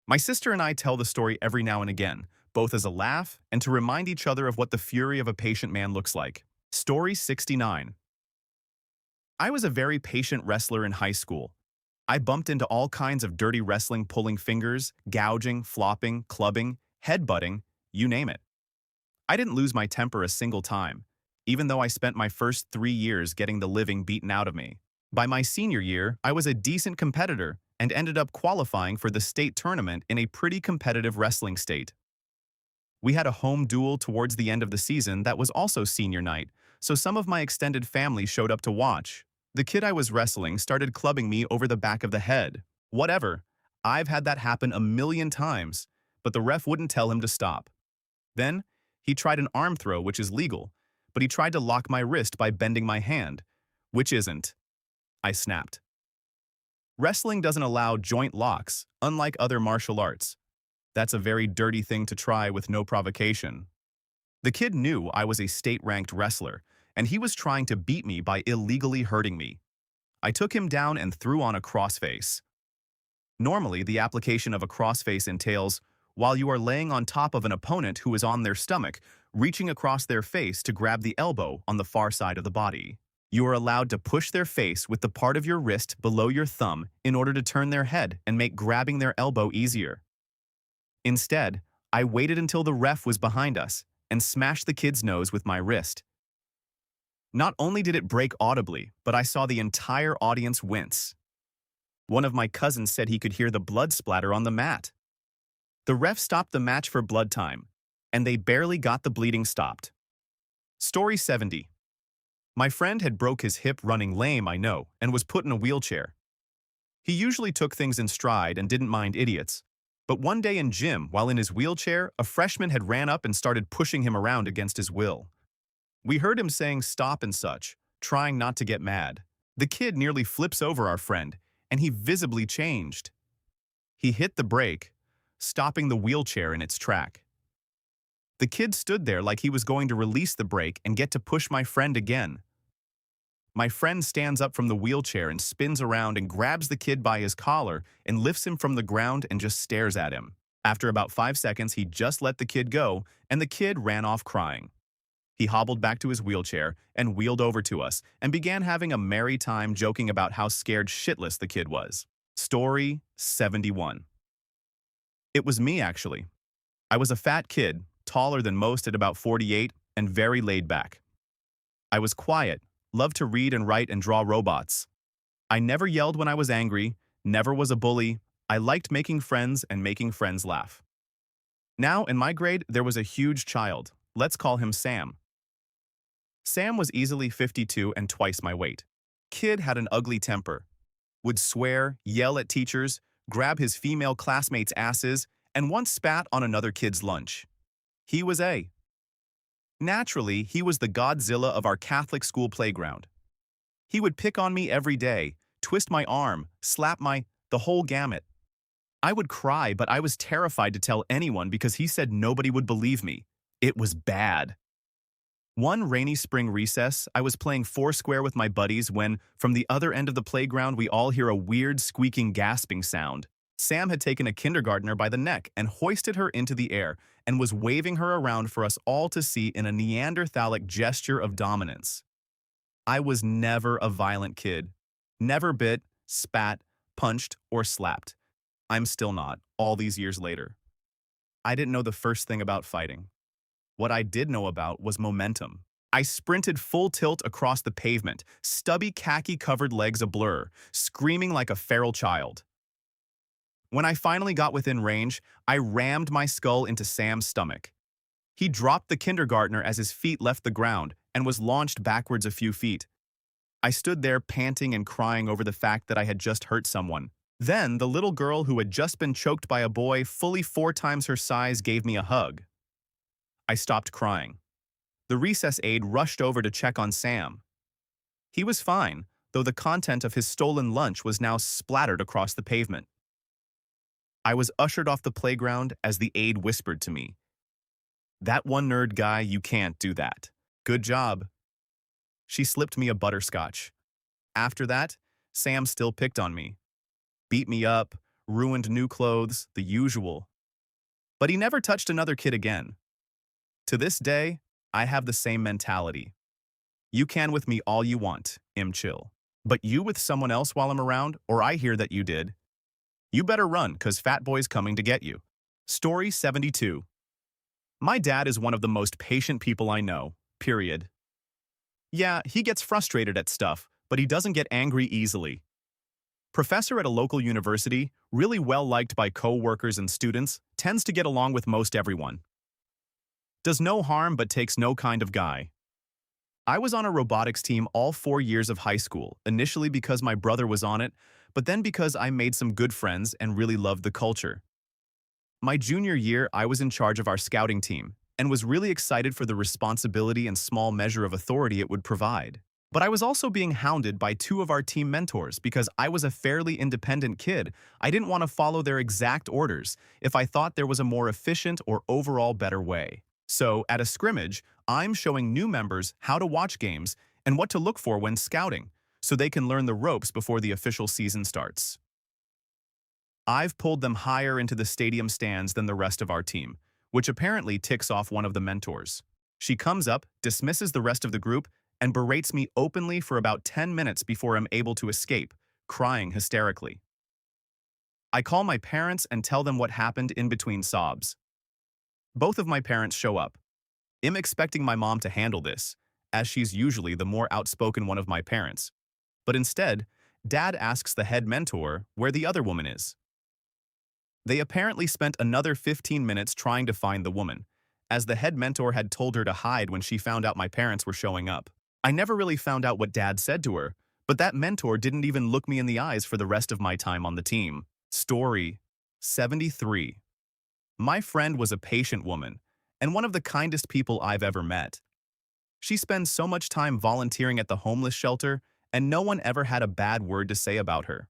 My sister and I tell the story every now and again, both as a laugh and to remind each other of what the fury of a patient man looks like. Story 69. I was a very patient wrestler in high school. I bumped into all kinds of dirty wrestling, pulling fingers, gouging, flopping, clubbing, headbutting, you name it. I didn't lose my temper a single time, even though I spent my first 3 years getting the living beaten out of me. By my senior year, I was a decent competitor and ended up qualifying for the state tournament in a pretty competitive wrestling state. We had a home duel towards the end of the season that was also senior night, so some of my extended family showed up to watch. The kid I was wrestling started clubbing me over the back of the head. Whatever, I've had that happen a million times, but the ref wouldn't tell him to stop. Then, he tried an arm throw, which is legal, but he tried to lock my wrist by bending my hand, which isn't. I snapped. Wrestling doesn't allow joint locks, unlike other martial arts. That's a very dirty thing to try with no provocation. The kid knew I was a state-ranked wrestler, and he was trying to beat me by illegally hurting me. I took him down and threw on a crossface. Normally, the application of a crossface entails, while you are laying on top of an opponent who is on their stomach, reaching across their face to grab the elbow on the far side of the body. You are allowed to push their face with the part of your wrist below your thumb in order to turn their head and make grabbing their elbow easier. Instead, I waited until the ref was behind us and smashed the kid's nose with my wrist. Not only did it break audibly, but I saw the entire audience wince. One of my cousins said he could hear the blood splatter on the mat. The ref stopped the match for blood time, and they barely got the bleeding stopped. Story 70. My friend had broke his hip running lame, I know, and was put in a wheelchair. He usually took things in stride and didn't mind idiots, but one day in gym, while in his wheelchair, a freshman had ran up and started pushing him around against his will. We heard him saying stop and such, trying not to get mad. The kid nearly flips over our friend, and he visibly changed. He hit the brake, stopping the wheelchair in its track. The kid stood there like he was going to release the brake and get to push my friend again. My friend stands up from the wheelchair and spins around and grabs the kid by his collar and lifts him from the ground and just stares at him. After about 5 seconds, he just let the kid go, and the kid ran off crying. He hobbled back to his wheelchair and wheeled over to us and began having a merry time joking about how scared shitless the kid was. Story 71. It was me, actually. I was a fat kid, taller than most at about 48, and very laid back. I was quiet, loved to read and write and draw robots. I never yelled when I was angry, never was a bully. I liked making friends and making friends laugh. Now, in my grade, there was a huge child. Let's call him Sam. Sam was easily 52 and twice my weight. Kid had an ugly temper. Would swear, yell at teachers, grab his female classmates' asses, and once spat on another kid's lunch. He was A. Naturally, he was the Godzilla of our Catholic school playground. He would pick on me every day, twist my arm, slap the whole gamut. I would cry, but I was terrified to tell anyone because he said nobody would believe me. It was bad. One rainy spring recess, I was playing foursquare with my buddies when, from the other end of the playground, we all hear a weird squeaking, gasping sound. Sam had taken a kindergartner by the neck and hoisted her into the air and was waving her around for us all to see in a Neanderthalic gesture of dominance. I was never a violent kid. Never bit, spat, punched, or slapped. I'm still not, all these years later. I didn't know the first thing about fighting. What I did know about was momentum. I sprinted full tilt across the pavement, stubby khaki-covered legs a blur, screaming like a feral child. When I finally got within range, I rammed my skull into Sam's stomach. He dropped the kindergartner as his feet left the ground and was launched backwards a few feet. I stood there panting and crying over the fact that I had just hurt someone. Then, the little girl who had just been choked by a boy fully 4 times her size gave me a hug. I stopped crying. The recess aide rushed over to check on Sam. He was fine, though the content of his stolen lunch was now splattered across the pavement. I was ushered off the playground as the aide whispered to me, "That one nerd guy, you can't do that. Good job." She slipped me a butterscotch. After that, Sam still picked on me, beat me up, ruined new clothes, the usual. But he never touched another kid again. To this day, I have the same mentality. You can with me all you want, chill. But you with someone else while I'm around, or I hear that you did, you better run, 'cause Fat Boy's coming to get you. Story 72. My dad is one of the most patient people I know, period. Yeah, he gets frustrated at stuff, but he doesn't get angry easily. Professor at a local university, really well liked by co-workers and students, tends to get along with most everyone. Does no harm but takes no kind of guy. I was on a robotics team all 4 years of high school, initially because my brother was on it, but then because I made some good friends and really loved the culture. My junior year, I was in charge of our scouting team and was really excited for the responsibility and small measure of authority it would provide. But I was also being hounded by two of our team mentors because I was a fairly independent kid. I didn't want to follow their exact orders if I thought there was a more efficient or overall better way. So, at a scrimmage, I'm showing new members how to watch games and what to look for when scouting, so they can learn the ropes before the official season starts. I've pulled them higher into the stadium stands than the rest of our team, which apparently ticks off one of the mentors. She comes up, dismisses the rest of the group, and berates me openly for about 10 minutes before I'm able to escape, crying hysterically. I call my parents and tell them what happened in between sobs. Both of my parents show up. I'm expecting my mom to handle this, as she's usually the more outspoken one of my parents. But instead, Dad asks the head mentor where the other woman is. They apparently spent another 15 minutes trying to find the woman, as the head mentor had told her to hide when she found out my parents were showing up. I never really found out what Dad said to her, but that mentor didn't even look me in the eyes for the rest of my time on the team. Story 73. My friend was a patient woman, and one of the kindest people I've ever met. She spends so much time volunteering at the homeless shelter, and no one ever had a bad word to say about her.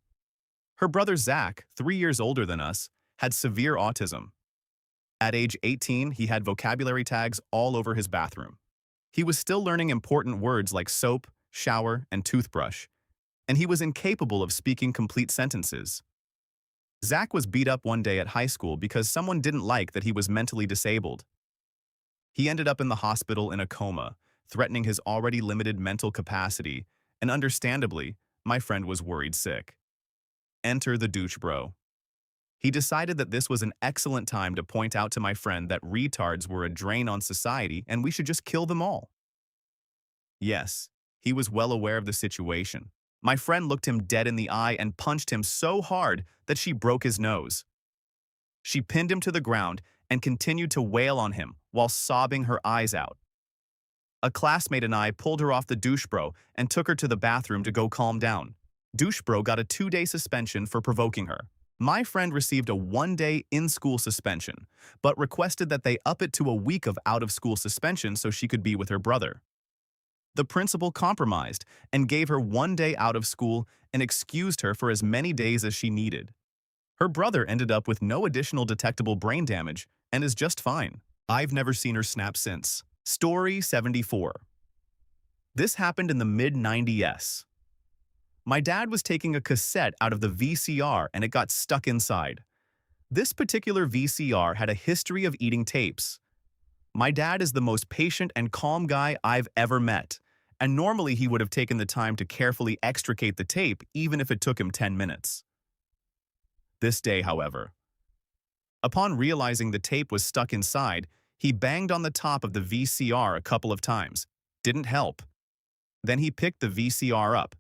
Her brother Zach, 3 years older than us, had severe autism. At age 18, he had vocabulary tags all over his bathroom. He was still learning important words like soap, shower, and toothbrush, and he was incapable of speaking complete sentences. Zach was beat up one day at high school because someone didn't like that he was mentally disabled. He ended up in the hospital in a coma, threatening his already limited mental capacity, and understandably, my friend was worried sick. Enter the douche bro. He decided that this was an excellent time to point out to my friend that retards were a drain on society and we should just kill them all. Yes, he was well aware of the situation. My friend looked him dead in the eye and punched him so hard that she broke his nose. She pinned him to the ground and continued to wail on him while sobbing her eyes out. A classmate and I pulled her off the douche bro and took her to the bathroom to go calm down. Douche bro got a 2-day suspension for provoking her. My friend received a 1-day in-school suspension, but requested that they up it to a week of out-of-school suspension so she could be with her brother. The principal compromised and gave her 1 day out of school and excused her for as many days as she needed. Her brother ended up with no additional detectable brain damage and is just fine. I've never seen her snap since. Story 74. This happened in the mid-90s. My dad was taking a cassette out of the VCR and it got stuck inside. This particular VCR had a history of eating tapes. My dad is the most patient and calm guy I've ever met, and normally he would have taken the time to carefully extricate the tape even if it took him 10 minutes. This day, however, upon realizing the tape was stuck inside, he banged on the top of the VCR a couple of times. Didn't help. Then he picked the VCR up,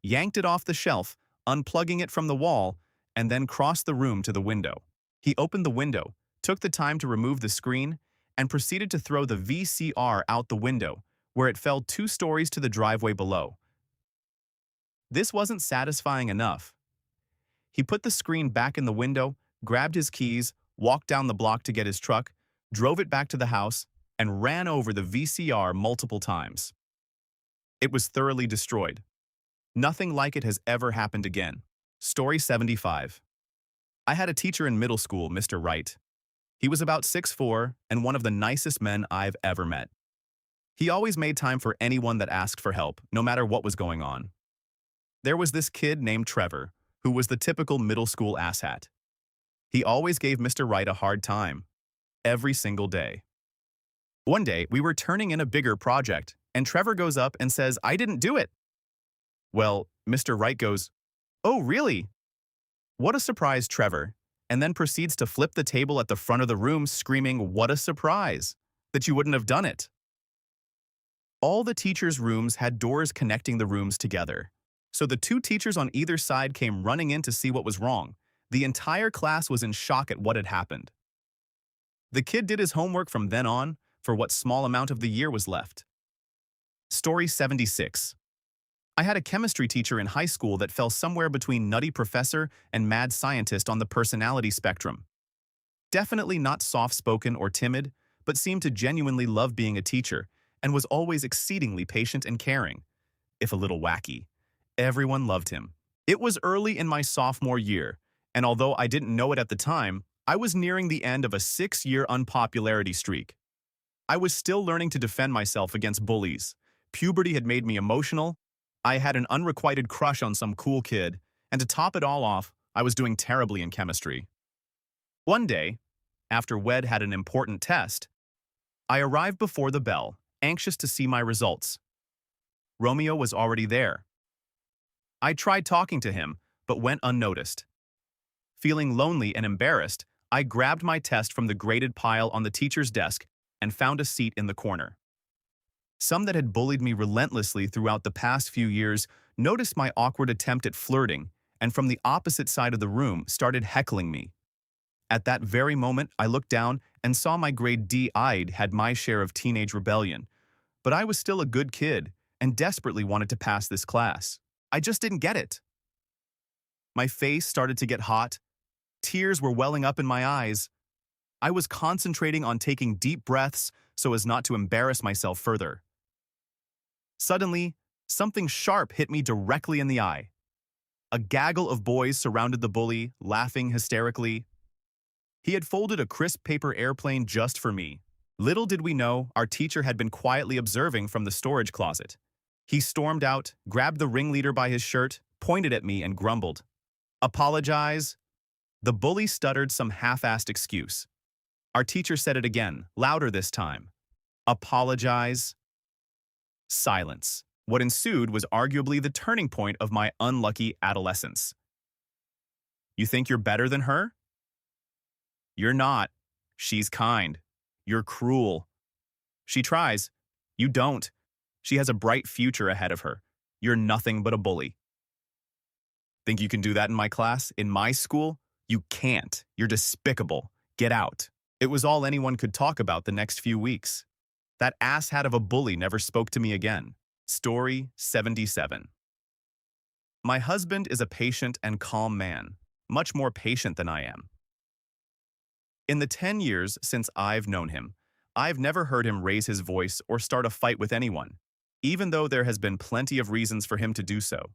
yanked it off the shelf, unplugging it from the wall, and then crossed the room to the window. He opened the window, took the time to remove the screen, and proceeded to throw the VCR out the window, where it fell 2 stories to the driveway below. This wasn't satisfying enough. He put the screen back in the window, grabbed his keys, walked down the block to get his truck, drove it back to the house, and ran over the VCR multiple times. It was thoroughly destroyed. Nothing like it has ever happened again. Story 75. I had a teacher in middle school, Mr. Wright. He was about 6'4" and one of the nicest men I've ever met. He always made time for anyone that asked for help, no matter what was going on. There was this kid named Trevor, who was the typical middle school asshat. He always gave Mr. Wright a hard time, every single day. One day, we were turning in a bigger project, and Trevor goes up and says, "I didn't do it." Well, Mr. Wright goes, "Oh, really?" What a surprise, Trevor, and then proceeds to flip the table at the front of the room, screaming, "What a surprise! That you wouldn't have done it." All the teachers' rooms had doors connecting the rooms together. So the two teachers on either side came running in to see what was wrong. The entire class was in shock at what had happened. The kid did his homework from then on, for what small amount of the year was left. Story 76. I had a chemistry teacher in high school that fell somewhere between nutty professor and mad scientist on the personality spectrum. Definitely not soft-spoken or timid, but seemed to genuinely love being a teacher and was always exceedingly patient and caring, if a little wacky. Everyone loved him. It was early in my sophomore year, and although I didn't know it at the time, I was nearing the end of a 6-year unpopularity streak. I was still learning to defend myself against bullies. Puberty had made me emotional. I had an unrequited crush on some cool kid, and to top it all off, I was doing terribly in chemistry. One day, after Wed had an important test, I arrived before the bell, anxious to see my results. Romeo was already there. I tried talking to him, but went unnoticed. Feeling lonely and embarrassed, I grabbed my test from the graded pile on the teacher's desk and found a seat in the corner. Some that had bullied me relentlessly throughout the past few years noticed my awkward attempt at flirting, and from the opposite side of the room started heckling me. At that very moment, I looked down and saw my grade D I'd had my share of teenage rebellion, but I was still a good kid and desperately wanted to pass this class. I just didn't get it. My face started to get hot. Tears were welling up in my eyes. I was concentrating on taking deep breaths so as not to embarrass myself further. Suddenly, something sharp hit me directly in the eye. A gaggle of boys surrounded the bully, laughing hysterically. He had folded a crisp paper airplane just for me. Little did we know, our teacher had been quietly observing from the storage closet. He stormed out, grabbed the ringleader by his shirt, pointed at me, and grumbled, "Apologize." The bully stuttered some half-assed excuse. Our teacher said it again, louder this time. "Apologize." Silence. What ensued was arguably the turning point of my unlucky adolescence. "You think you're better than her?" "You're not. She's kind. You're cruel. She tries. You don't. She has a bright future ahead of her. You're nothing but a bully." "Think you can do that in my class? In my school? You can't. You're despicable. Get out." It was all anyone could talk about the next few weeks. That asshat of a bully never spoke to me again. Story 77. My husband is a patient and calm man, much more patient than I am. In the 10 years since I've known him, I've never heard him raise his voice or start a fight with anyone, even though there has been plenty of reasons for him to do so.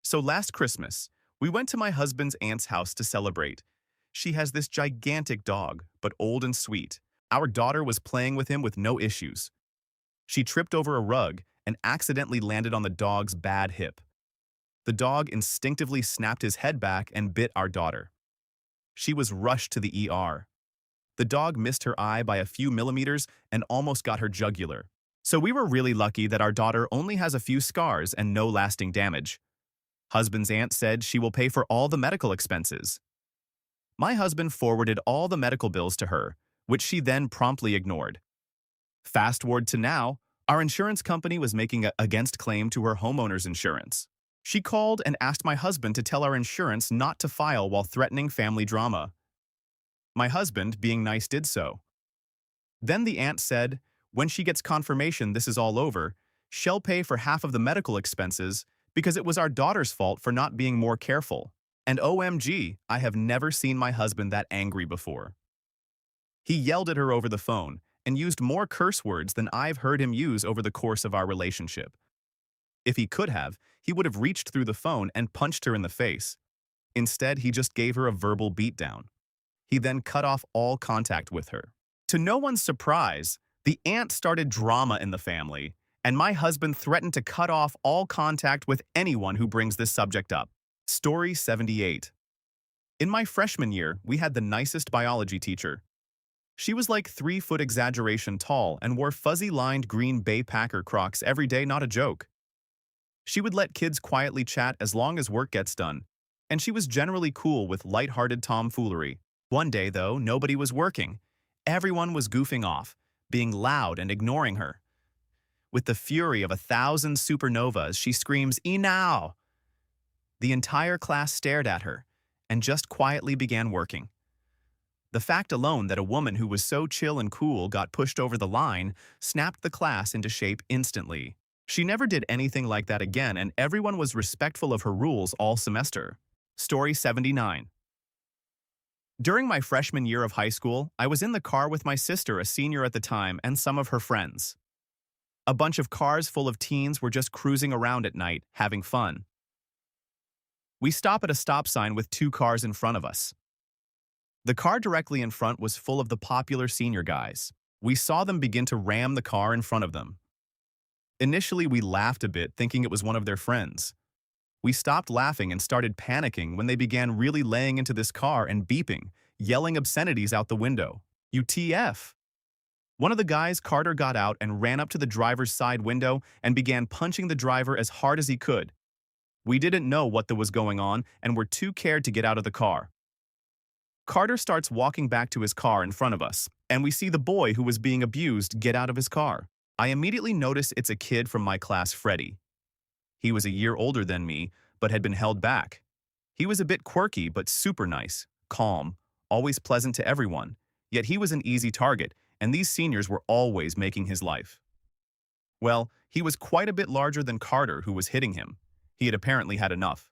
So last Christmas, we went to my husband's aunt's house to celebrate. She has this gigantic dog, but old and sweet. Our daughter was playing with him with no issues. She tripped over a rug and accidentally landed on the dog's bad hip. The dog instinctively snapped his head back and bit our daughter. She was rushed to the ER. The dog missed her eye by a few millimeters and almost got her jugular. So we were really lucky that our daughter only has a few scars and no lasting damage. Husband's aunt said she will pay for all the medical expenses. My husband forwarded all the medical bills to her, which she then promptly ignored. Fast forward to now, our insurance company was making an against claim to her homeowner's insurance. She called and asked my husband to tell our insurance not to file while threatening family drama. My husband, being nice, did so. Then the aunt said, when she gets confirmation this is all over, she'll pay for half of the medical expenses because it was our daughter's fault for not being more careful. And OMG, I have never seen my husband that angry before. He yelled at her over the phone and used more curse words than I've heard him use over the course of our relationship. If he could have, he would have reached through the phone and punched her in the face. Instead, he just gave her a verbal beatdown. He then cut off all contact with her. To no one's surprise, the aunt started drama in the family, and my husband threatened to cut off all contact with anyone who brings this subject up. Story 78. In my freshman year, we had the nicest biology teacher. She was like 3-foot exaggeration tall and wore fuzzy-lined green Bay Packer Crocs every day, not a joke. She would let kids quietly chat as long as work gets done, and she was generally cool with light-hearted tomfoolery. One day, though, nobody was working. Everyone was goofing off, being loud and ignoring her. With the fury of 1,000 supernovas, she screams, "Enow!" The entire class stared at her and just quietly began working. The fact alone that a woman who was so chill and cool got pushed over the line snapped the class into shape instantly. She never did anything like that again, and everyone was respectful of her rules all semester. Story 79. During my freshman year of high school, I was in the car with my sister, a senior at the time, and some of her friends. A bunch of cars full of teens were just cruising around at night, having fun. We stop at a stop sign with 2 cars in front of us. The car directly in front was full of the popular senior guys. We saw them begin to ram the car in front of them. Initially, we laughed a bit, thinking it was one of their friends. We stopped laughing and started panicking when they began really laying into this car and beeping, yelling obscenities out the window. UTF! One of the guys, Carter, got out and ran up to the driver's side window and began punching the driver as hard as he could. We didn't know what was going on and were too scared to get out of the car. Carter starts walking back to his car in front of us, and we see the boy who was being abused get out of his car. I immediately notice it's a kid from my class, Freddie. He was a year older than me, but had been held back. He was a bit quirky, but super nice, calm, always pleasant to everyone, yet he was an easy target, and these seniors were always making his life. Well, he was quite a bit larger than Carter, who was hitting him. He had apparently had enough.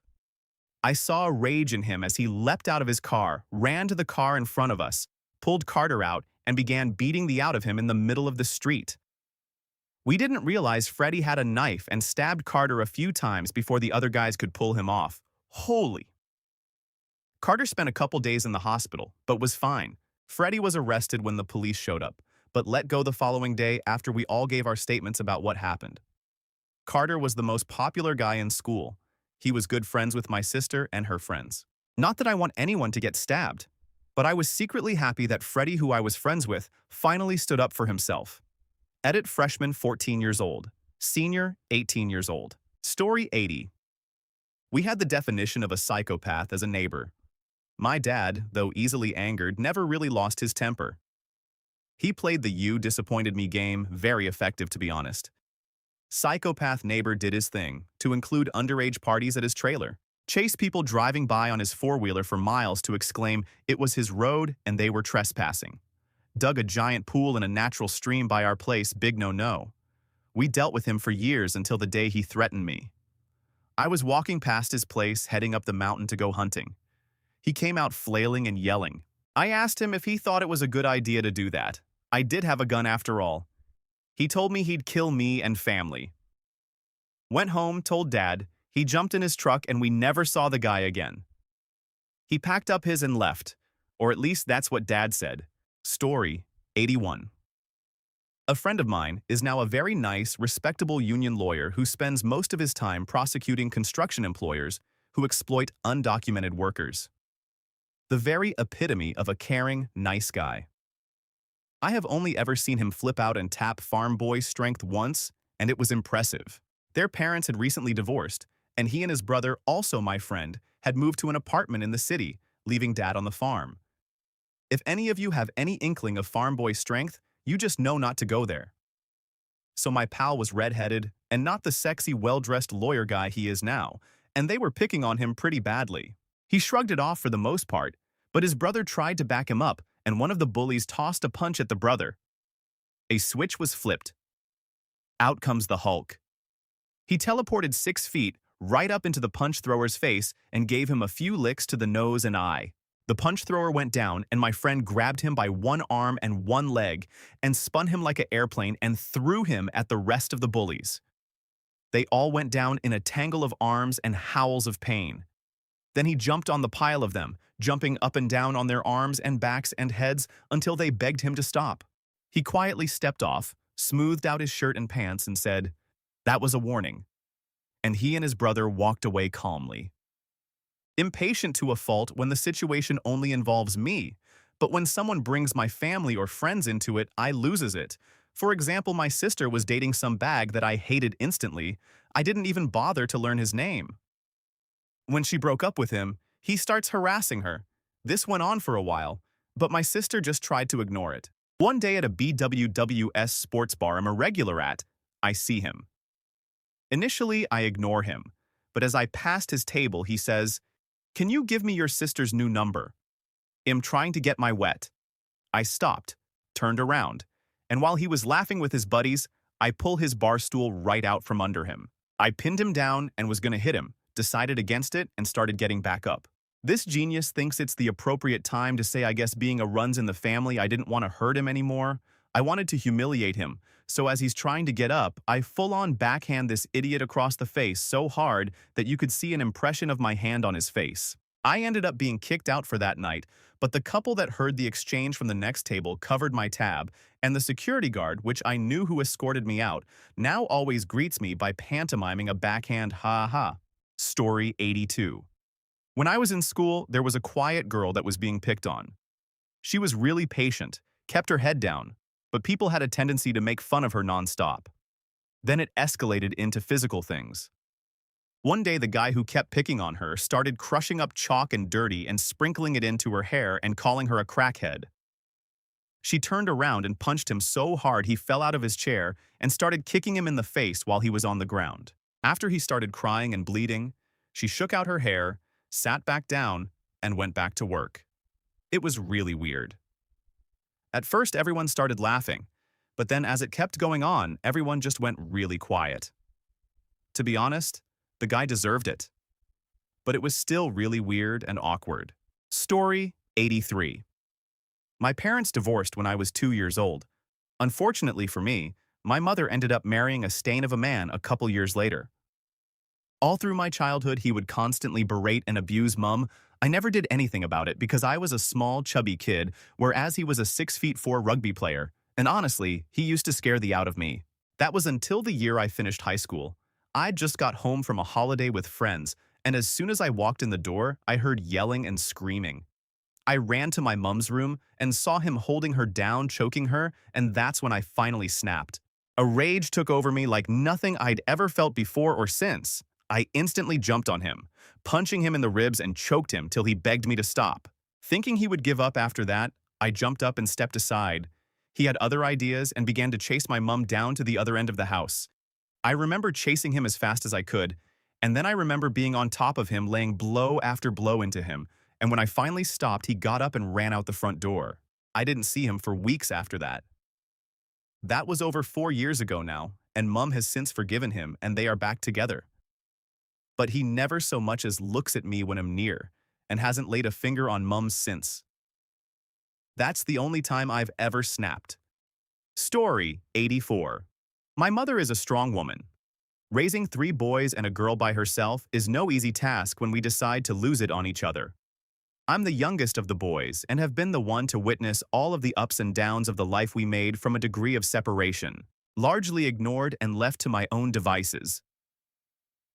I saw a rage in him as he leapt out of his car, ran to the car in front of us, pulled Carter out, and began beating the out of him in the middle of the street. We didn't realize Freddie had a knife and stabbed Carter a few times before the other guys could pull him off. Holy! Carter spent a couple days in the hospital, but was fine. Freddie was arrested when the police showed up, but let go the following day after we all gave our statements about what happened. Carter was the most popular guy in school. He was good friends with my sister and her friends. Not that I want anyone to get stabbed, but I was secretly happy that Freddie, who I was friends with, finally stood up for himself. Edit freshman 14 years old. Senior 18 years old. Story 80. We had the definition of a psychopath as a neighbor. My dad, though easily angered, never really lost his temper. He played the "you disappointed me" game, very effective to be honest. Psychopath neighbor did his thing, to include underage parties at his trailer, chase people driving by on his four-wheeler for miles to exclaim it was his road and they were trespassing. Dug a giant pool in a natural stream by our place, big no-no. We dealt with him for years until the day he threatened me. I was walking past his place, heading up the mountain to go hunting. He came out flailing and yelling. I asked him if he thought it was a good idea to do that. I did have a gun after all. He told me he'd kill me and family. Went home, told Dad, he jumped in his truck and we never saw the guy again. He packed up his and left, or at least that's what Dad said. Story 81. A friend of mine is now a very nice, respectable union lawyer who spends most of his time prosecuting construction employers who exploit undocumented workers. The very epitome of a caring, nice guy. I have only ever seen him flip out and tap farm boy strength once, and it was impressive. Their parents had recently divorced, and he and his brother, also my friend, had moved to an apartment in the city, leaving Dad on the farm. If any of you have any inkling of farm boy strength, you just know not to go there. So my pal was redheaded, and not the sexy, well-dressed lawyer guy he is now, and they were picking on him pretty badly. He shrugged it off for the most part, but his brother tried to back him up, and one of the bullies tossed a punch at the brother. A switch was flipped. Out comes the Hulk. He teleported 6 feet right up into the punch thrower's face and gave him a few licks to the nose and eye. The punch thrower went down, and my friend grabbed him by one arm and one leg and spun him like an airplane and threw him at the rest of the bullies. They all went down in a tangle of arms and howls of pain. Then he jumped on the pile of them, jumping up and down on their arms and backs and heads until they begged him to stop. He quietly stepped off, smoothed out his shirt and pants, and said, "That was a warning." And he and his brother walked away calmly. Impatient to a fault when the situation only involves me, but when someone brings my family or friends into it, I loses it. For example, my sister was dating some bag that I hated instantly. I didn't even bother to learn his name. When she broke up with him, he starts harassing her. This went on for a while, but my sister just tried to ignore it. One day at a BWWS sports bar I'm a regular at, I see him. Initially, I ignore him, but as I passed his table, he says, "Can you give me your sister's new number? I'm trying to get my wet." I stopped, turned around, and while he was laughing with his buddies, I pull his bar stool right out from under him. I pinned him down and was gonna hit him, decided against it, and started getting back up. This genius thinks it's the appropriate time to say I guess being a runs in the family I didn't want to hurt him anymore. I wanted to humiliate him, so as he's trying to get up, I full-on backhand this idiot across the face so hard that you could see an impression of my hand on his face. I ended up being kicked out for that night, but the couple that heard the exchange from the next table covered my tab, and the security guard, which I knew who escorted me out, now always greets me by pantomiming a backhand ha-ha. Story 82. When I was in school, there was a quiet girl that was being picked on. She was really patient, kept her head down, but people had a tendency to make fun of her nonstop. Then it escalated into physical things. One day, the guy who kept picking on her started crushing up chalk and dirty and sprinkling it into her hair and calling her a crackhead. She turned around and punched him so hard he fell out of his chair and started kicking him in the face while he was on the ground. After he started crying and bleeding, she shook out her hair, sat back down, and went back to work. It was really weird. At first, everyone started laughing, but then as it kept going on, everyone just went really quiet. To be honest, the guy deserved it. But it was still really weird and awkward. Story 83. My parents divorced when I was 2 years old. Unfortunately for me, my mother ended up marrying a stain of a man a couple years later. All through my childhood, he would constantly berate and abuse Mum. I never did anything about it because I was a small, chubby kid, whereas he was a 6'4" rugby player. And honestly, he used to scare the out of me. That was until the year I finished high school. I'd just got home from a holiday with friends, and as soon as I walked in the door, I heard yelling and screaming. I ran to my mum's room and saw him holding her down, choking her, and that's when I finally snapped. A rage took over me like nothing I'd ever felt before or since. I instantly jumped on him, punching him in the ribs and choked him till he begged me to stop. Thinking he would give up after that, I jumped up and stepped aside. He had other ideas and began to chase my mum down to the other end of the house. I remember chasing him as fast as I could, and then I remember being on top of him laying blow after blow into him, and when I finally stopped, he got up and ran out the front door. I didn't see him for weeks after that. That was over 4 years ago now, and Mum has since forgiven him and they are back together. But he never so much as looks at me when I'm near, and hasn't laid a finger on Mum since. That's the only time I've ever snapped. Story 84. My mother is a strong woman. Raising 3 boys and a girl by herself is no easy task when we decide to lose it on each other. I'm the youngest of the boys and have been the one to witness all of the ups and downs of the life we made from a degree of separation, largely ignored and left to my own devices.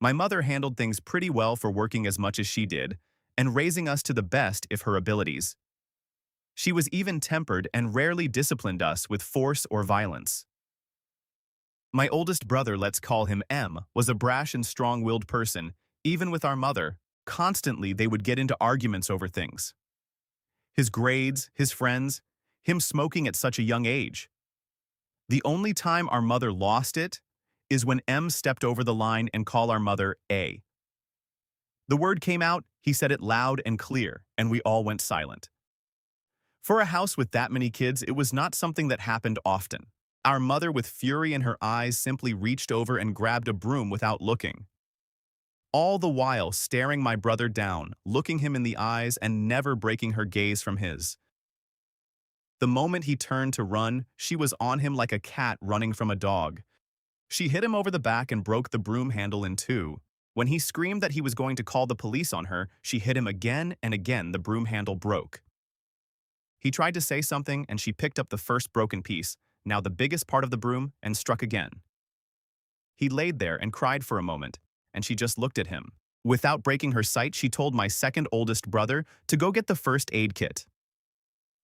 My mother handled things pretty well for working as much as she did, and raising us to the best of her abilities. She was even-tempered and rarely disciplined us with force or violence. My oldest brother, let's call him M, was a brash and strong-willed person, even with our mother. Constantly, they would get into arguments over things. His grades, his friends, him smoking at such a young age. The only time our mother lost it is when M stepped over the line and called our mother A. The word came out, he said it loud and clear, and we all went silent. For a house with that many kids, it was not something that happened often. Our mother, with fury in her eyes, simply reached over and grabbed a broom without looking. All the while staring my brother down, looking him in the eyes and never breaking her gaze from his. The moment he turned to run, she was on him like a cat running from a dog. She hit him over the back and broke the broom handle in 2. When he screamed that he was going to call the police on her, she hit him again and again. The broom handle broke. He tried to say something and she picked up the first broken piece, now the biggest part of the broom, and struck again. He laid there and cried for a moment, and she just looked at him. Without breaking her sight, she told my second oldest brother to go get the first aid kit.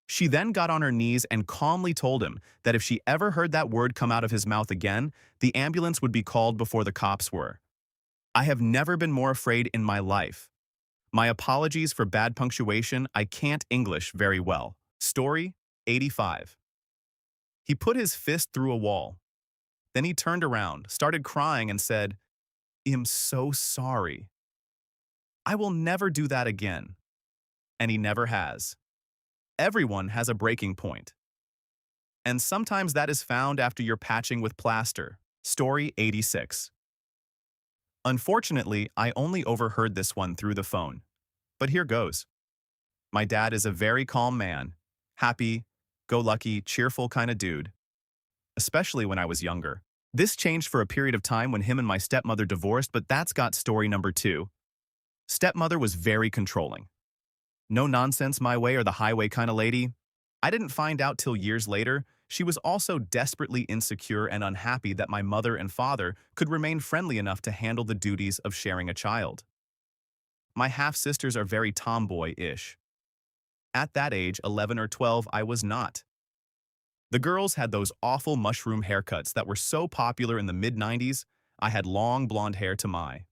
She then got on her knees and calmly told him that if she ever heard that word come out of his mouth again, the ambulance would be called before the cops were. I have never been more afraid in my life. My apologies for bad punctuation. I can't English very well. Story 85. He put his fist through a wall. Then he turned around, started crying, and said, "I'm so sorry. I will never do that again." And he never has. Everyone has a breaking point. And sometimes that is found after you're patching with plaster. Story 86. Unfortunately, I only overheard this one through the phone. But here goes. My dad is a very calm man, happy, go-lucky, cheerful kind of dude, especially when I was younger. This changed for a period of time when him and my stepmother divorced, but that's got story number 2. Stepmother was very controlling. No nonsense my way or the highway kind of lady. I didn't find out till years later. She was also desperately insecure and unhappy that my mother and father could remain friendly enough to handle the duties of sharing a child. My half-sisters are very tomboy-ish. At that age, 11 or 12, I was not. The girls had those awful mushroom haircuts that were so popular in the mid-90s. I had long blonde hair to my.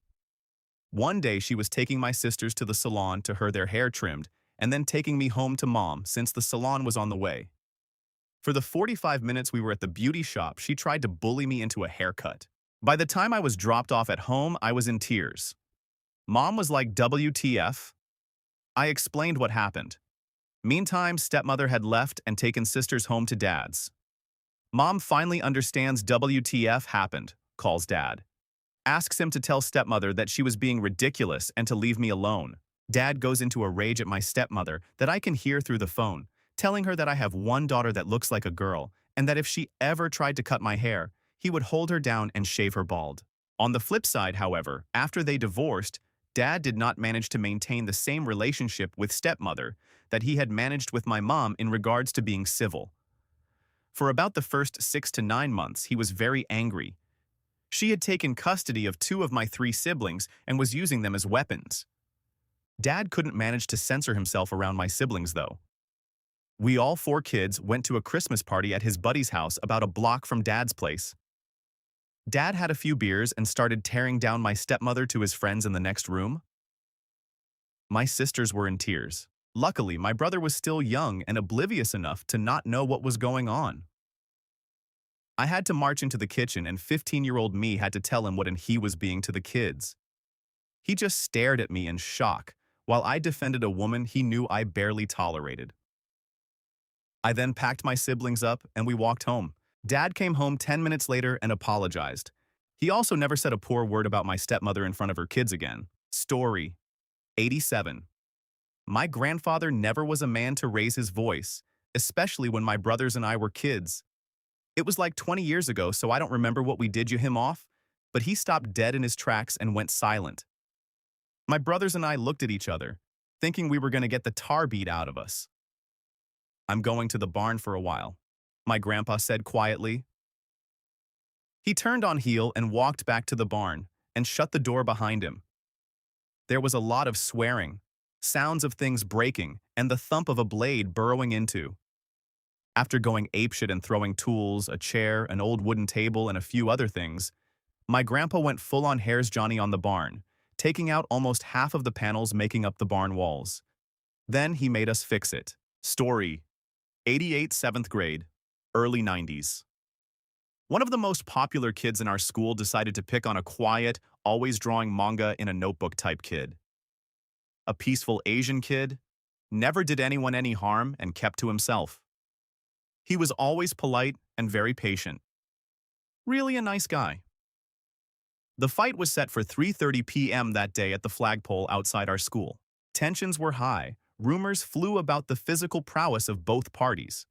One day she was taking my sisters to the salon to have their hair trimmed and then taking me home to Mom since the salon was on the way. For the 45 minutes we were at the beauty shop, she tried to bully me into a haircut. By the time I was dropped off at home, I was in tears. Mom was like, "WTF?" I explained what happened. Meantime, stepmother had left and taken sisters home to Dad's. Mom finally understands WTF happened, calls Dad. Asks him to tell stepmother that she was being ridiculous and to leave me alone. Dad goes into a rage at my stepmother that I can hear through the phone, telling her that I have one daughter that looks like a girl and that if she ever tried to cut my hair, he would hold her down and shave her bald. On the flip side, however, after they divorced, Dad did not manage to maintain the same relationship with stepmother that he had managed with my mom in regards to being civil. For about the first 6 to 9 months, he was very angry. She had taken custody of 2 of my 3 siblings and was using them as weapons. Dad couldn't manage to censor himself around my siblings, though. We all 4 kids went to a Christmas party at his buddy's house about a block from Dad's place. Dad had a few beers and started tearing down my stepmother to his friends in the next room. My sisters were in tears. Luckily, my brother was still young and oblivious enough to not know what was going on. I had to march into the kitchen and 15-year-old me had to tell him what he was being to the kids. He just stared at me in shock while I defended a woman he knew I barely tolerated. I then packed my siblings up and we walked home. Dad came home 10 minutes later and apologized. He also never said a poor word about my stepmother in front of her kids again. Story 87. My grandfather never was a man to raise his voice, especially when my brothers and I were kids. It was like 20 years ago, so I don't remember what we did him off, but he stopped dead in his tracks and went silent. My brothers and I looked at each other, thinking we were going to get the tar beat out of us. "I'm going to the barn for a while," my grandpa said quietly. He turned on heel and walked back to the barn and shut the door behind him. There was a lot of swearing, sounds of things breaking, and the thump of a blade burrowing into. After going apeshit and throwing tools, a chair, an old wooden table, and a few other things, my grandpa went full-on Hare's Johnny on the barn, taking out almost half of the panels making up the barn walls. Then he made us fix it. Story 88, 7th grade, early 90s. One of the most popular kids in our school decided to pick on a quiet, always drawing manga in a notebook type kid. A peaceful Asian kid, never did anyone any harm and kept to himself. He was always polite and very patient. Really a nice guy. The fight was set for 3:30 p.m. that day at the flagpole outside our school. Tensions were high. Rumors flew about the physical prowess of both parties.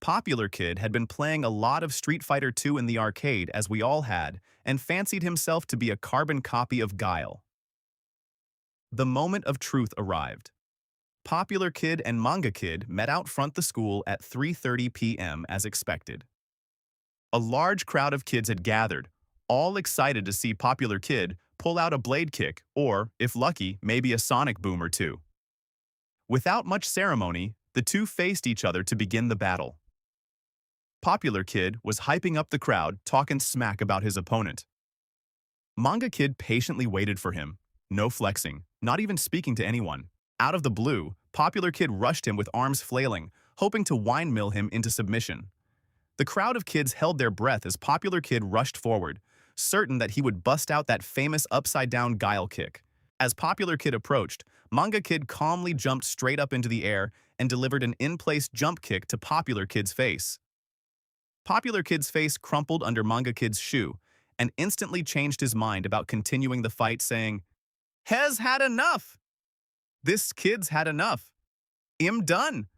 Popular Kid had been playing a lot of Street Fighter 2 in the arcade, as we all had, and fancied himself to be a carbon copy of Guile. The moment of truth arrived. Popular Kid and Manga Kid met out front the school at 3:30 p.m. as expected. A large crowd of kids had gathered, all excited to see Popular Kid pull out a blade kick or, if lucky, maybe a sonic boom or two. Without much ceremony, the two faced each other to begin the battle. Popular Kid was hyping up the crowd, talking smack about his opponent. Manga Kid patiently waited for him, no flexing, not even speaking to anyone. Out of the blue, Popular Kid rushed him with arms flailing, hoping to windmill him into submission. The crowd of kids held their breath as Popular Kid rushed forward, certain that he would bust out that famous upside-down Guile kick. As Popular Kid approached, Manga Kid calmly jumped straight up into the air and delivered an in-place jump kick to Popular Kid's face. Popular Kid's face crumpled under Manga Kid's shoe and instantly changed his mind about continuing the fight, saying, "Has had enough! This kid's had enough. I'm done,"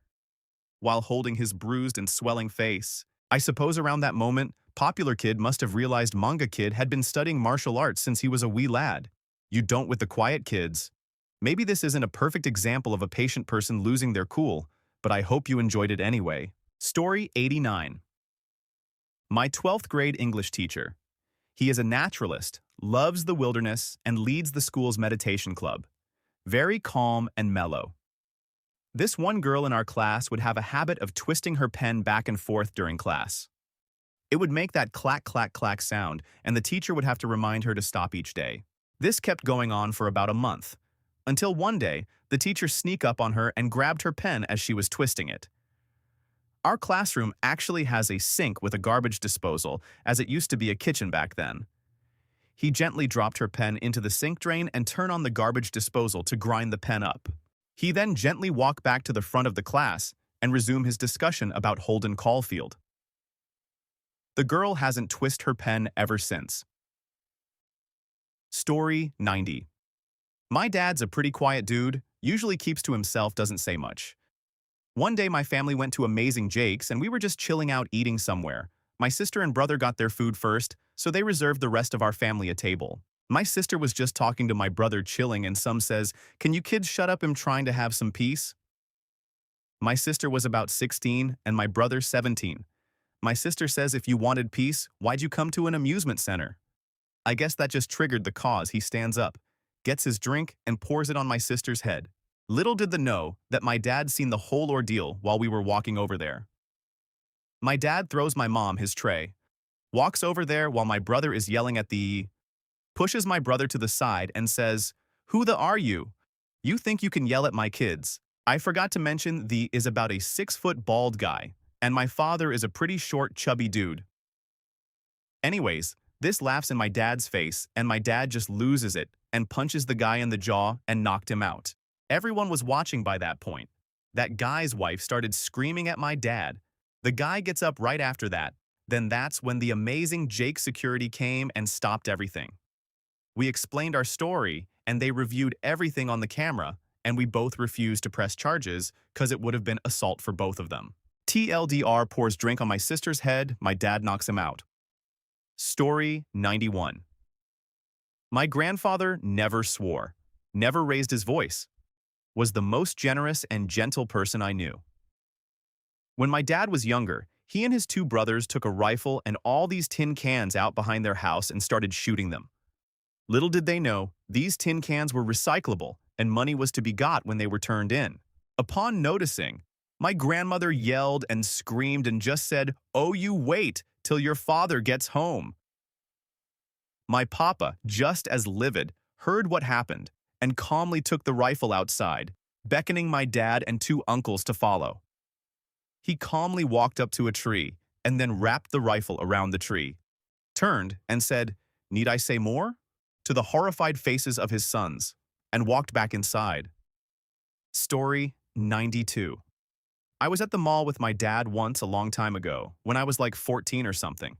while holding his bruised and swelling face. I suppose around that moment, Popular Kid must have realized Manga Kid had been studying martial arts since he was a wee lad. You don't with the quiet kids. Maybe this isn't a perfect example of a patient person losing their cool, but I hope you enjoyed it anyway. Story 89. My 12th grade English teacher. He is a naturalist, loves the wilderness, and leads the school's meditation club. Very calm and mellow. This one girl in our class would have a habit of twisting her pen back and forth during class. It would make that clack, clack, clack sound, and the teacher would have to remind her to stop each day. This kept going on for about a month, until one day, the teacher sneaked up on her and grabbed her pen as she was twisting it. Our classroom actually has a sink with a garbage disposal, as it used to be a kitchen back then. He gently dropped her pen into the sink drain and turned on the garbage disposal to grind the pen up. He then gently walked back to the front of the class and resumed his discussion about Holden Caulfield. The girl hasn't twisted her pen ever since. Story 90. My dad's a pretty quiet dude, usually keeps to himself, doesn't say much. One day my family went to Amazing Jake's and we were just chilling out eating somewhere. My sister and brother got their food first, so they reserved the rest of our family a table. My sister was just talking to my brother chilling and some says, "Can you kids shut up, I'm trying to have some peace?" My sister was about 16 and my brother 17. My sister says, "If you wanted peace, why'd you come to an amusement center?" I guess that just triggered the cause. He stands up, gets his drink, and pours it on my sister's head. Little did they know that my dad seen the whole ordeal while we were walking over there. My dad throws my mom his tray, walks over there while my brother is yelling at pushes my brother to the side and says, "Who the are you? You think you can yell at my kids?" I forgot to mention the is about a 6-foot bald guy, and my father is a pretty short, chubby dude. Anyways, this laughs in my dad's face, and my dad just loses it and punches the guy in the jaw and knocked him out. Everyone was watching by that point. That guy's wife started screaming at my dad. The guy gets up right after that. Then that's when the Amazing Jake security came and stopped everything. We explained our story, and they reviewed everything on the camera, and we both refused to press charges because it would have been assault for both of them. TLDR pours drink on my sister's head, my dad knocks him out. Story 91. My grandfather never swore, never raised his voice, was the most generous and gentle person I knew. When my dad was younger, he and his 2 brothers took a rifle and all these tin cans out behind their house and started shooting them. Little did they know, these tin cans were recyclable and money was to be got when they were turned in. Upon noticing, my grandmother yelled and screamed and just said, "Oh, you wait till your father gets home." My papa, just as livid, heard what happened and calmly took the rifle outside, beckoning my dad and 2 uncles to follow. He calmly walked up to a tree and then wrapped the rifle around the tree, turned and said, "Need I say more?" to the horrified faces of his sons, and walked back inside. Story 92. I was at the mall with my dad once a long time ago, when I was like 14 or something.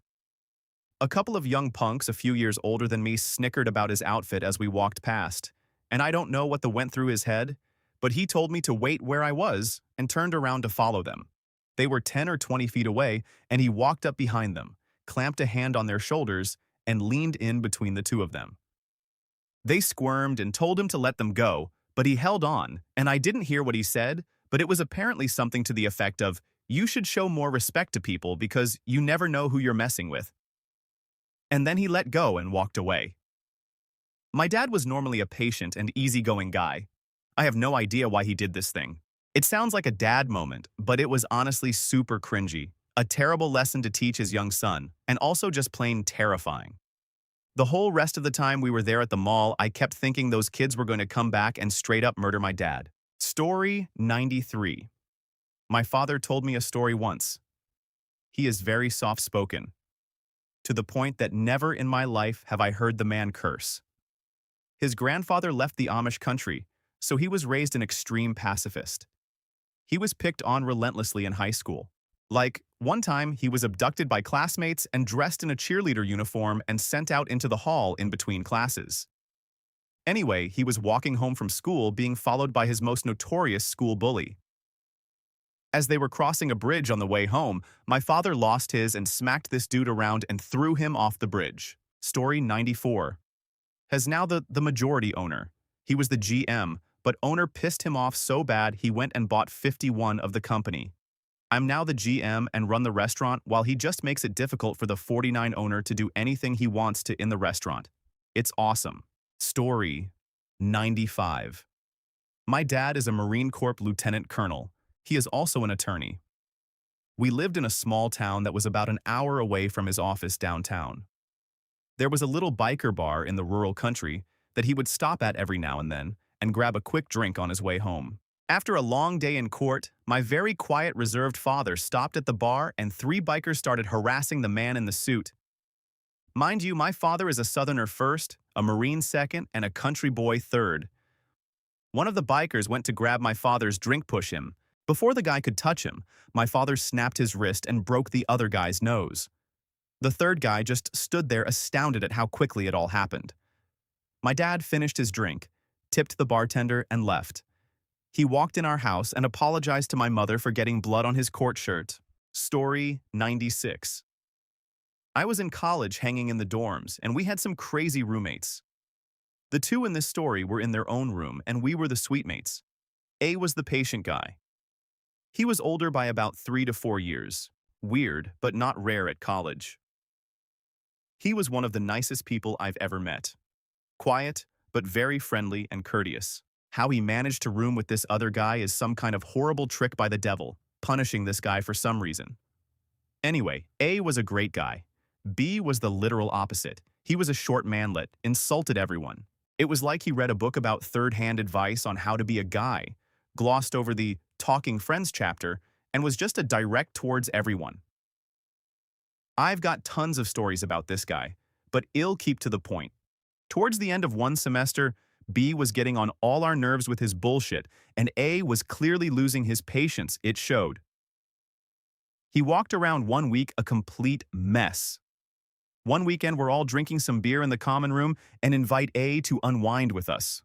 A couple of young punks a few years older than me snickered about his outfit as we walked past, and I don't know what went through his head, but he told me to wait where I was and turned around to follow them. They were 10 or 20 feet away, and he walked up behind them, clamped a hand on their shoulders, and leaned in between the two of them. They squirmed and told him to let them go, but he held on, and I didn't hear what he said, but it was apparently something to the effect of, "You should show more respect to people because you never know who you're messing with." And then he let go and walked away. My dad was normally a patient and easygoing guy. I have no idea why he did this thing. It sounds like a dad moment, but it was honestly super cringy, a terrible lesson to teach his young son, and also just plain terrifying. The whole rest of the time we were there at the mall, I kept thinking those kids were going to come back and straight up murder my dad. Story 93. My father told me a story once. He is very soft-spoken, to the point that never in my life have I heard the man curse. His grandfather left the Amish country, so he was raised an extreme pacifist. He was picked on relentlessly in high school. Like, one time he was abducted by classmates and dressed in a cheerleader uniform and sent out into the hall in between classes. Anyway, he was walking home from school being followed by his most notorious school bully. As they were crossing a bridge on the way home, my father lost his and smacked this dude around and threw him off the bridge. Story 94. Has now the majority owner. He was the GM, but owner pissed him off so bad he went and bought 51 of the company. I'm now the GM and run the restaurant while he just makes it difficult for the 49 owner to do anything he wants to in the restaurant. It's awesome. Story 95. My dad is a Marine Corps lieutenant colonel. He is also an attorney. We lived in a small town that was about an hour away from his office downtown. There was a little biker bar in the rural country that he would stop at every now and then and grab a quick drink on his way home. After a long day in court, my very quiet, reserved father stopped at the bar and 3 bikers started harassing the man in the suit. Mind you, my father is a Southerner first, a Marine second, and a country boy third. One of the bikers went to grab my father's drink, push him. Before the guy could touch him, my father snapped his wrist and broke the other guy's nose. The third guy just stood there astounded at how quickly it all happened. My dad finished his drink, tipped the bartender, and left. He walked in our house and apologized to my mother for getting blood on his court shirt. Story 96. I was in college hanging in the dorms, and we had some crazy roommates. The two in this story were in their own room, and we were the suitemates. A was the patient guy. He was older by about 3 to 4 years. Weird, but not rare at college. He was one of the nicest people I've ever met. Quiet, but very friendly and courteous. How he managed to room with this other guy is some kind of horrible trick by the devil, punishing this guy for some reason. Anyway, A was a great guy. B was the literal opposite. He was a short manlet, insulted everyone. It was like he read a book about third-hand advice on how to be a guy, glossed over the Talking Friends chapter, and was just a direct towards everyone. I've got tons of stories about this guy, but I'll keep to the point. Towards the end of one semester, B was getting on all our nerves with his bullshit, and A was clearly losing his patience, it showed. He walked around one week a complete mess. One weekend we're all drinking some beer in the common room and invite A to unwind with us.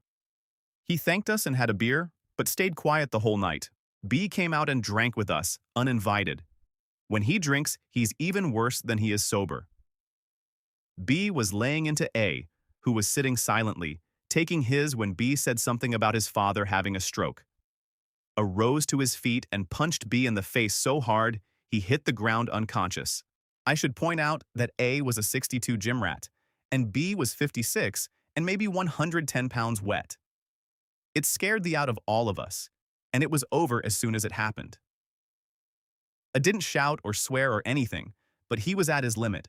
He thanked us and had a beer, but stayed quiet the whole night. B came out and drank with us, uninvited. When he drinks, he's even worse than he is sober. B was laying into A, who was sitting silently, taking his when B said something about his father having a stroke. A rose to his feet and punched B in the face so hard, he hit the ground unconscious. I should point out that A was a 62 gym rat, and B was 56 and maybe 110 pounds wet. It scared the out of all of us, and it was over as soon as it happened. I didn't shout or swear or anything, but he was at his limit.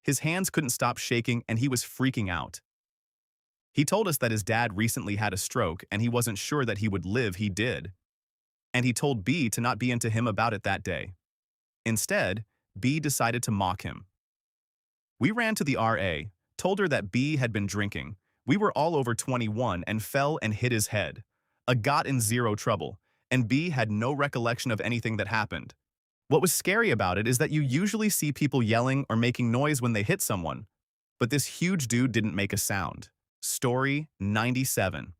His hands couldn't stop shaking and he was freaking out. He told us that his dad recently had a stroke and he wasn't sure that he would live. He did. And he told B to not be into him about it that day. Instead, B decided to mock him. We ran to the RA, told her that B had been drinking. We were all over 21 and fell and hit his head. I got in zero trouble, and B had no recollection of anything that happened. What was scary about it is that you usually see people yelling or making noise when they hit someone, but this huge dude didn't make a sound. Story 97.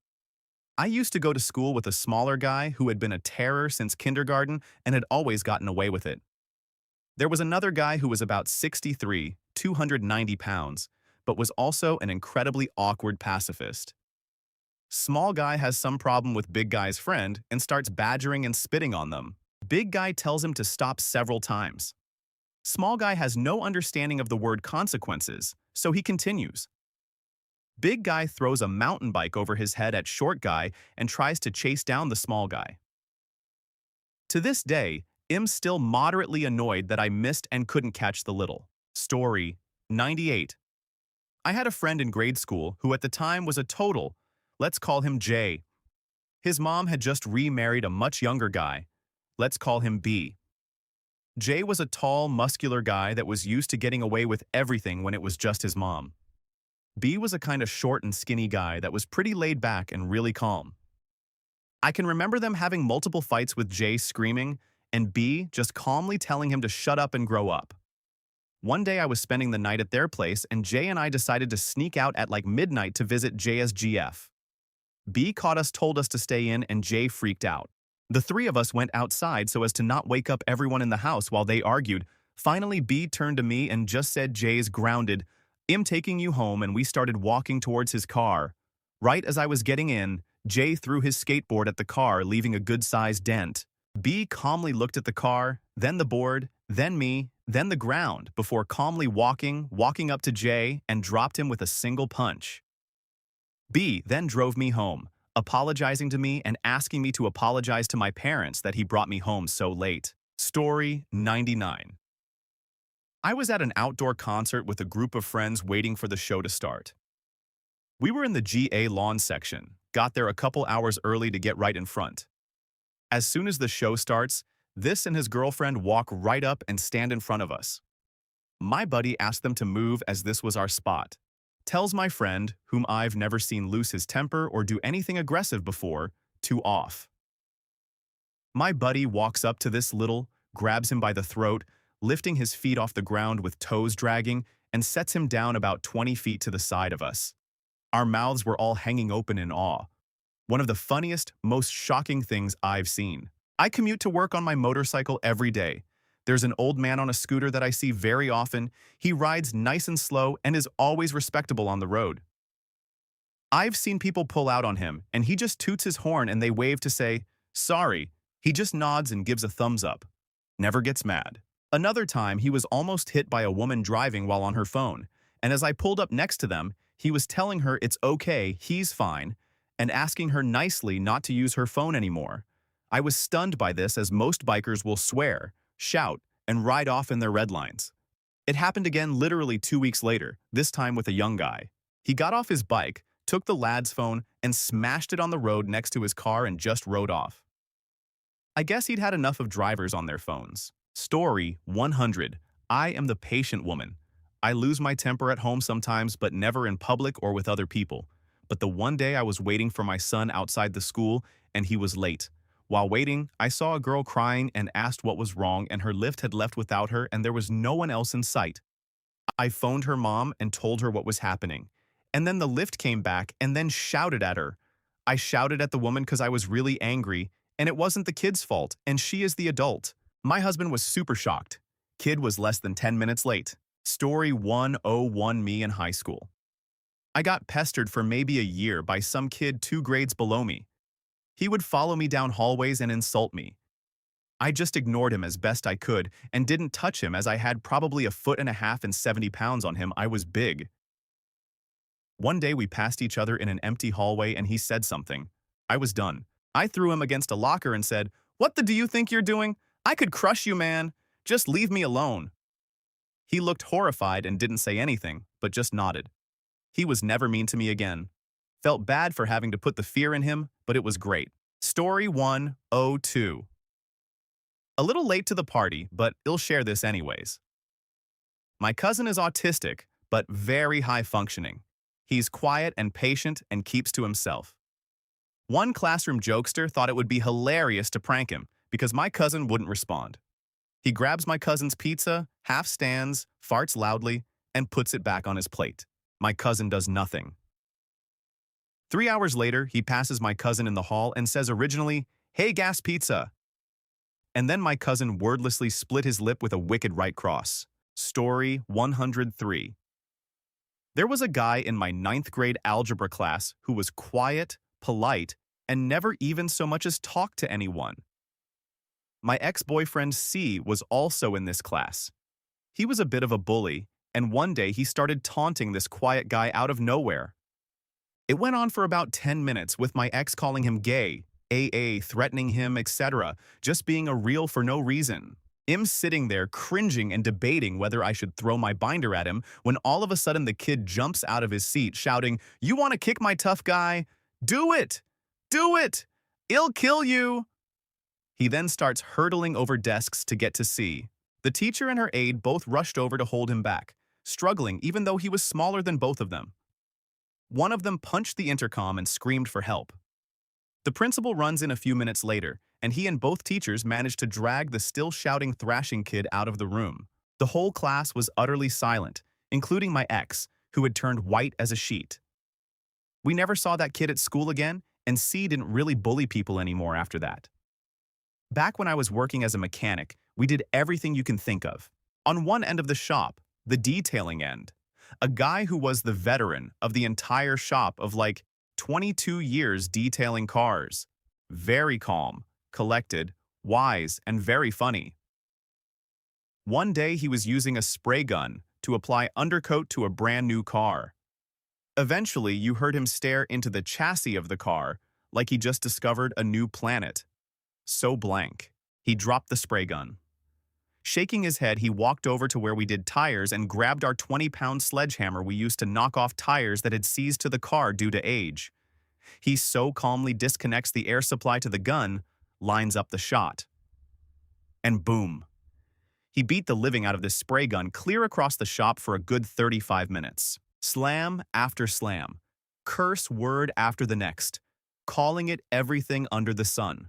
I used to go to school with a smaller guy who had been a terror since kindergarten and had always gotten away with it. There was another guy who was about 63, 290 pounds, but was also an incredibly awkward pacifist. Small guy has some problem with big guy's friend and starts badgering and spitting on them. Big guy tells him to stop several times. Small guy has no understanding of the word consequences, so he continues. Big guy throws a mountain bike over his head at short guy and tries to chase down the small guy. To this day, I'm still moderately annoyed that I missed and couldn't catch the little. Story 98. I had a friend in grade school who at the time was a total, let's call him J. His mom had just remarried a much younger guy. Let's call him B. J was a tall, muscular guy that was used to getting away with everything when it was just his mom. B was a kind of short and skinny guy that was pretty laid back and really calm. I can remember them having multiple fights with J screaming and B just calmly telling him to shut up and grow up. One day I was spending the night at their place and J and I decided to sneak out at like midnight to visit JSGF. B caught us, told us to stay in, and J freaked out. The three of us went outside so as to not wake up everyone in the house while they argued. Finally, B turned to me and just said, "Jay's grounded. I'm taking you home," and we started walking towards his car. Right as I was getting in, Jay threw his skateboard at the car, leaving a good-sized dent. B calmly looked at the car, then the board, then me, then the ground, before calmly walking up to Jay and dropped him with a single punch. B then drove me home, apologizing to me and asking me to apologize to my parents that he brought me home so late. Story 99. I was at an outdoor concert with a group of friends waiting for the show to start. We were in the GA lawn section, got there a couple hours early to get right in front. As soon as the show starts, this and his girlfriend walk right up and stand in front of us. My buddy asked them to move as this was our spot. Tells my friend, whom I've never seen lose his temper or do anything aggressive before, to off. My buddy walks up to this little, grabs him by the throat, lifting his feet off the ground with toes dragging, and sets him down about 20 feet to the side of us. Our mouths were all hanging open in awe. One of the funniest, most shocking things I've seen. I commute to work on my motorcycle every day. There's an old man on a scooter that I see very often. He rides nice and slow and is always respectable on the road. I've seen people pull out on him, and he just toots his horn and they wave to say, "Sorry." He just nods and gives a thumbs up. Never gets mad. Another time, he was almost hit by a woman driving while on her phone, and as I pulled up next to them, he was telling her it's okay, he's fine, and asking her nicely not to use her phone anymore. I was stunned by this, as most bikers will swear, shout, and ride off in their red lines. It happened again literally 2 weeks later, this time with a young guy. He got off his bike, took the lad's phone, and smashed it on the road next to his car and just rode off. I guess he'd had enough of drivers on their phones. Story 100. I am the patient woman. I lose my temper at home sometimes, but never in public or with other people. But the one day I was waiting for my son outside the school, and he was late. While waiting, I saw a girl crying and asked what was wrong, and her lift had left without her and there was no one else in sight. I phoned her mom and told her what was happening. And then the lift came back and then shouted at her. I shouted at the woman because I was really angry, and it wasn't the kid's fault, and she is the adult. My husband was super shocked. Kid was less than 10 minutes late. Story 101. Me in high school. I got pestered for maybe a year by some kid 2 grades below me. He would follow me down hallways and insult me. I just ignored him as best I could and didn't touch him, as I had probably 1.5 feet and 70 pounds on him. I was big. One day we passed each other in an empty hallway and he said something. I was done. I threw him against a locker and said, "What the do you think you're doing? I could crush you, man. Just leave me alone." He looked horrified and didn't say anything, but just nodded. He was never mean to me again. Felt bad for having to put the fear in him, but it was great. Story 102. A little late to the party, but I'll share this anyways. My cousin is autistic, but very high functioning. He's quiet and patient and keeps to himself. One classroom jokester thought it would be hilarious to prank him because my cousin wouldn't respond. He grabs my cousin's pizza, half stands, farts loudly, and puts it back on his plate. My cousin does nothing. 3 hours later, he passes my cousin in the hall and says originally, "Hey, gas pizza." And then my cousin wordlessly split his lip with a wicked right cross. Story 103. There was a guy in my ninth grade algebra class who was quiet, polite, and never even so much as talked to anyone. My ex-boyfriend C was also in this class. He was a bit of a bully, and one day he started taunting this quiet guy out of nowhere. It went on for about 10 minutes with my ex calling him gay, threatening him, etc., just being a reel for no reason. I'm sitting there cringing and debating whether I should throw my binder at him when all of a sudden the kid jumps out of his seat shouting, "You want to kick my tough guy? Do it! Do it! I'll kill you!" He then starts hurtling over desks to get to C. The teacher and her aide both rushed over to hold him back, struggling even though he was smaller than both of them. One of them punched the intercom and screamed for help. The principal runs in a few minutes later, and he and both teachers managed to drag the still shouting, thrashing kid out of the room. The whole class was utterly silent, including my ex, who had turned white as a sheet. We never saw that kid at school again, and C didn't really bully people anymore after that. Back when I was working as a mechanic, we did everything you can think of. On one end of the shop, the detailing end, a guy who was the veteran of the entire shop of like 22 years detailing cars. Very calm, collected, wise, and very funny. One day he was using a spray gun to apply undercoat to a brand new car. Eventually, you heard him stare into the chassis of the car like he just discovered a new planet. So blank. He dropped the spray gun. Shaking his head, he walked over to where we did tires and grabbed our 20-pound sledgehammer we used to knock off tires that had seized to the car due to age. He so calmly disconnects the air supply to the gun, lines up the shot. And boom. He beat the living out of this spray gun clear across the shop for a good 35 minutes. Slam after slam. Curse word after the next. Calling it everything under the sun.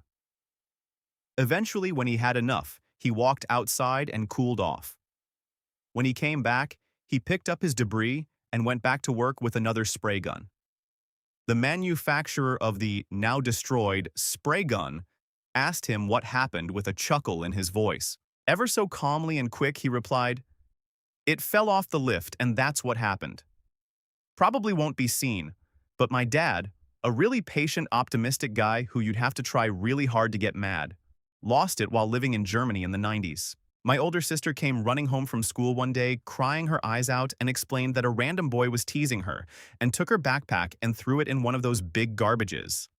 Eventually, when he had enough, he walked outside and cooled off. When he came back, he picked up his debris and went back to work with another spray gun. The manufacturer of the now destroyed spray gun asked him what happened with a chuckle in his voice. Ever so calmly and quick, he replied, "It fell off the lift and that's what happened." Probably won't be seen, but my dad, a really patient, optimistic guy who you'd have to try really hard to get mad, lost it while living in Germany in the 90s. My older sister came running home from school one day, crying her eyes out, and explained that a random boy was teasing her and took her backpack and threw it in one of those big garbages.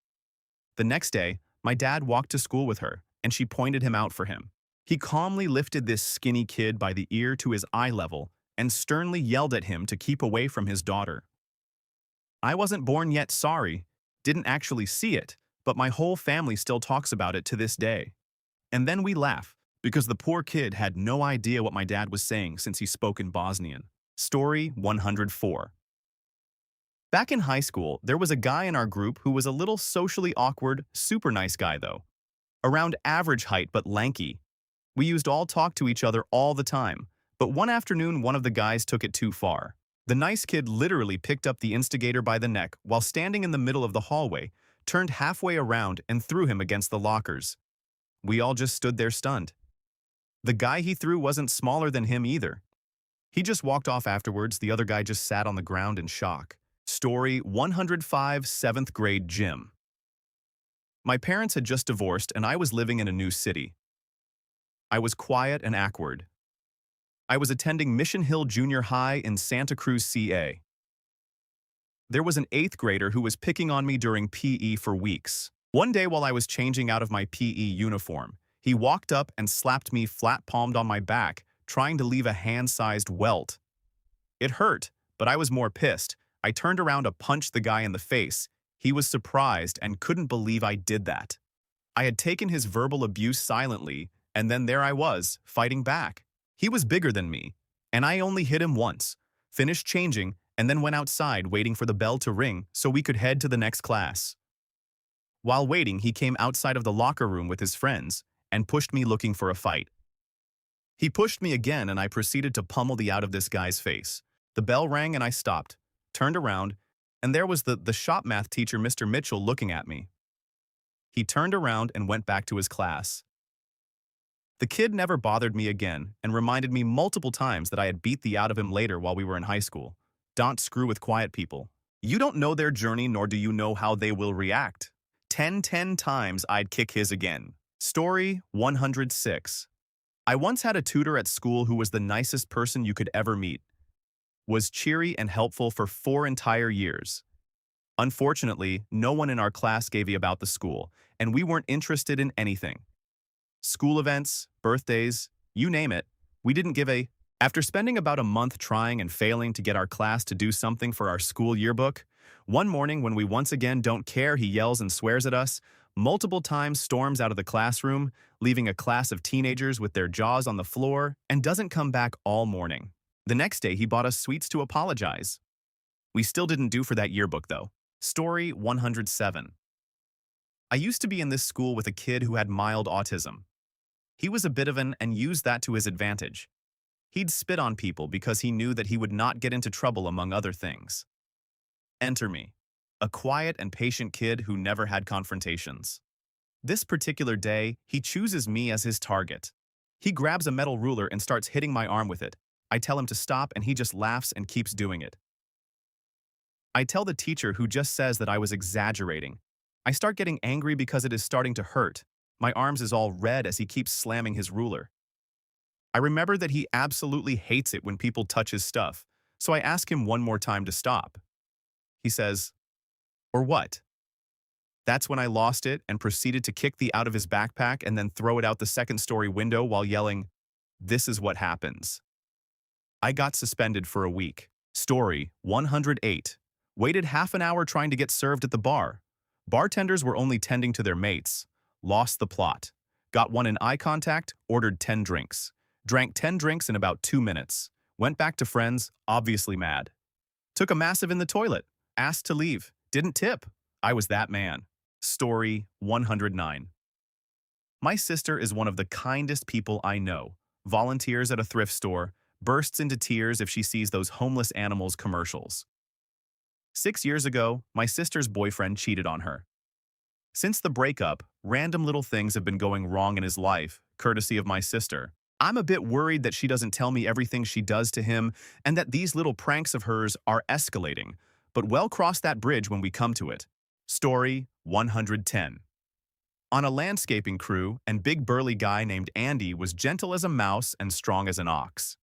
The next day, my dad walked to school with her, and she pointed him out for him. He calmly lifted this skinny kid by the ear to his eye level and sternly yelled at him to keep away from his daughter. I wasn't born yet, sorry, didn't actually see it, but my whole family still talks about it to this day. And then we laugh, because the poor kid had no idea what my dad was saying since he spoke in Bosnian. Story 104. Back in high school, there was a guy in our group who was a little socially awkward, super nice guy though. Around average height but lanky. We used all talk to each other all the time, but one afternoon one of the guys took it too far. The nice kid literally picked up the instigator by the neck while standing in the middle of the hallway, turned halfway around and threw him against the lockers. We all just stood there stunned. The guy he threw wasn't smaller than him either. He just walked off afterwards, the other guy just sat on the ground in shock. Story 105, 7th grade gym. My parents had just divorced and I was living in a new city. I was quiet and awkward. I was attending Mission Hill Junior High in Santa Cruz, CA. There was an 8th grader who was picking on me during PE for weeks. One day while I was changing out of my PE uniform, he walked up and slapped me flat-palmed on my back, trying to leave a hand-sized welt. It hurt, but I was more pissed. I turned around to punch the guy in the face. He was surprised and couldn't believe I did that. I had taken his verbal abuse silently, and then there I was, fighting back. He was bigger than me, and I only hit him once, finished changing, and then went outside waiting for the bell to ring so we could head to the next class. While waiting, he came outside of the locker room with his friends and pushed me looking for a fight. He pushed me again and I proceeded to pummel the out of this guy's face. The bell rang and I stopped, turned around, and there was the shop math teacher, Mr. Mitchell, looking at me. He turned around and went back to his class. The kid never bothered me again and reminded me multiple times that I had beat the out of him later while we were in high school. Don't screw with quiet people. You don't know their journey, nor do you know how they will react. 10 times I'd kick his again. Story 106. I once had a tutor at school who was the nicest person you could ever meet. Was cheery and helpful for 4 entire years. Unfortunately, no one in our class gave a about the school, and we weren't interested in anything. School events, birthdays, you name it, we didn't give a. After spending about a month trying and failing to get our class to do something for our school yearbook, one morning when we once again don't care, he yells and swears at us, multiple times storms out of the classroom, leaving a class of teenagers with their jaws on the floor, and doesn't come back all morning. The next day, he bought us sweets to apologize. We still didn't do for that yearbook, though. Story 107. I used to be in this school with a kid who had mild autism. He was a bit of an and used that to his advantage. He'd spit on people because he knew that he would not get into trouble, among other things. Enter me, a quiet and patient kid who never had confrontations. This particular day, he chooses me as his target. He grabs a metal ruler and starts hitting my arm with it. I tell him to stop and he just laughs and keeps doing it. I tell the teacher, who just says that I was exaggerating. I start getting angry because it is starting to hurt. My arms is all red as he keeps slamming his ruler. I remember that he absolutely hates it when people touch his stuff, so I ask him one more time to stop. He says, "Or what?" That's when I lost it and proceeded to kick the out of his backpack and then throw it out the second-story window while yelling, "This is what happens." I got suspended for a week. Story 108. Waited half an hour trying to get served at the bar. Bartenders were only tending to their mates. Lost the plot. Got one in eye contact, ordered 10 drinks. Drank 10 drinks in about 2 minutes. Went back to friends, obviously mad. Took a massive in the toilet. Asked to leave. Didn't tip. I was that man. Story 109. My sister is one of the kindest people I know. Volunteers at a thrift store. Bursts into tears if she sees those homeless animals commercials. 6 years ago, my sister's boyfriend cheated on her. Since the breakup, random little things have been going wrong in his life, courtesy of my sister. I'm a bit worried that she doesn't tell me everything she does to him and that these little pranks of hers are escalating, but we'll cross that bridge when we come to it. Story 110. On a landscaping crew, and big burly guy named Andy was gentle as a mouse and strong as an ox.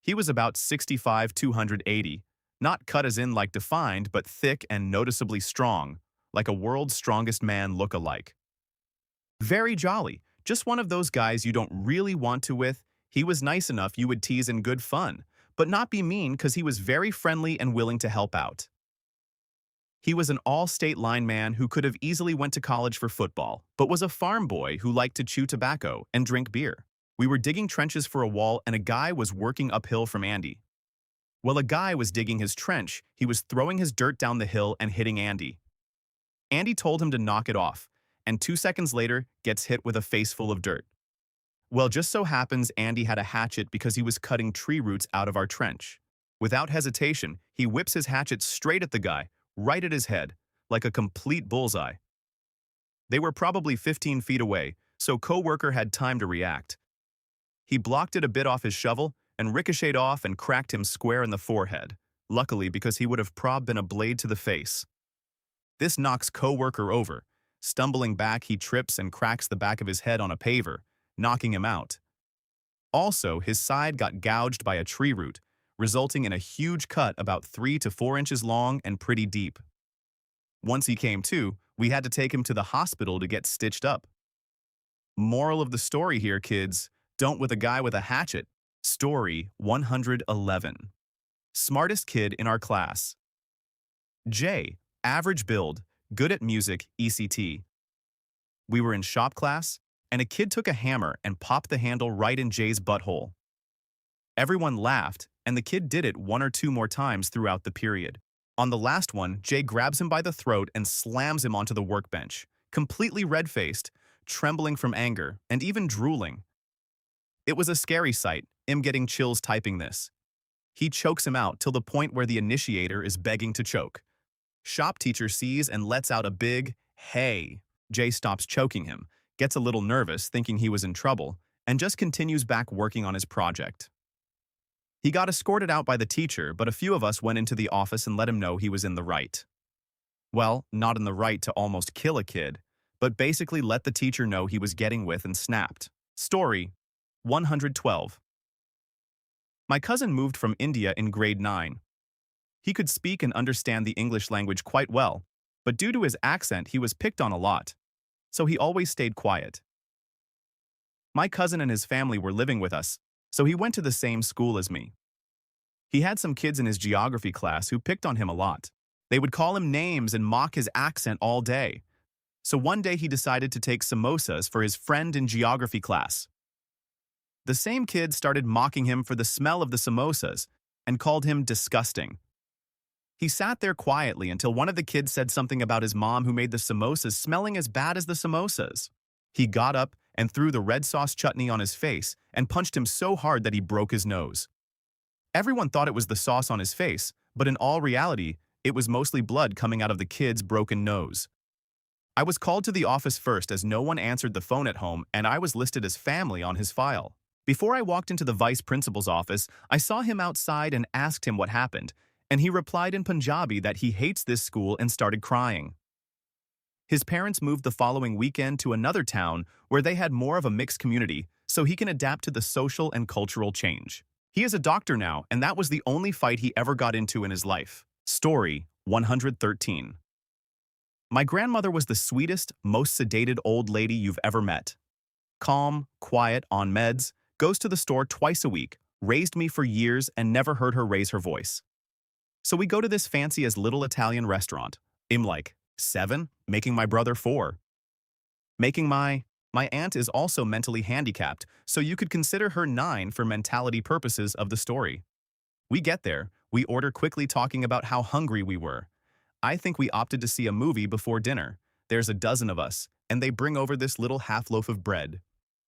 He was about 65, 280, not cut as in like defined, but thick and noticeably strong, like a world's strongest man look-alike. Very jolly, just one of those guys you don't really want to with. He was nice enough you would tease in good fun, but not be mean because he was very friendly and willing to help out. He was an all-state lineman who could have easily went to college for football, but was a farm boy who liked to chew tobacco and drink beer. We were digging trenches for a wall and a guy was working uphill from Andy. While a guy was digging his trench, he was throwing his dirt down the hill and hitting Andy. Andy told him to knock it off, and 2 seconds later gets hit with a face full of dirt. Well, just so happens Andy had a hatchet because he was cutting tree roots out of our trench. Without hesitation, he whips his hatchet straight at the guy, right at his head, like a complete bullseye. They were probably 15 feet away, so coworker had time to react. He blocked it a bit off his shovel and ricocheted off and cracked him square in the forehead, luckily because he would have probably been a blade to the face. This knocks coworker over. Stumbling back, he trips and cracks the back of his head on a paver, knocking him out. Also, his side got gouged by a tree root, resulting in a huge cut about 3 to 4 inches long and pretty deep. Once he came to, we had to take him to the hospital to get stitched up. Moral of the story here, kids, don't with a guy with a hatchet. Story 111. Smartest kid in our class. J. Average build, good at music, ECT. We were in shop class, and a kid took a hammer and popped the handle right in Jay's butthole. Everyone laughed, and the kid did it 1 or 2 more times throughout the period. On the last one, Jay grabs him by the throat and slams him onto the workbench, completely red-faced, trembling from anger, and even drooling. It was a scary sight, him getting chills typing this. He chokes him out till the point where the initiator is begging to choke. Shop teacher sees and lets out a big, "Hey." Jay stops choking him, gets a little nervous thinking he was in trouble, and just continues back working on his project. He got escorted out by the teacher, but a few of us went into the office and let him know he was in the right. Well, not in the right to almost kill a kid, but basically let the teacher know he was getting with and snapped. Story 112. My cousin moved from India in grade 9. He could speak and understand the English language quite well, but due to his accent, he was picked on a lot, so he always stayed quiet. My cousin and his family were living with us, so he went to the same school as me. He had some kids in his geography class who picked on him a lot. They would call him names and mock his accent all day. So one day he decided to take samosas for his friend in geography class. The same kids started mocking him for the smell of the samosas and called him disgusting. He sat there quietly until one of the kids said something about his mom who made the samosas smelling as bad as the samosas. He got up and threw the red sauce chutney on his face and punched him so hard that he broke his nose. Everyone thought it was the sauce on his face, but in all reality, it was mostly blood coming out of the kid's broken nose. I was called to the office first as no one answered the phone at home and I was listed as family on his file. Before I walked into the vice principal's office, I saw him outside and asked him what happened, and he replied in Punjabi that he hates this school and started crying. His parents moved the following weekend to another town where they had more of a mixed community, so he can adapt to the social and cultural change. He is a doctor now, and that was the only fight he ever got into in his life. Story 113. My grandmother was the sweetest, most sedated old lady you've ever met. Calm, quiet, on meds, goes to the store twice a week, raised me for years and never heard her raise her voice. So we go to this fancy as little Italian restaurant. I'm like 7, making my brother 4. My aunt is also mentally handicapped, so you could consider her 9 for mentality purposes of the story. We get there, we order quickly talking about how hungry we were. I think we opted to see a movie before dinner. There's a dozen of us, and they bring over this little half loaf of bread.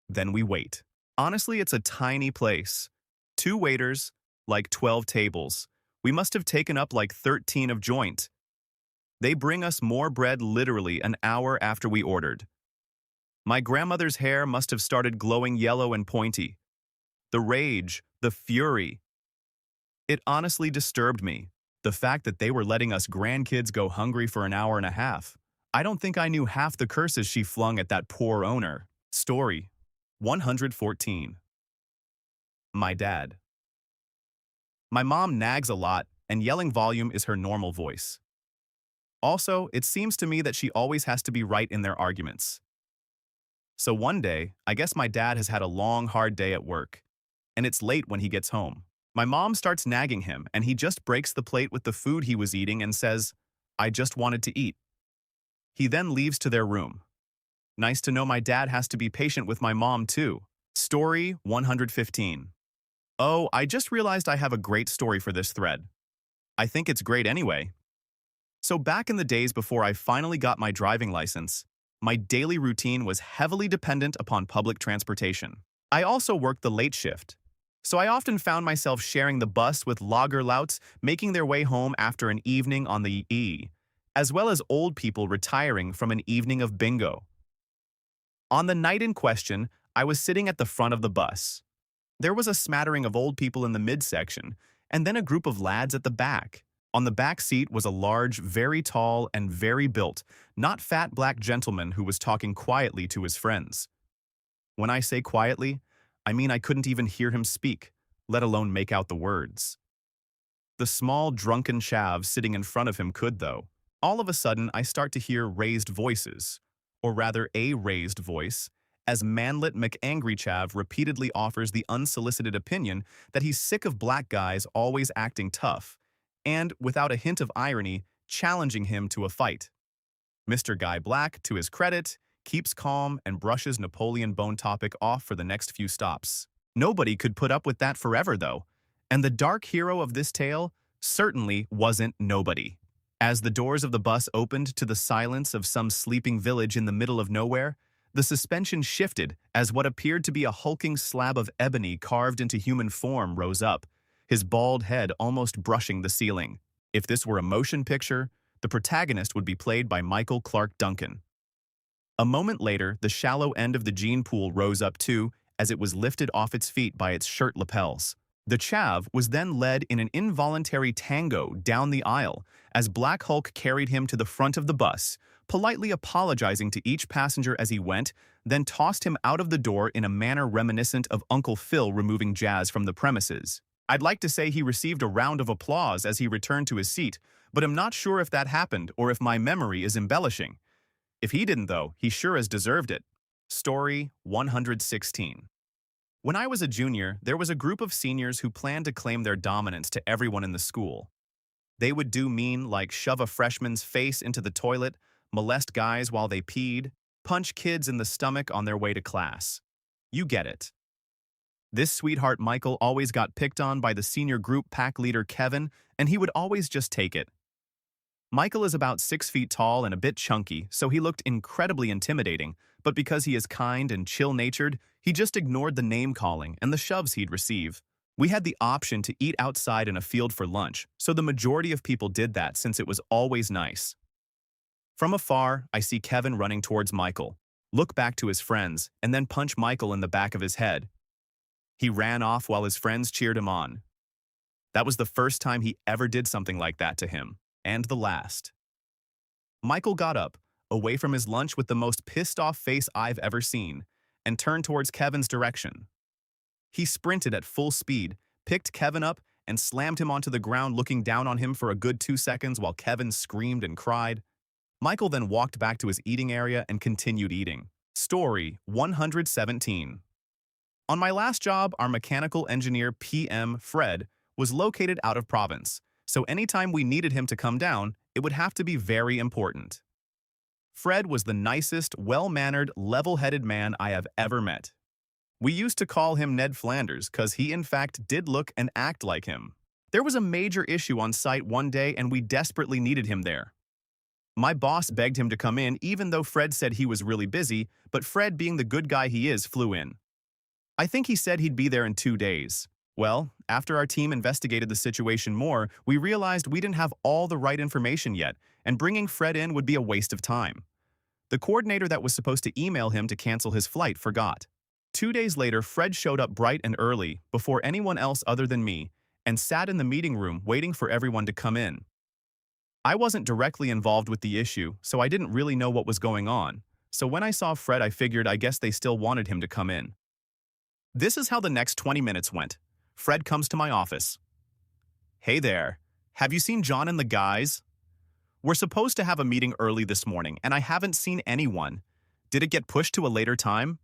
Then we wait. Honestly, it's a tiny place. 2 waiters, like 12 tables. We must have taken up like 13 of joint. They bring us more bread literally an hour after we ordered. My grandmother's hair must have started glowing yellow and pointy. The rage, the fury. It honestly disturbed me. The fact that they were letting us grandkids go hungry for an hour and a half. I don't think I knew half the curses she flung at that poor owner. Story 114. My dad. My mom nags a lot, and yelling volume is her normal voice. Also, it seems to me that she always has to be right in their arguments. So one day, I guess my dad has had a long, hard day at work, and it's late when he gets home. My mom starts nagging him, and he just breaks the plate with the food he was eating and says, "I just wanted to eat." He then leaves to their room. Nice to know my dad has to be patient with my mom too. Story 115. Oh, I just realized I have a great story for this thread. I think it's great anyway. So back in the days before I finally got my driving license, my daily routine was heavily dependent upon public transportation. I also worked the late shift, so I often found myself sharing the bus with lagerlouts making their way home after an evening on the E, as well as old people retiring from an evening of bingo. On the night in question, I was sitting at the front of the bus. There was a smattering of old people in the midsection, and then a group of lads at the back. On the back seat was a large, very tall, and very built, not fat black gentleman who was talking quietly to his friends. When I say quietly, I mean I couldn't even hear him speak, let alone make out the words. The small, drunken chav sitting in front of him could, though. All of a sudden, I start to hear raised voices, or rather a raised voice, as manlet McAngry Chav repeatedly offers the unsolicited opinion that he's sick of black guys always acting tough, and, without a hint of irony, challenging him to a fight. Mr. Guy Black, to his credit, keeps calm and brushes Napoleon Bone topic off for the next few stops. Nobody could put up with that forever, though, and the dark hero of this tale certainly wasn't nobody. As the doors of the bus opened to the silence of some sleeping village in the middle of nowhere, the suspension shifted as what appeared to be a hulking slab of ebony carved into human form rose up, his bald head almost brushing the ceiling. If this were a motion picture, The protagonist would be played by Michael Clark Duncan. A moment later, the shallow end of the gene pool rose up too, as it was lifted off its feet by its shirt lapels. The chav was then led in an involuntary tango down the aisle as Black Hulk carried him to the front of the bus, politely apologizing to each passenger as he went, then tossed him out of the door in a manner reminiscent of Uncle Phil removing Jazz from the premises. I'd like to say he received a round of applause as he returned to his seat, but I'm not sure if that happened or if my memory is embellishing. If he didn't, though, he sure as deserved it. Story 116. When I was a junior, there was a group of seniors who planned to claim their dominance to everyone in the school. They would do mean like shove a freshman's face into the toilet, molest guys while they peed, punch kids in the stomach on their way to class. You get it. This sweetheart Michael always got picked on by the senior group pack leader Kevin, and he would always just take it. Michael is about 6 feet tall and a bit chunky, so he looked incredibly intimidating, but because he is kind and chill-natured, he just ignored the name-calling and the shoves he'd receive. We had the option to eat outside in a field for lunch, so the majority of people did that since it was always nice. From afar, I see Kevin running towards Michael, look back to his friends, and then punch Michael in the back of his head. He ran off while his friends cheered him on. That was the first time he ever did something like that to him. And the last. Michael got up, away from his lunch with the most pissed-off face I've ever seen, and turned towards Kevin's direction. He sprinted at full speed, picked Kevin up, and slammed him onto the ground, looking down on him for a good 2 seconds while Kevin screamed and cried. Michael then walked back to his eating area and continued eating. Story 117. On my last job, our mechanical engineer PM, Fred, was located out of province. So anytime we needed him to come down, it would have to be very important. Fred was the nicest, well-mannered, level-headed man I have ever met. We used to call him Ned Flanders because he in fact did look and act like him. There was a major issue on site one day and we desperately needed him there. My boss begged him to come in even though Fred said he was really busy, but Fred, being the good guy he is, flew in. I think he said he'd be there in 2 days. Well, after our team investigated the situation more, we realized we didn't have all the right information yet, and bringing Fred in would be a waste of time. The coordinator that was supposed to email him to cancel his flight forgot. 2 days later, Fred showed up bright and early, before anyone else other than me, and sat in the meeting room waiting for everyone to come in. I wasn't directly involved with the issue, so I didn't really know what was going on. So when I saw Fred, I figured I guess they still wanted him to come in. This is how the next 20 minutes went. Fred comes to my office. Hey there, have you seen John and the guys? We're supposed to have a meeting early this morning, and I haven't seen anyone. Did it get pushed to a later time?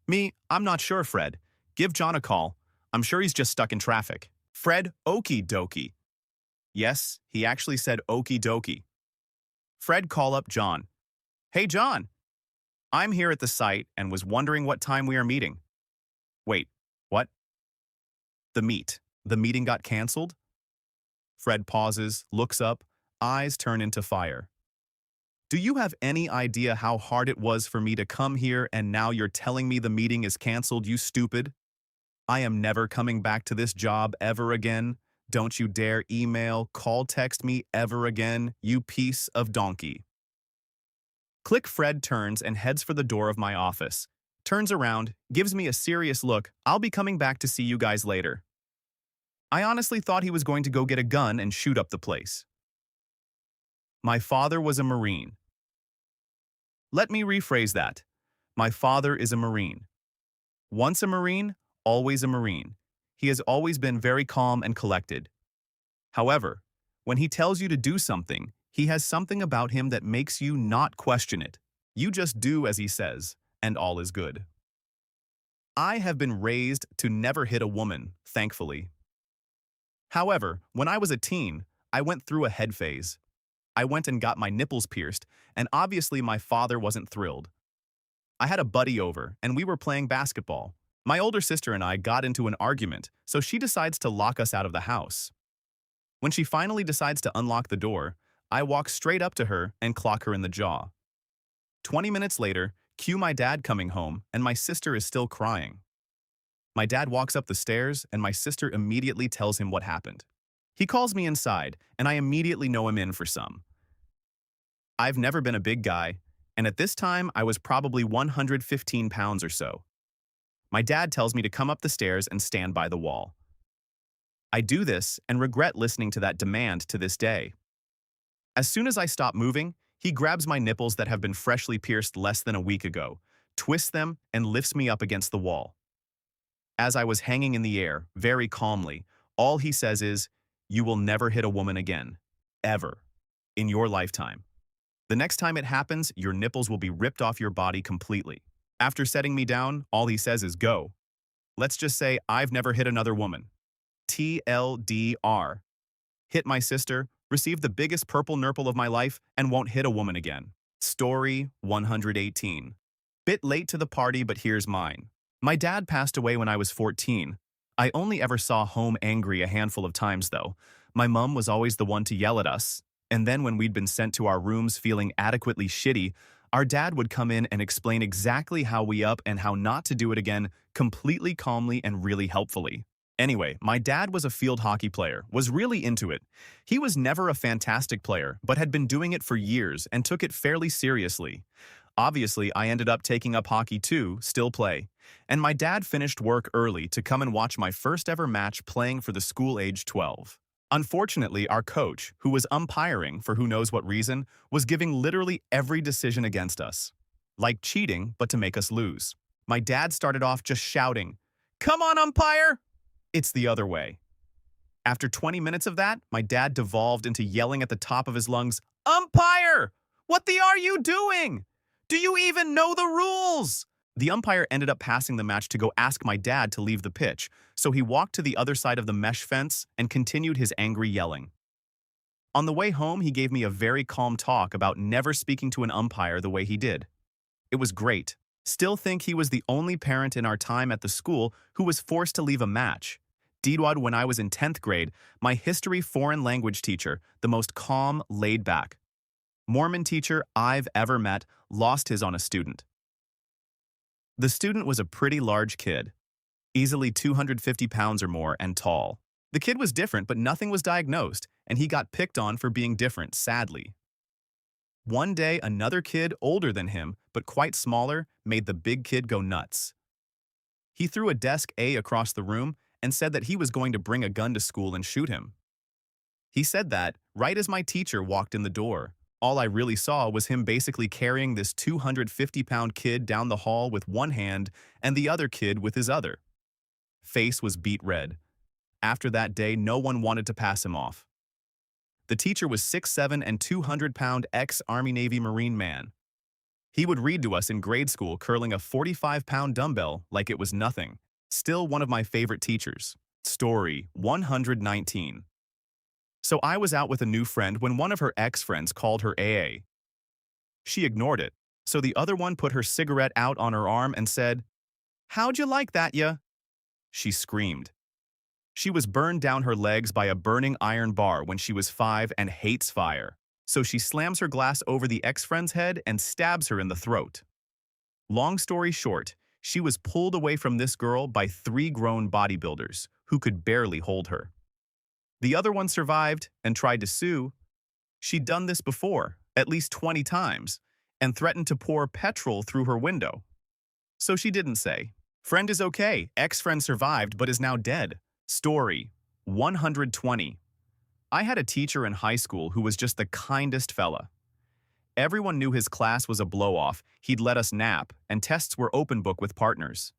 Me, I'm not sure, Fred. Give John a call. I'm sure he's just stuck in traffic. Fred, okie dokie. Yes, he actually said okie dokie. Fred, call up John. Hey, John. I'm here at the site and was wondering what time we are meeting. Wait, what? The meeting got canceled? Fred pauses, looks up, eyes turn into fire. Do you have any idea how hard it was for me to come here and now you're telling me the meeting is canceled, you stupid? I am never coming back to this job ever again. Don't you dare email, call, text me ever again, you piece of donkey. Click. Fred turns and heads for the door of my office. Turns around, gives me a serious look. I'll be coming back to see you guys later. I honestly thought he was going to go get a gun and shoot up the place. My father was a Marine. Let me rephrase that. My father is a Marine. Once a Marine, always a Marine. He has always been very calm and collected. However, when he tells you to do something, he has something about him that makes you not question it. You just do as he says, and all is good. I have been raised to never hit a woman, thankfully. However, when I was a teen, I went through a head phase. I went and got my nipples pierced, and obviously my father wasn't thrilled. I had a buddy over, and we were playing basketball. My older sister and I got into an argument, so she decides to lock us out of the house. When she finally decides to unlock the door, I walk straight up to her and clock her in the jaw. 20 minutes later, cue my dad coming home, and my sister is still crying. My dad walks up the stairs, and my sister immediately tells him what happened. He calls me inside, and I immediately know him in for some. I've never been a big guy, and at this time I was probably 115 pounds or so. My dad tells me to come up the stairs and stand by the wall. I do this and regret listening to that demand to this day. As soon as I stop moving, he grabs my nipples that have been freshly pierced less than a week ago, twists them, and lifts me up against the wall. As I was hanging in the air, very calmly, all he says is, "You will never hit a woman again. Ever. In your lifetime. The next time it happens, your nipples will be ripped off your body completely." After setting me down, all he says is, "Go." Let's just say I've never hit another woman. TLDR. Hit my sister, received the biggest purple nurple of my life, and won't hit a woman again. Story 118. Bit late to the party, but here's mine. My dad passed away when I was 14. I only ever saw home angry a handful of times, though. My mum was always the one to yell at us. And then when we'd been sent to our rooms feeling adequately shitty, our dad would come in and explain exactly how we up and how not to do it again, completely calmly and really helpfully. Anyway, my dad was a field hockey player, was really into it. He was never a fantastic player, but had been doing it for years and took it fairly seriously. Obviously, I ended up taking up hockey too, still play. And my dad finished work early to come and watch my first ever match playing for the school age 12. Unfortunately, our coach, who was umpiring for who knows what reason, was giving literally every decision against us. Like cheating, but to make us lose. My dad started off just shouting, "Come on, umpire!" It's the other way. After 20 minutes of that, my dad devolved into yelling at the top of his lungs, "Umpire! What the are you doing? Do you even know the rules?" The umpire ended up passing the match to go ask my dad to leave the pitch, so he walked to the other side of the mesh fence and continued his angry yelling. On the way home, he gave me a very calm talk about never speaking to an umpire the way he did. It was great. Still think he was the only parent in our time at the school who was forced to leave a match. Didwad, when I was in 10th grade, my history foreign language teacher, the most calm, laid-back Mormon teacher I've ever met, lost his on a student. The student was a pretty large kid, easily 250 pounds or more and tall. The kid was different, but nothing was diagnosed, and he got picked on for being different, sadly. One day, another kid older than him, but quite smaller, made the big kid go nuts. He threw a desk A across the room and said that he was going to bring a gun to school and shoot him. He said that right as my teacher walked in the door. All I really saw was him basically carrying this 250-pound kid down the hall with one hand and the other kid with his other. Face was beet red. After that day, no one wanted to pass him off. The teacher was 6'7" and 200-pound ex-Army Navy Marine man. He would read to us in grade school curling a 45-pound dumbbell like it was nothing. Still one of my favorite teachers. Story 119. So I was out with a new friend when one of her ex-friends called her AA. She ignored it, so the other one put her cigarette out on her arm and said, "How'd you like that, ya?" She screamed. She was burned down her legs by a burning iron bar when she was 5 and hates fire, so she slams her glass over the ex-friend's head and stabs her in the throat. Long story short, she was pulled away from this girl by 3 grown bodybuilders who could barely hold her. The other one survived and tried to sue. She'd done this before, at least 20 times, and threatened to pour petrol through her window. So she didn't say. Friend is okay. Ex-friend survived but is now dead. Story 120. I had a teacher in high school who was just the kindest fella. Everyone knew his class was a blow-off, he'd let us nap, and tests were open book with partners.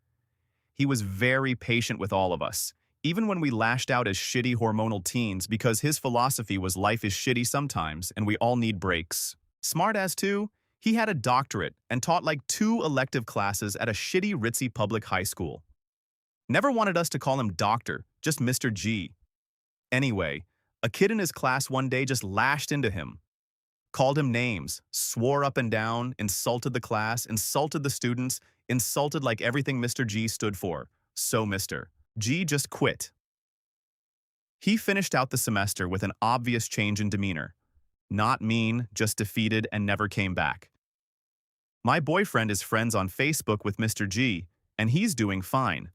He was very patient with all of us, even when we lashed out as shitty hormonal teens, because his philosophy was life is shitty sometimes and we all need breaks. Smart as too, he had a doctorate and taught like 2 elective classes at a shitty ritzy public high school. Never wanted us to call him doctor, just Mr. G. Anyway, a kid in his class one day just lashed into him. Called him names, swore up and down, insulted the class, insulted the students, insulted like everything Mr. G stood for. So Mr. G just quit. He finished out the semester with an obvious change in demeanor. Not mean, just defeated and never came back. My boyfriend is friends on Facebook with Mr. G, and he's doing fine.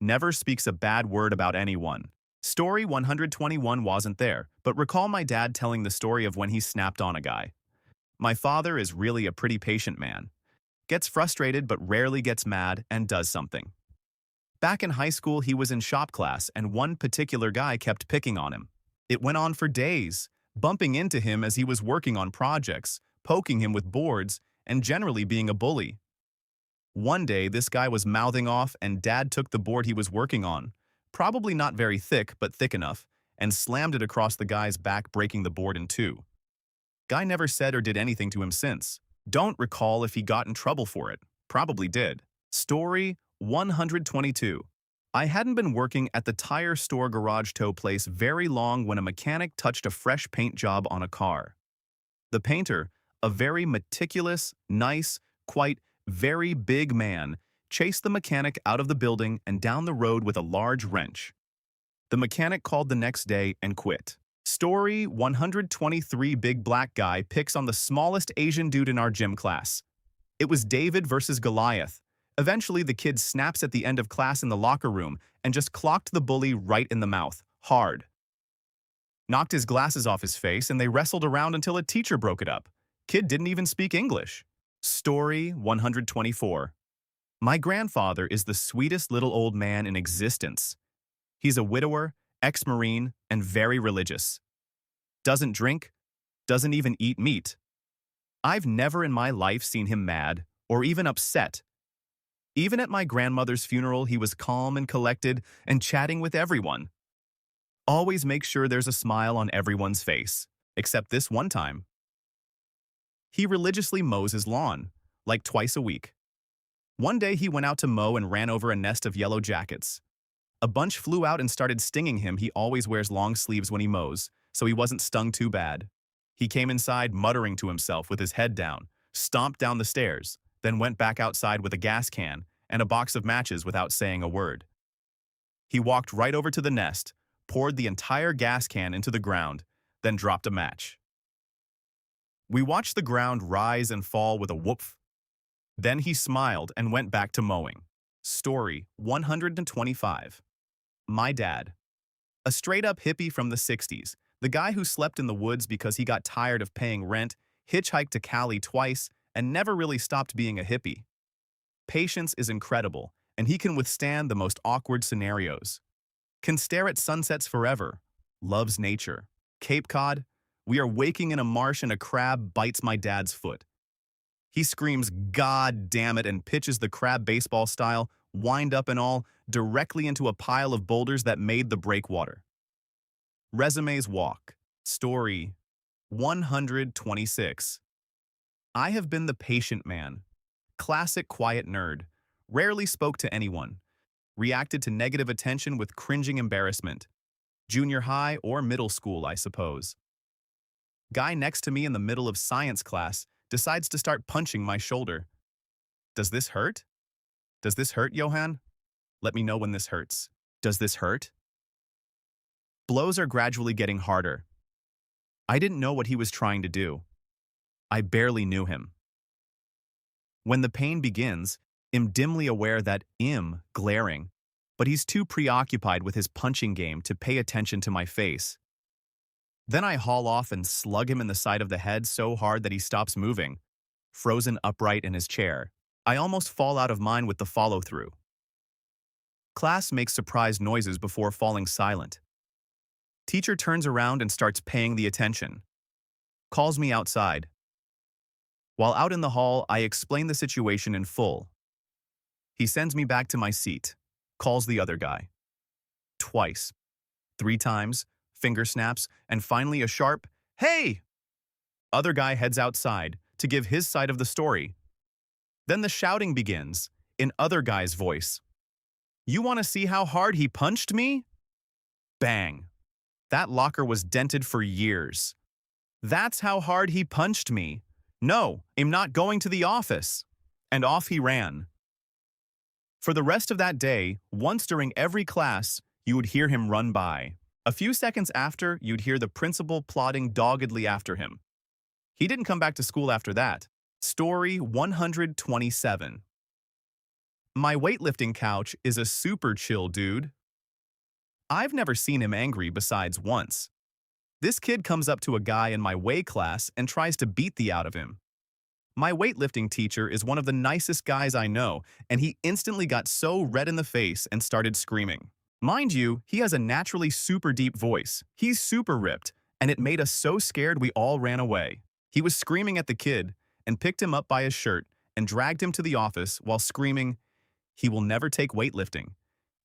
Never speaks a bad word about anyone. Story 121 wasn't there, but recall my dad telling the story of when he snapped on a guy. My father is really a pretty patient man. Gets frustrated but rarely gets mad and does something. Back in high school, he was in shop class and one particular guy kept picking on him. It went on for days, bumping into him as he was working on projects, poking him with boards, and generally being a bully. One day, this guy was mouthing off and Dad took the board he was working on, probably not very thick but thick enough, and slammed it across the guy's back, breaking the board in two. Guy never said or did anything to him since. Don't recall if he got in trouble for it. Probably did. Story 122. I hadn't been working at the tire store garage tow place very long when a mechanic touched a fresh paint job on a car. The painter, a very meticulous, nice, quite very big man, chased the mechanic out of the building and down the road with a large wrench. The mechanic called the next day and quit. Story 123. Big black guy picks on the smallest Asian dude in our gym class. It was David versus Goliath. Eventually, the kid snaps at the end of class in the locker room and just clocked the bully right in the mouth, hard. Knocked his glasses off his face and they wrestled around until a teacher broke it up. Kid didn't even speak English. Story 124. My grandfather is the sweetest little old man in existence. He's a widower, ex-Marine, and very religious. Doesn't drink, doesn't even eat meat. I've never in my life seen him mad or even upset. Even at my grandmother's funeral, he was calm and collected and chatting with everyone. Always makes sure there's a smile on everyone's face, except this one time. He religiously mows his lawn, like twice a week. One day he went out to mow and ran over a nest of yellow jackets. A bunch flew out and started stinging him. He always wears long sleeves when he mows, so he wasn't stung too bad. He came inside muttering to himself with his head down, stomped down the stairs, then went back outside with a gas can and a box of matches without saying a word. He walked right over to the nest, poured the entire gas can into the ground, then dropped a match. We watched the ground rise and fall with a whoof. Then he smiled and went back to mowing. Story 125. My dad. A straight-up hippie from the 60s, the guy who slept in the woods because he got tired of paying rent, hitchhiked to Cali twice, and never really stopped being a hippie. Patience is incredible, and he can withstand the most awkward scenarios. Can stare at sunsets forever. Loves nature. Cape Cod. We are waking in a marsh and a crab bites my dad's foot. He screams, "God damn it," and pitches the crab baseball style, wind up and all, directly into a pile of boulders that made the breakwater. Resumes walk. Story 126. I have been the patient man. Classic quiet nerd. Rarely spoke to anyone. Reacted to negative attention with cringing embarrassment. Junior high or middle school, I suppose. Guy next to me in the middle of science class decides to start punching my shoulder. Does this hurt? Does this hurt, Johan? Let me know when this hurts. Does this hurt? Blows are gradually getting harder. I didn't know what he was trying to do. I barely knew him. When the pain begins, I'm dimly aware that I'm glaring, but he's too preoccupied with his punching game to pay attention to my face. Then I haul off and slug him in the side of the head so hard that he stops moving, frozen upright in his chair. I almost fall out of mine with the follow-through. Class makes surprised noises before falling silent. Teacher turns around and starts paying the attention. Calls me outside. While out in the hall, I explain the situation in full. He sends me back to my seat, calls the other guy. Twice. 3 times, finger snaps, and finally a sharp, "Hey!" Other guy heads outside to give his side of the story. Then the shouting begins, in other guy's voice. "You want to see how hard he punched me?" Bang. That locker was dented for years. "That's how hard he punched me. No, I'm not going to the office." And off he ran. For the rest of that day, once during every class, you would hear him run by. A few seconds after, you'd hear the principal plodding doggedly after him. He didn't come back to school after that. Story 127. My weightlifting couch is a super chill dude. I've never seen him angry besides once. This kid comes up to a guy in my weight class and tries to beat the out of him. My weightlifting teacher is one of the nicest guys I know, and he instantly got so red in the face and started screaming. Mind you, he has a naturally super deep voice. He's super ripped, and it made us so scared we all ran away. He was screaming at the kid and picked him up by his shirt and dragged him to the office while screaming, he will never take weightlifting,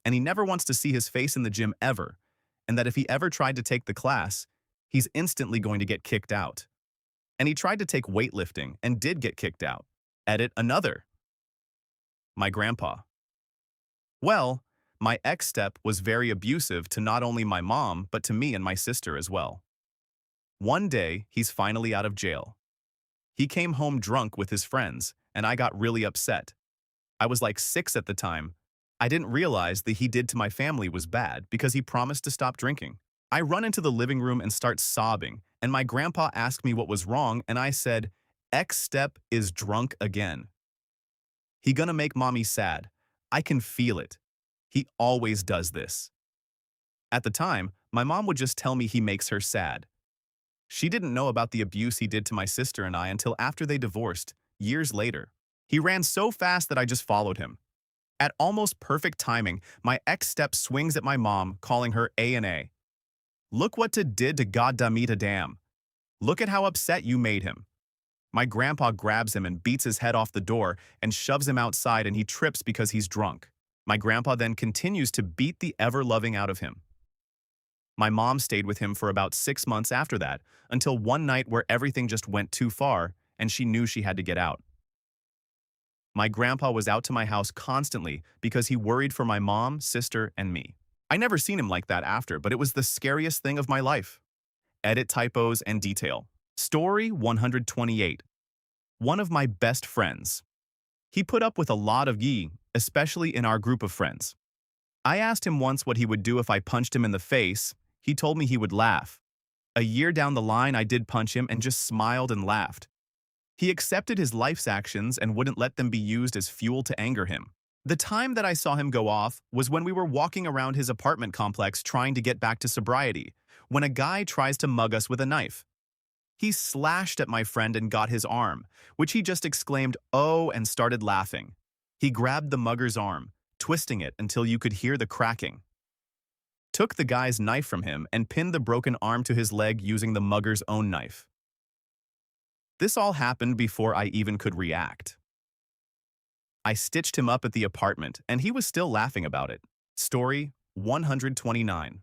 and he never wants to see his face in the gym ever, and that if he ever tried to take the class, he's instantly going to get kicked out. And he tried to take weightlifting and did get kicked out. Edit another. My grandpa. Well, my ex-step was very abusive to not only my mom, but to me and my sister as well. One day, he's finally out of jail. He came home drunk with his friends, and I got really upset. I was like 6 at the time. I didn't realize that he did to my family was bad because he promised to stop drinking. I run into the living room and start sobbing, and my grandpa asked me what was wrong, and I said, ex-step is drunk again. He gonna make mommy sad. I can feel it. He always does this. At the time, my mom would just tell me he makes her sad. She didn't know about the abuse he did to my sister and I until after they divorced, years later. He ran so fast that I just followed him. At almost perfect timing, my ex-step swings at my mom, calling her A&A. Look what did to goddamita damn. Look at how upset you made him. My grandpa grabs him and beats his head off the door and shoves him outside, and he trips because he's drunk. My grandpa then continues to beat the ever-loving out of him. My mom stayed with him for about 6 months after that, until one night where everything just went too far and she knew she had to get out. My grandpa was out to my house constantly because he worried for my mom, sister, and me. I never seen him like that after, but it was the scariest thing of my life. Edit typos and detail. Story 128. One of my best friends. He put up with a lot of ye, especially in our group of friends. I asked him once what he would do if I punched him in the face. He told me he would laugh. A year down the line, I did punch him and just smiled and laughed. He accepted his life's actions and wouldn't let them be used as fuel to anger him. The time that I saw him go off was when we were walking around his apartment complex trying to get back to sobriety, when a guy tries to mug us with a knife. He slashed at my friend and got his arm, which he just exclaimed, "Oh," and started laughing. He grabbed the mugger's arm, twisting it until you could hear the cracking. Took the guy's knife from him and pinned the broken arm to his leg using the mugger's own knife. This all happened before I even could react. I stitched him up at the apartment, and he was still laughing about it. Story 129.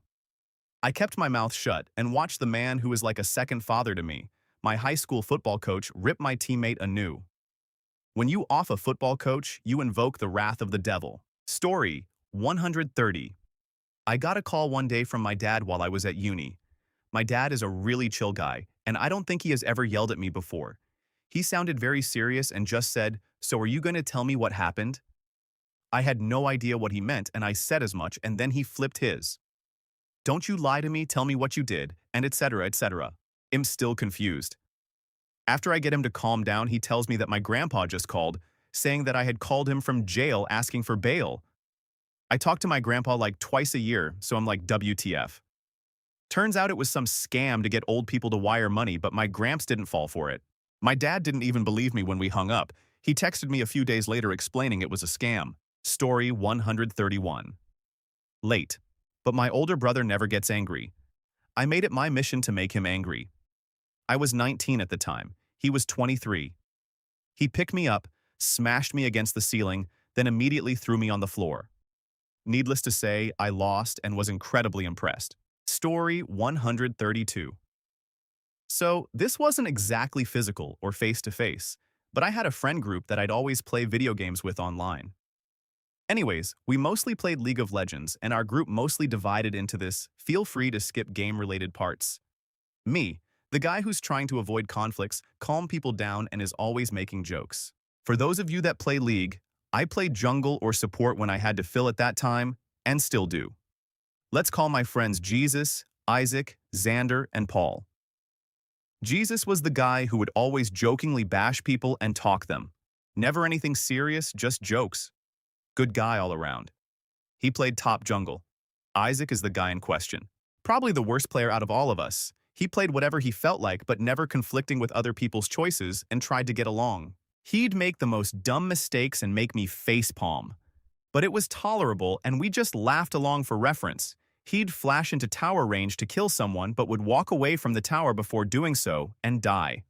I kept my mouth shut and watched the man who was like a second father to me, my high school football coach, rip my teammate anew. When you off a football coach, you invoke the wrath of the devil. Story 130. I got a call one day from my dad while I was at uni. My dad is a really chill guy, and I don't think he has ever yelled at me before. He sounded very serious and just said, "So are you going to tell me what happened?" I had no idea what he meant, and I said as much, and then he flipped his. "Don't you lie to me, tell me what you did," and etc., etc. I'm still confused. After I get him to calm down, he tells me that my grandpa just called, saying that I had called him from jail asking for bail. I talk to my grandpa like twice a year, so I'm like, WTF. Turns out it was some scam to get old people to wire money, but my gramps didn't fall for it. My dad didn't even believe me when we hung up. He texted me a few days later explaining it was a scam. Story 131. Late. But my older brother never gets angry. I made it my mission to make him angry. I was 19 at the time. He was 23. He picked me up, smashed me against the ceiling, then immediately threw me on the floor. Needless to say, I lost and was incredibly impressed. Story 132. So, this wasn't exactly physical or face-to-face, but I had a friend group that I'd always play video games with online. Anyways, we mostly played League of Legends, and our group mostly divided into this, feel free to skip game-related parts. Me, the guy who's trying to avoid conflicts, calm people down, and is always making jokes. For those of you that play League, I played jungle or support when I had to fill at that time, and still do. Let's call my friends Jesus, Isaac, Xander, and Paul. Jesus was the guy who would always jokingly bash people and talk them. Never anything serious, just jokes. Good guy all around. He played top jungle. Isaac is the guy in question. Probably the worst player out of all of us. He played whatever he felt like, but never conflicting with other people's choices, and tried to get along. He'd make the most dumb mistakes and make me facepalm. But it was tolerable, and we just laughed along for reference. He'd flash into tower range to kill someone, but would walk away from the tower before doing so and die.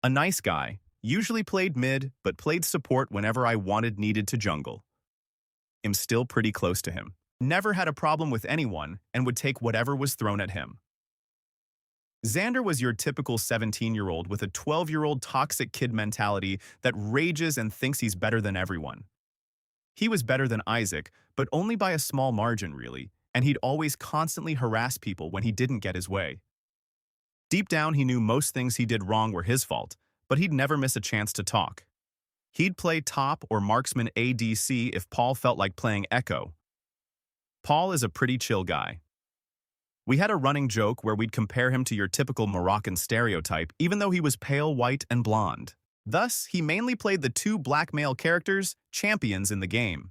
A nice guy, usually played mid, but played support whenever I needed to jungle. I'm still pretty close to him. Never had a problem with anyone, and would take whatever was thrown at him. Xander was your typical 17-year-old with a 12-year-old toxic kid mentality that rages and thinks he's better than everyone. He was better than Isaac, but only by a small margin, really, and he'd always constantly harass people when he didn't get his way. Deep down, he knew most things he did wrong were his fault, but he'd never miss a chance to talk. He'd play top or marksman ADC if Paul felt like playing Echo. Paul is a pretty chill guy. We had a running joke where we'd compare him to your typical Moroccan stereotype, even though he was pale white and blonde. Thus, he mainly played the two black male characters, champions in the game.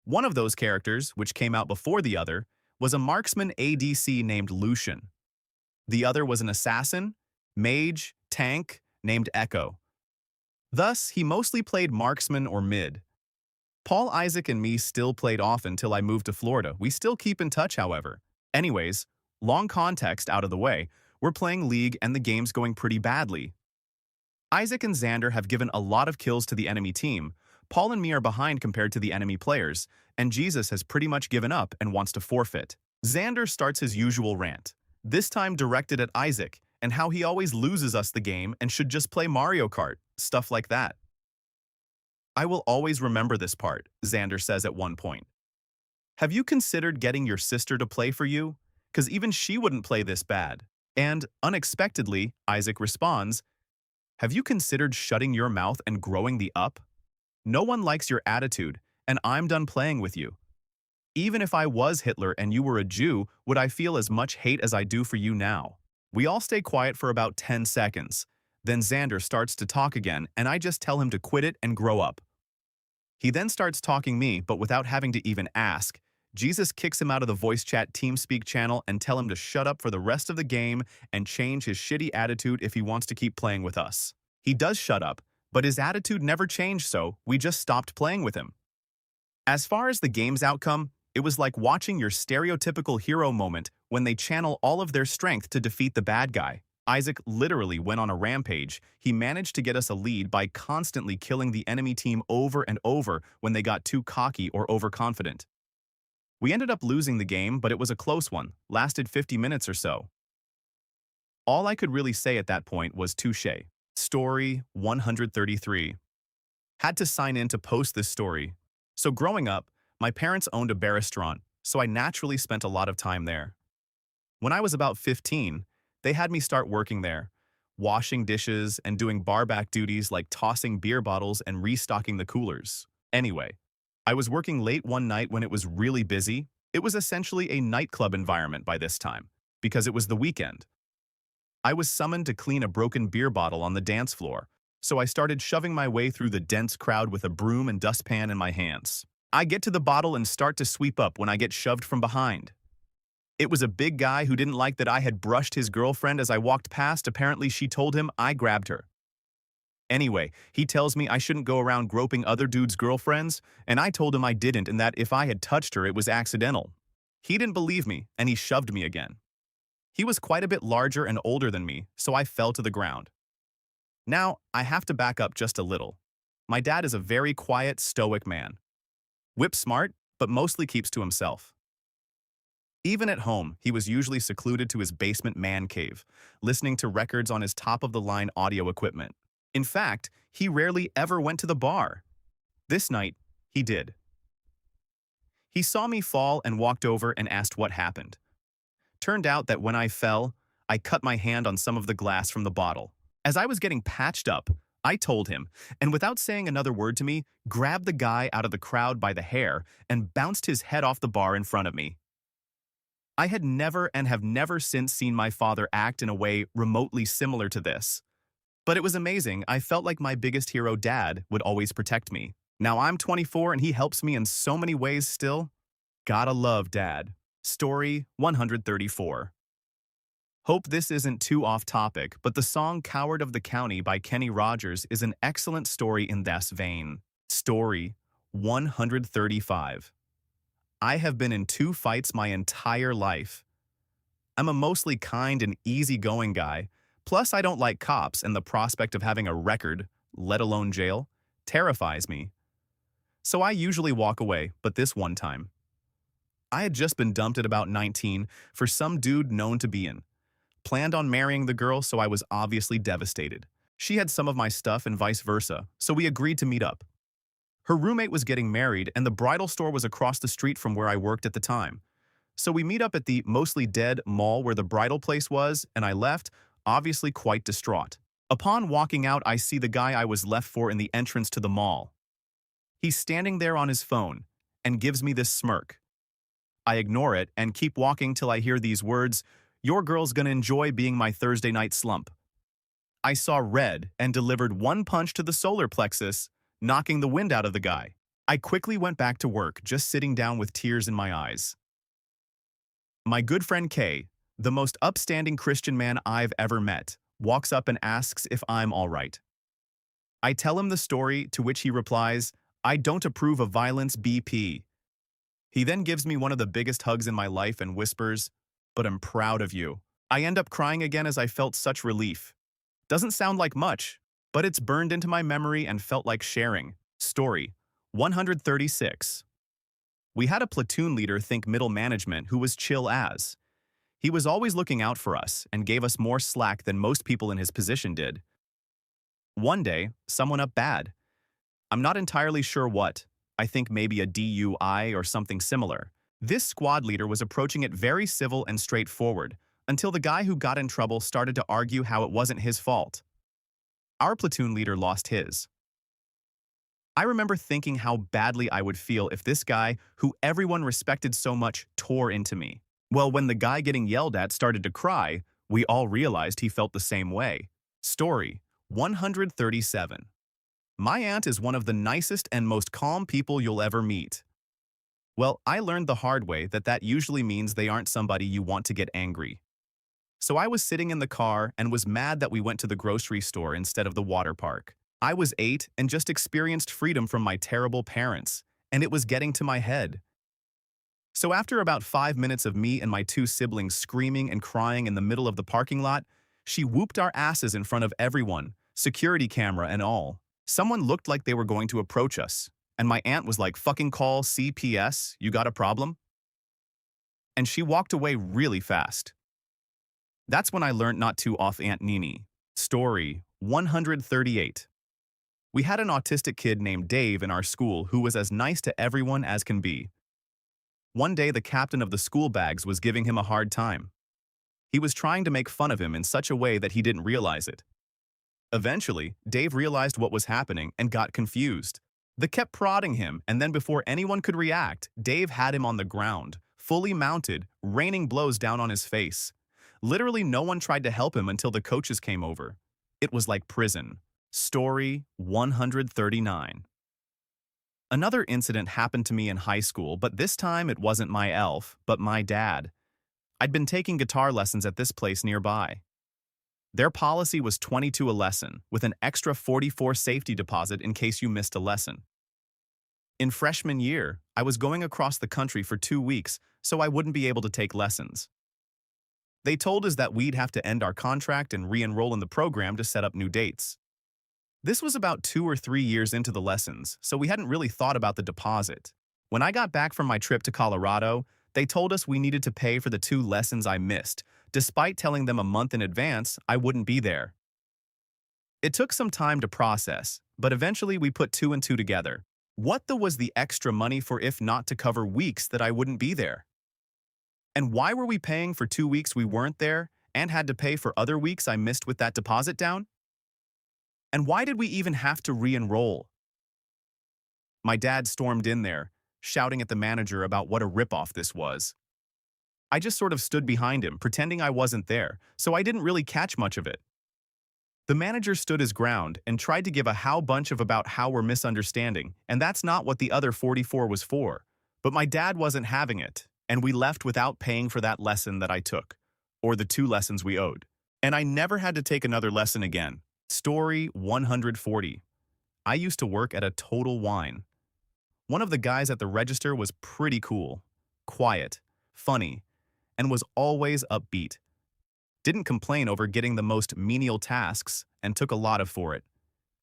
One of those characters, which came out before the other, was a marksman ADC named Lucian. The other was an assassin, mage, tank, named Echo. Thus, he mostly played marksman or mid. Paul, Isaac, and me still played often till I moved to Florida. We still keep in touch, however. Anyways, long context out of the way, we're playing League and the game's going pretty badly. Isaac and Xander have given a lot of kills to the enemy team. Paul and me are behind compared to the enemy players, and Jesus has pretty much given up and wants to forfeit. Xander starts his usual rant, this time directed at Isaac, and how he always loses us the game and should just play Mario Kart, stuff like that. I will always remember this part, Xander says at one point. Have you considered getting your sister to play for you? 'Cause even she wouldn't play this bad. And, unexpectedly, Isaac responds, have you considered shutting your mouth and growing the up? No one likes your attitude, and I'm done playing with you. Even if I was Hitler and you were a Jew, would I feel as much hate as I do for you now? We all stay quiet for about 10 seconds. Then Xander starts to talk again, and I just tell him to quit it and grow up. He then starts talking me, but without having to even ask. Jesus kicks him out of the voice chat TeamSpeak channel and tell him to shut up for the rest of the game and change his shitty attitude if he wants to keep playing with us. He does shut up, but his attitude never changed, so we just stopped playing with him. As far as the game's outcome, it was like watching your stereotypical hero moment when they channel all of their strength to defeat the bad guy. Isaac literally went on a rampage. He managed to get us a lead by constantly killing the enemy team over and over when they got too cocky or overconfident. We ended up losing the game, but it was a close one, lasted 50 minutes or so. All I could really say at that point was touche. Story 133. Had to sign in to post this story. So growing up, my parents owned a bar restaurant, so I naturally spent a lot of time there. When I was about 15, they had me start working there, washing dishes and doing barback duties like tossing beer bottles and restocking the coolers. Anyway, I was working late one night when it was really busy. It was essentially a nightclub environment by this time, because it was the weekend. I was summoned to clean a broken beer bottle on the dance floor, so I started shoving my way through the dense crowd with a broom and dustpan in my hands. I get to the bottle and start to sweep up when I get shoved from behind. It was a big guy who didn't like that I had brushed his girlfriend as I walked past. Apparently, she told him I grabbed her. Anyway, he tells me I shouldn't go around groping other dudes' girlfriends, and I told him I didn't and that if I had touched her, it was accidental. He didn't believe me, and he shoved me again. He was quite a bit larger and older than me, so I fell to the ground. Now, I have to back up just a little. My dad is a very quiet, stoic man. Whip smart, but mostly keeps to himself. Even at home, he was usually secluded to his basement man cave, listening to records on his top-of-the-line audio equipment. In fact, he rarely ever went to the bar. This night, he did. He saw me fall and walked over and asked what happened. Turned out that when I fell, I cut my hand on some of the glass from the bottle. As I was getting patched up, I told him, and without saying another word to me, grabbed the guy out of the crowd by the hair and bounced his head off the bar in front of me. I had never and have never since seen my father act in a way remotely similar to this. But it was amazing. I felt like my biggest hero, Dad, would always protect me. Now I'm 24 and he helps me in so many ways still. Gotta love Dad. Story 134. Hope this isn't too off topic, but the song Coward of the County by Kenny Rogers is an excellent story in this vein. Story 135. I have been in 2 fights my entire life. I'm a mostly kind and easygoing guy, plus I don't like cops and the prospect of having a record, let alone jail, terrifies me. So I usually walk away, but this one time. I had just been dumped at about 19 for some dude known to be in. Planned on marrying the girl, so I was obviously devastated. She had some of my stuff and vice versa, so we agreed to meet up. Her roommate was getting married and the bridal store was across the street from where I worked at the time. So we meet up at the mostly dead mall where the bridal place was, and I left, obviously quite distraught. Upon walking out, I see the guy I was left for in the entrance to the mall. He's standing there on his phone and gives me this smirk. I ignore it and keep walking till I hear these words, "Your girl's gonna enjoy being my Thursday night slump." I saw red and delivered one punch to the solar plexus, knocking the wind out of the guy. I quickly went back to work, just sitting down with tears in my eyes. My good friend Kay, the most upstanding Christian man I've ever met, walks up and asks if I'm all right. I tell him the story, to which he replies, "I don't approve of violence, BP." He then gives me one of the biggest hugs in my life and whispers, "But I'm proud of you." I end up crying again as I felt such relief. Doesn't sound like much, but it's burned into my memory and felt like sharing. Story 136. We had a platoon leader, think middle management, who was chill as. He was always looking out for us and gave us more slack than most people in his position did. One day, someone up bad. I'm not entirely sure what. I think maybe a DUI or something similar. This squad leader was approaching it very civil and straightforward, until the guy who got in trouble started to argue how it wasn't his fault. Our platoon leader lost his. I remember thinking how badly I would feel if this guy, who everyone respected so much, tore into me. Well, when the guy getting yelled at started to cry, we all realized he felt the same way. Story 137. My aunt is one of the nicest and most calm people you'll ever meet. Well, I learned the hard way that usually means they aren't somebody you want to get angry. So I was sitting in the car and was mad that we went to the grocery store instead of the water park. I was 8 and just experienced freedom from my terrible parents, and it was getting to my head. So after about 5 minutes of me and my 2 siblings screaming and crying in the middle of the parking lot, she whooped our asses in front of everyone, security camera and all. Someone looked like they were going to approach us, and my aunt was like, "Fucking call CPS, you got a problem?" And she walked away really fast. That's when I learned not to off Aunt Nini. Story 138. We had an autistic kid named Dave in our school who was as nice to everyone as can be. One day, the captain of the school bags was giving him a hard time. He was trying to make fun of him in such a way that he didn't realize it. Eventually, Dave realized what was happening and got confused. They kept prodding him, and then before anyone could react, Dave had him on the ground, fully mounted, raining blows down on his face. Literally no one tried to help him until the coaches came over. It was like prison. Story 139. Another incident happened to me in high school, but this time it wasn't my elf, but my dad. I'd been taking guitar lessons at this place nearby. Their policy was 22 a lesson, with an extra 44 safety deposit in case you missed a lesson. In freshman year, I was going across the country for 2 weeks, so I wouldn't be able to take lessons. They told us that we'd have to end our contract and re-enroll in the program to set up new dates. This was about 2 or 3 years into the lessons, so we hadn't really thought about the deposit. When I got back from my trip to Colorado, they told us we needed to pay for the 2 lessons I missed, despite telling them a month in advance I wouldn't be there. It took some time to process, but eventually we put 2 and 2 together. What was the extra money for if not to cover weeks that I wouldn't be there? And why were we paying for 2 weeks we weren't there and had to pay for other weeks I missed with that deposit down? And why did we even have to re-enroll? My dad stormed in there, shouting at the manager about what a ripoff this was. I just sort of stood behind him, pretending I wasn't there, so I didn't really catch much of it. The manager stood his ground and tried to give a how bunch of about how we're misunderstanding, and that's not what the other 44 was for. But my dad wasn't having it, and we left without paying for that lesson that I took. or the 2 lessons we owed. And I never had to take another lesson again. Story 140. I used to work at a Total Wine. One of the guys at the register was pretty cool, quiet, funny, and was always upbeat. Didn't complain over getting the most menial tasks and took a lot of for it.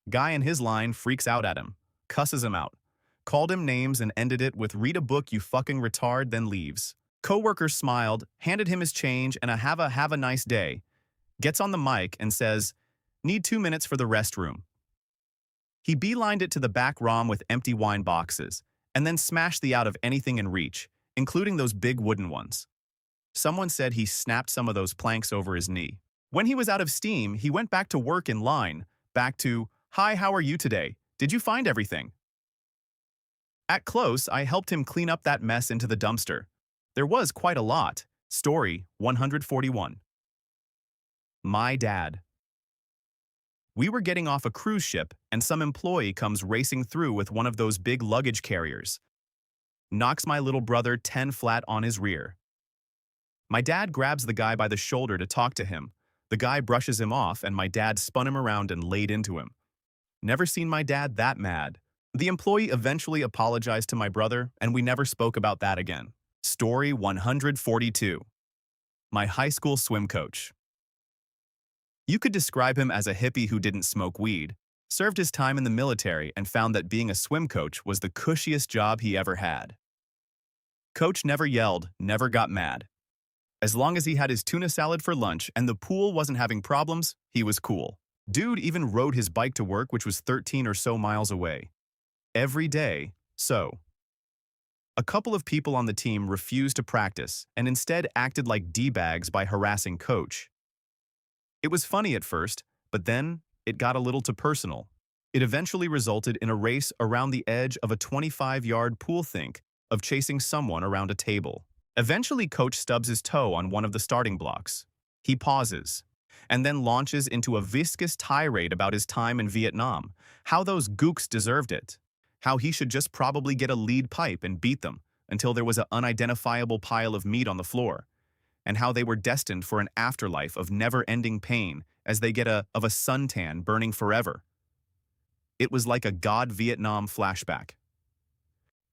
Guy in his line freaks out at him, cusses him out, called him names and ended it with "read a book, you fucking retard," then leaves. Coworker smiled, handed him his change and a have a nice day, gets on the mic and says, "Need 2 minutes for the restroom." He beelined it to the back room with empty wine boxes, and then smashed the out of anything in reach, including those big wooden ones. Someone said he snapped some of those planks over his knee. When he was out of steam, he went back to work in line, back to, "Hi, how are you today? Did you find everything?" At close, I helped him clean up that mess into the dumpster. There was quite a lot. Story 141. My dad. We were getting off a cruise ship, and some employee comes racing through with one of those big luggage carriers. Knocks my little brother 10 flat on his rear. My dad grabs the guy by the shoulder to talk to him. The guy brushes him off, and my dad spun him around and laid into him. Never seen my dad that mad. The employee eventually apologized to my brother, and we never spoke about that again. Story 142. My high school swim coach. You could describe him as a hippie who didn't smoke weed, served his time in the military, and found that being a swim coach was the cushiest job he ever had. Coach never yelled, never got mad. As long as he had his tuna salad for lunch and the pool wasn't having problems, he was cool. Dude even rode his bike to work, which was 13 or so miles away. Every day, so. A couple of people on the team refused to practice and instead acted like D-bags by harassing Coach. It was funny at first, but then it got a little too personal. It eventually resulted in a race around the edge of a 25-yard pool think of chasing someone around a table. Eventually, Coach stubs his toe on one of the starting blocks. He pauses, and then launches into a viscous tirade about his time in Vietnam, how those gooks deserved it, how he should just probably get a lead pipe and beat them until there was an unidentifiable pile of meat on the floor, and how they were destined for an afterlife of never-ending pain as they get a suntan burning forever. It was like a God Vietnam flashback.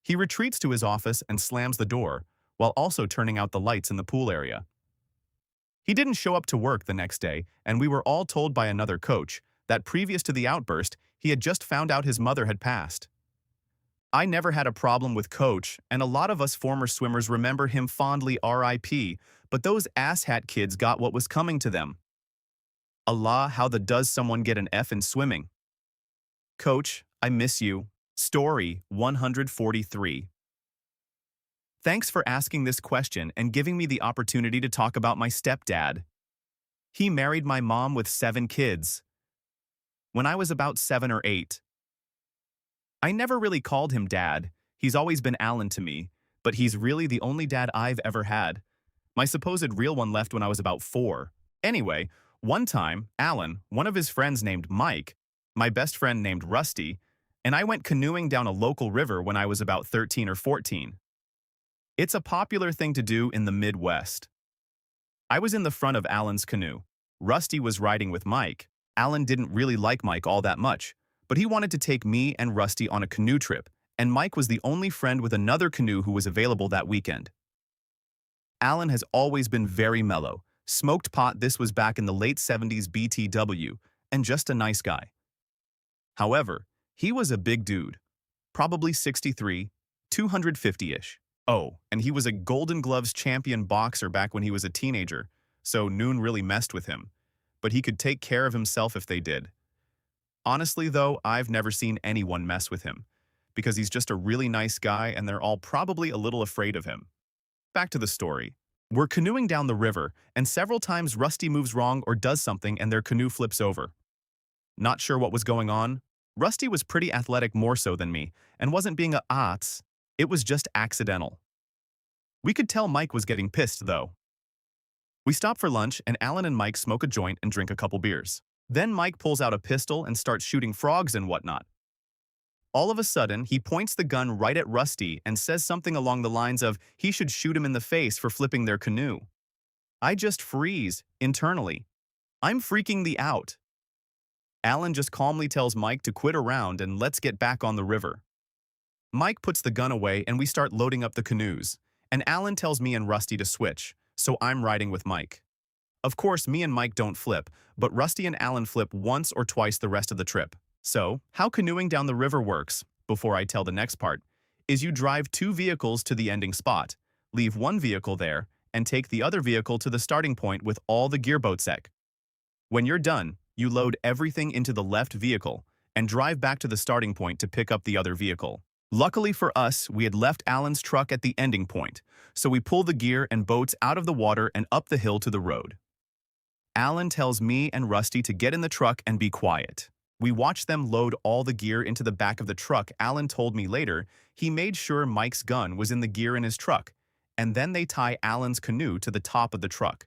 He retreats to his office and slams the door, while also turning out the lights in the pool area. He didn't show up to work the next day, and we were all told by another coach that previous to the outburst, he had just found out his mother had passed. I never had a problem with Coach, and a lot of us former swimmers remember him fondly RIP, but those asshat kids got what was coming to them. Allah, how the does someone get an F in swimming? Coach, I miss you. Story 143. Thanks for asking this question and giving me the opportunity to talk about my stepdad. He married my mom with 7 kids. When I was about 7 or 8. I never really called him Dad. He's always been Alan to me, but he's really the only dad I've ever had. My supposed real one left when I was about 4. Anyway, one time, Alan, one of his friends named Mike, my best friend named Rusty, and I went canoeing down a local river when I was about 13 or 14. It's a popular thing to do in the Midwest. I was in the front of Alan's canoe. Rusty was riding with Mike. Alan didn't really like Mike all that much, but he wanted to take me and Rusty on a canoe trip, and Mike was the only friend with another canoe who was available that weekend. Alan has always been very mellow, smoked pot, this was back in the late 70s BTW, and just a nice guy. However, he was a big dude, probably 63, 250-ish. Oh, and he was a Golden Gloves champion boxer back when he was a teenager, so noon really messed with him. But he could take care of himself if they did. Honestly, though, I've never seen anyone mess with him, because he's just a really nice guy and they're all probably a little afraid of him. Back to the story. We're canoeing down the river, and several times Rusty moves wrong or does something and their canoe flips over. Not sure what was going on. Rusty was pretty athletic, more so than me, and wasn't being a "ats." It was just accidental. We could tell Mike was getting pissed, though. We stop for lunch, and Alan and Mike smoke a joint and drink a couple beers. Then Mike pulls out a pistol and starts shooting frogs and whatnot. All of a sudden, he points the gun right at Rusty and says something along the lines of he should shoot him in the face for flipping their canoe. I just freeze internally. I'm freaking the out. Alan just calmly tells Mike to quit around and let's get back on the river. Mike puts the gun away and we start loading up the canoes, and Alan tells me and Rusty to switch, so I'm riding with Mike. Of course, me and Mike don't flip, but Rusty and Alan flip once or twice the rest of the trip. So, how canoeing down the river works, before I tell the next part, is you drive two vehicles to the ending spot, leave one vehicle there, and take the other vehicle to the starting point with all the gearboat sec. When you're done, you load everything into the left vehicle and drive back to the starting point to pick up the other vehicle. Luckily for us, we had left Alan's truck at the ending point, so we pull the gear and boats out of the water and up the hill to the road. Alan tells me and Rusty to get in the truck and be quiet. We watch them load all the gear into the back of the truck. Alan told me later he made sure Mike's gun was in the gear in his truck, and then they tie Alan's canoe to the top of the truck.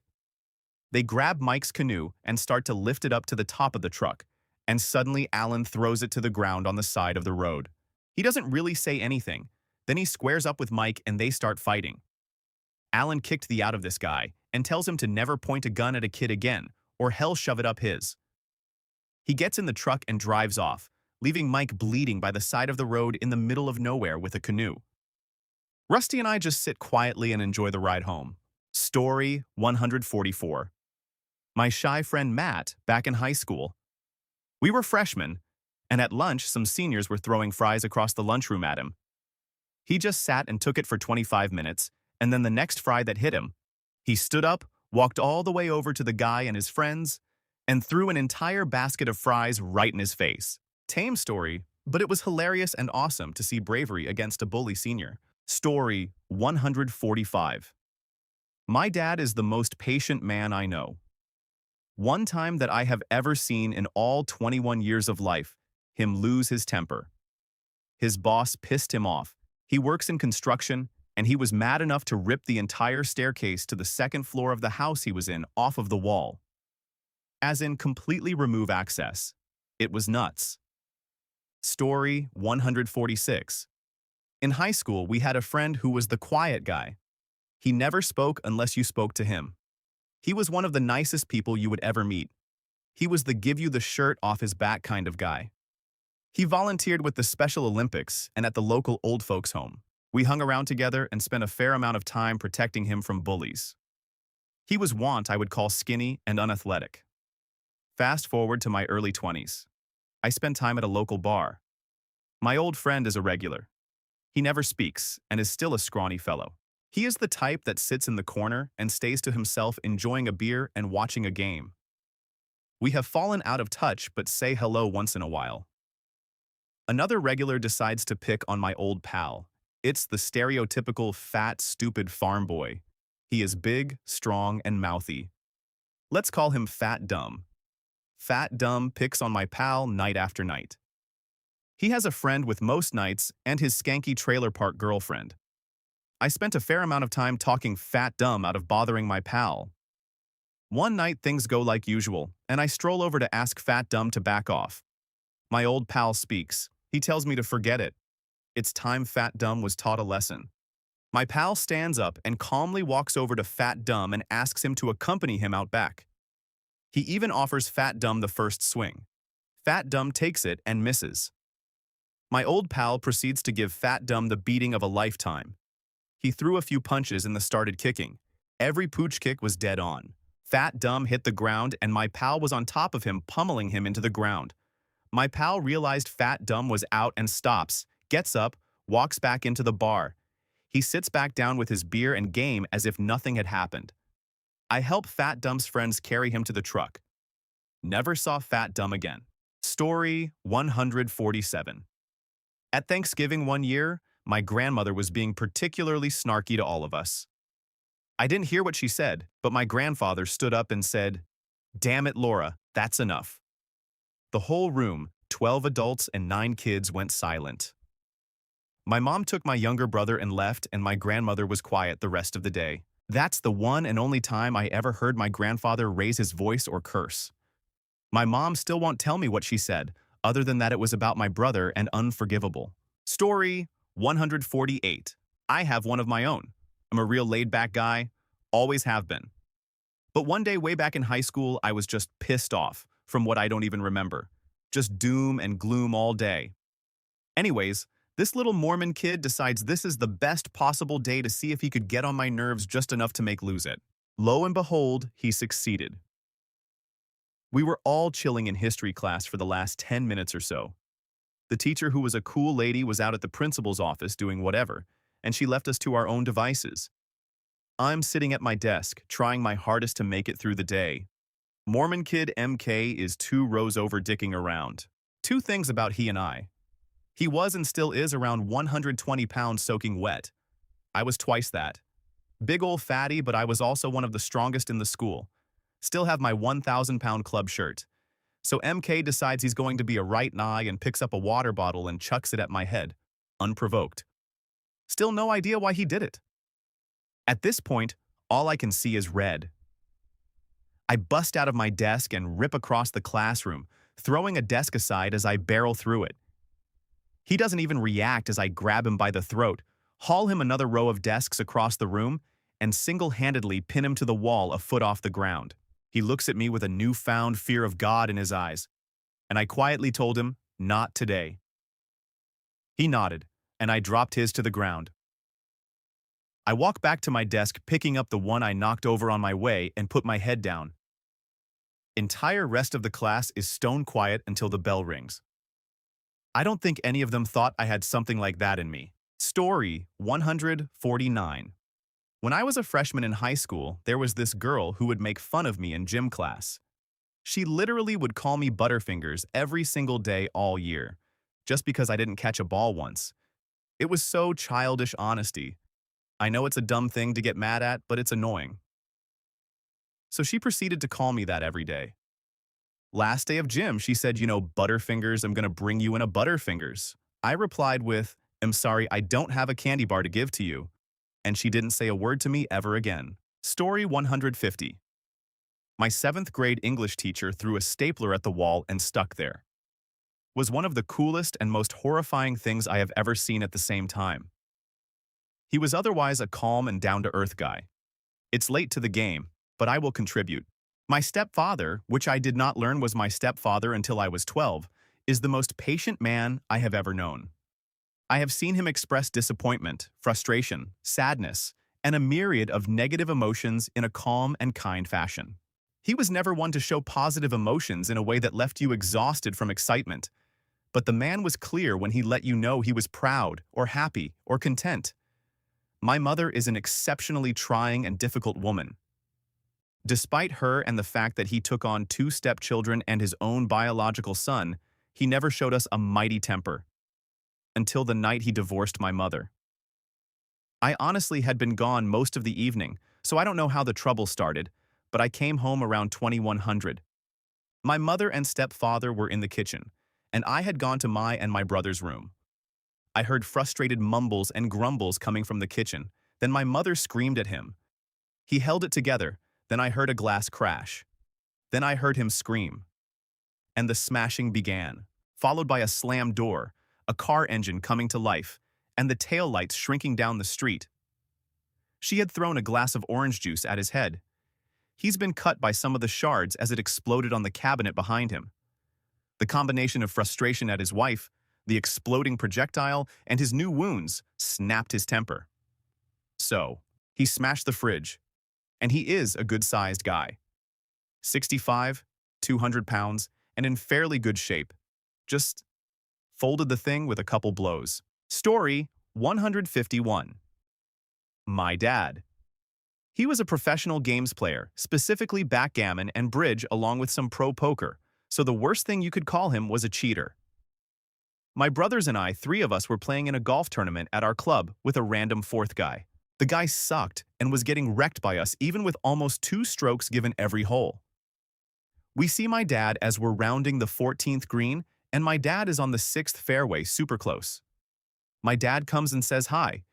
They grab Mike's canoe and start to lift it up to the top of the truck, and suddenly Alan throws it to the ground on the side of the road. He doesn't really say anything. Then he squares up with Mike and they start fighting. Alan kicked the out of this guy and tells him to never point a gun at a kid again, or hell shove it up his. He gets in the truck and drives off, leaving Mike bleeding by the side of the road in the middle of nowhere with a canoe. Rusty and I just sit quietly and enjoy the ride home. Story 144. My shy friend Matt, back in high school. We were freshmen, and at lunch some seniors were throwing fries across the lunchroom at him. He just sat and took it for 25 minutes, and then the next fry that hit him, he stood up, walked all the way over to the guy and his friends, and threw an entire basket of fries right in his face. Tame story, but it was hilarious and awesome to see bravery against a bully senior. Story 145. My dad is the most patient man I know. One time that I have ever seen in all 21 years of life, him lose his temper. His boss pissed him off. He works in construction, and he was mad enough to rip the entire staircase to the second floor of the house he was in off of the wall. As in completely remove access. It was nuts. Story 146. In high school, we had a friend who was the quiet guy. He never spoke unless you spoke to him. He was one of the nicest people you would ever meet. He was the give you the shirt off his back kind of guy. He volunteered with the Special Olympics and at the local old folks' home. We hung around together and spent a fair amount of time protecting him from bullies. He was I would call skinny and unathletic. Fast forward to my early 20s. I spent time at a local bar. My old friend is a regular. He never speaks and is still a scrawny fellow. He is the type that sits in the corner and stays to himself enjoying a beer and watching a game. We have fallen out of touch but say hello once in a while. Another regular decides to pick on my old pal. It's the stereotypical fat, stupid farm boy. He is big, strong, and mouthy. Let's call him Fat Dumb. Fat Dumb picks on my pal night after night. He has a friend with most nights and his skanky trailer park girlfriend. I spent a fair amount of time talking Fat Dumb out of bothering my pal. One night things go like usual, and I stroll over to ask Fat Dumb to back off. My old pal speaks. He tells me to forget it. It's time Fat Dumb was taught a lesson. My pal stands up and calmly walks over to Fat Dumb and asks him to accompany him out back. He even offers Fat Dumb the first swing. Fat Dumb takes it and misses. My old pal proceeds to give Fat Dumb the beating of a lifetime. He threw a few punches and started kicking. Every pooch kick was dead on. Fat Dumb hit the ground and my pal was on top of him, pummeling him into the ground. My pal realized Fat Dumb was out and stops, gets up, walks back into the bar. He sits back down with his beer and game as if nothing had happened. I help Fat Dumb's friends carry him to the truck. Never saw Fat Dumb again. Story 147. At Thanksgiving one year, my grandmother was being particularly snarky to all of us. I didn't hear what she said, but my grandfather stood up and said, "Damn it, Laura, that's enough." The whole room, 12 adults and 9 kids, went silent. My mom took my younger brother and left, and my grandmother was quiet the rest of the day. That's the one and only time I ever heard my grandfather raise his voice or curse. My mom still won't tell me what she said, other than that it was about my brother and unforgivable. Story 148. I have one of my own. I'm a real laid-back guy, always have been. But one day way back in high school, I was just pissed off from what I don't even remember. Just doom and gloom all day. Anyways, this little Mormon kid decides this is the best possible day to see if he could get on my nerves just enough to make lose it. Lo and behold, he succeeded. We were all chilling in history class for the last 10 minutes or so. The teacher, who was a cool lady, was out at the principal's office doing whatever, and she left us to our own devices. I'm sitting at my desk, trying my hardest to make it through the day. Mormon kid MK is 2 rows over dicking around. Two things about he and I. He was and still is around 120 pounds soaking wet. I was twice that. Big ol' fatty, but I was also one of the strongest in the school. Still have my 1,000-pound club shirt. So MK decides he's going to be a right eye and picks up a water bottle and chucks it at my head, unprovoked. Still no idea why he did it. At this point, all I can see is red. I bust out of my desk and rip across the classroom, throwing a desk aside as I barrel through it. He doesn't even react as I grab him by the throat, haul him another row of desks across the room, and single-handedly pin him to the wall a foot off the ground. He looks at me with a newfound fear of God in his eyes, and I quietly told him, "Not today." He nodded, and I dropped his to the ground. I walk back to my desk, picking up the one I knocked over on my way, and put my head down. Entire rest of the class is stone quiet until the bell rings. I don't think any of them thought I had something like that in me. Story 149. When I was a freshman in high school, there was this girl who would make fun of me in gym class. She literally would call me Butterfingers every single day all year, just because I didn't catch a ball once. It was so childish honesty. I know it's a dumb thing to get mad at, but it's annoying. So she proceeded to call me that every day. Last day of gym, she said, "Butterfingers, I'm gonna bring you in a Butterfingers." I replied with, "I'm sorry, I don't have a candy bar to give to you." And she didn't say a word to me ever again. Story 150. My 7th grade English teacher threw a stapler at the wall and stuck there. Was one of the coolest and most horrifying things I have ever seen at the same time. He was otherwise a calm and down-to-earth guy. It's late to the game, but I will contribute. My stepfather, which I did not learn was my stepfather until I was 12, is the most patient man I have ever known. I have seen him express disappointment, frustration, sadness, and a myriad of negative emotions in a calm and kind fashion. He was never one to show positive emotions in a way that left you exhausted from excitement, but the man was clear when he let you know he was proud or happy or content. My mother is an exceptionally trying and difficult woman. Despite her and the fact that he took on 2 stepchildren and his own biological son, he never showed us a mighty temper. Until the night he divorced my mother. I honestly had been gone most of the evening, so I don't know how the trouble started, but I came home around 2100. My mother and stepfather were in the kitchen, and I had gone to my and my brother's room. I heard frustrated mumbles and grumbles coming from the kitchen, then my mother screamed at him. He held it together, then I heard a glass crash. Then I heard him scream. And the smashing began, followed by a slammed door, a car engine coming to life, and the taillights shrinking down the street. She had thrown a glass of orange juice at his head. He's been cut by some of the shards as it exploded on the cabinet behind him. The combination of frustration at his wife, the exploding projectile, and his new wounds snapped his temper. So, he smashed the fridge, and he is a good-sized guy. 65, 200 pounds, and in fairly good shape. Just folded the thing with a couple blows. Story 151. My dad. He was a professional games player, specifically backgammon and bridge along with some pro poker, so the worst thing you could call him was a cheater. My brothers and I, 3 of us, were playing in a golf tournament at our club with a random 4th guy. The guy sucked and was getting wrecked by us even with almost 2 strokes given every hole. We see my dad as we're rounding the 14th green, and my dad is on the 6th fairway super close. My dad comes and says hi,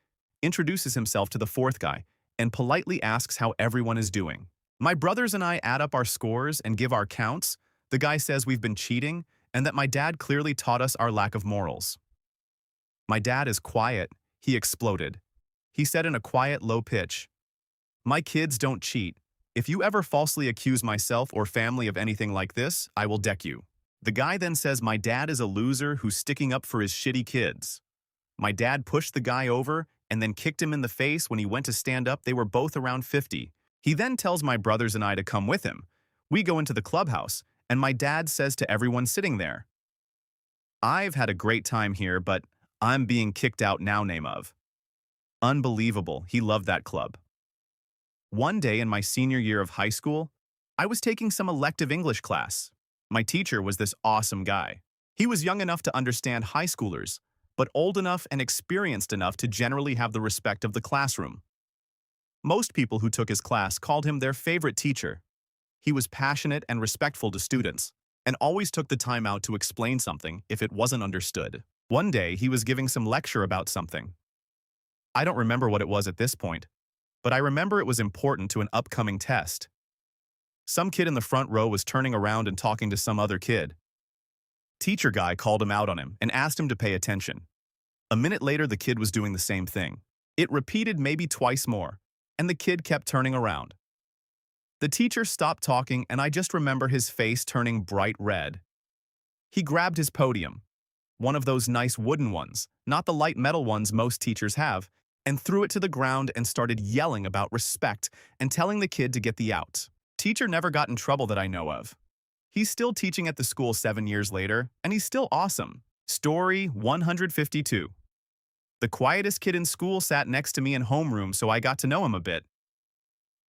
introduces himself to the 4th guy, and politely asks how everyone is doing. My brothers and I add up our scores and give our counts. The guy says we've been cheating and that my dad clearly taught us our lack of morals. My dad is quiet. He exploded. He said in a quiet, low pitch, "My kids don't cheat. If you ever falsely accuse myself or family of anything like this, I will deck you. The guy then says my dad is a loser who's sticking up for his shitty kids. My dad pushed the guy over and then kicked him in the face when he went to stand up. They were both around 50. He then tells my brothers and I to come with him. We go into the clubhouse, and my dad says to everyone sitting there, "I've had a great time here, but I'm being kicked out now, name of." Unbelievable, he loved that club. One day in my senior year of high school, I was taking some elective English class. My teacher was this awesome guy. He was young enough to understand high schoolers, but old enough and experienced enough to generally have the respect of the classroom. Most people who took his class called him their favorite teacher. He was passionate and respectful to students, and always took the time out to explain something if it wasn't understood. One day, he was giving some lecture about something. I don't remember what it was at this point, but I remember it was important to an upcoming test. Some kid in the front row was turning around and talking to some other kid. Teacher guy called him out on him and asked him to pay attention. A minute later, the kid was doing the same thing. It repeated maybe twice more, and the kid kept turning around. The teacher stopped talking, and I just remember his face turning bright red. He grabbed his podium, one of those nice wooden ones, not the light metal ones most teachers have, and threw it to the ground and started yelling about respect and telling the kid to get the out. Teacher never got in trouble that I know of. He's still teaching at the school 7 years later, and he's still awesome. Story 152. The quietest kid in school sat next to me in homeroom, so I got to know him a bit.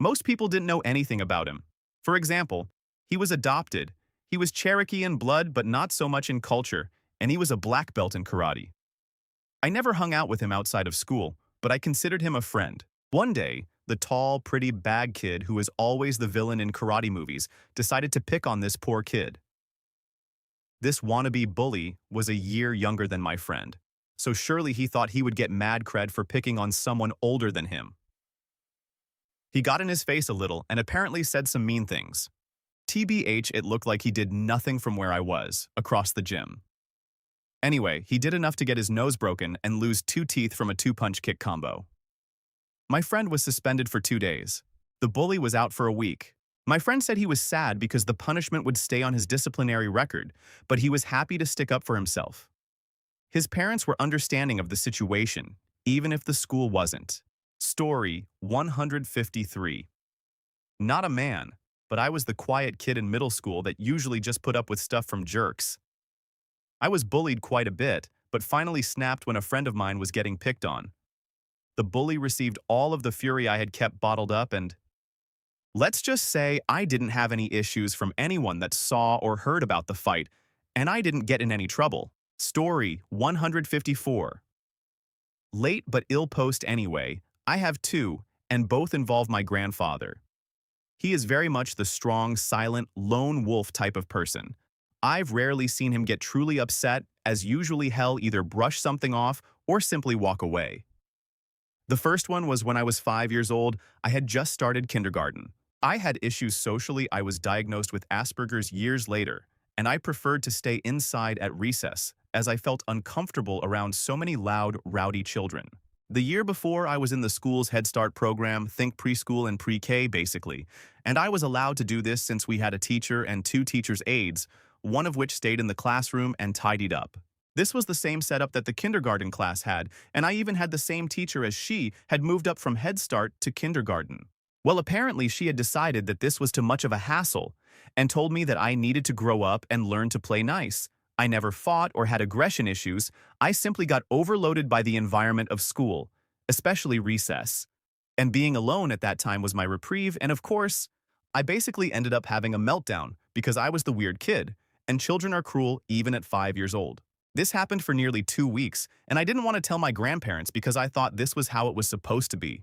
Most people didn't know anything about him. For example, he was adopted. He was Cherokee in blood, but not so much in culture, and he was a black belt in karate. I never hung out with him outside of school, but I considered him a friend. One day, the tall, pretty bag kid who is always the villain in karate movies decided to pick on this poor kid. This wannabe bully was a year younger than my friend, so surely he thought he would get mad cred for picking on someone older than him. He got in his face a little and apparently said some mean things. TBH, it looked like he did nothing from where I was, across the gym. Anyway, he did enough to get his nose broken and lose 2 teeth from a 2-punch kick combo. My friend was suspended for 2 days. The bully was out for a week. My friend said he was sad because the punishment would stay on his disciplinary record, but he was happy to stick up for himself. His parents were understanding of the situation, even if the school wasn't. Story 153. Not a man, but I was the quiet kid in middle school that usually just put up with stuff from jerks. I was bullied quite a bit, but finally snapped when a friend of mine was getting picked on. The bully received all of the fury I had kept bottled up, and let's just say I didn't have any issues from anyone that saw or heard about the fight, and I didn't get in any trouble. Story 154. Late but ill post anyway. I have 2, and both involve my grandfather. He is very much the strong, silent, lone wolf type of person. I've rarely seen him get truly upset, as usually he'll either brush something off or simply walk away. The first one was when I was 5 years old. I had just started kindergarten. I had issues socially. I was diagnosed with Asperger's years later, and I preferred to stay inside at recess, as I felt uncomfortable around so many loud, rowdy children. The year before, I was in the school's Head Start program, think preschool and pre-K basically, and I was allowed to do this since we had a teacher and 2 teachers' aides, one of which stayed in the classroom and tidied up. This was the same setup that the kindergarten class had, and I even had the same teacher as she had moved up from Head Start to kindergarten. Well, apparently she had decided that this was too much of a hassle and told me that I needed to grow up and learn to play nice. I never fought or had aggression issues. I simply got overloaded by the environment of school, especially recess. And being alone at that time was my reprieve, and of course, I basically ended up having a meltdown because I was the weird kid, and children are cruel even at 5 years old. This happened for nearly 2 weeks, and I didn't want to tell my grandparents because I thought this was how it was supposed to be.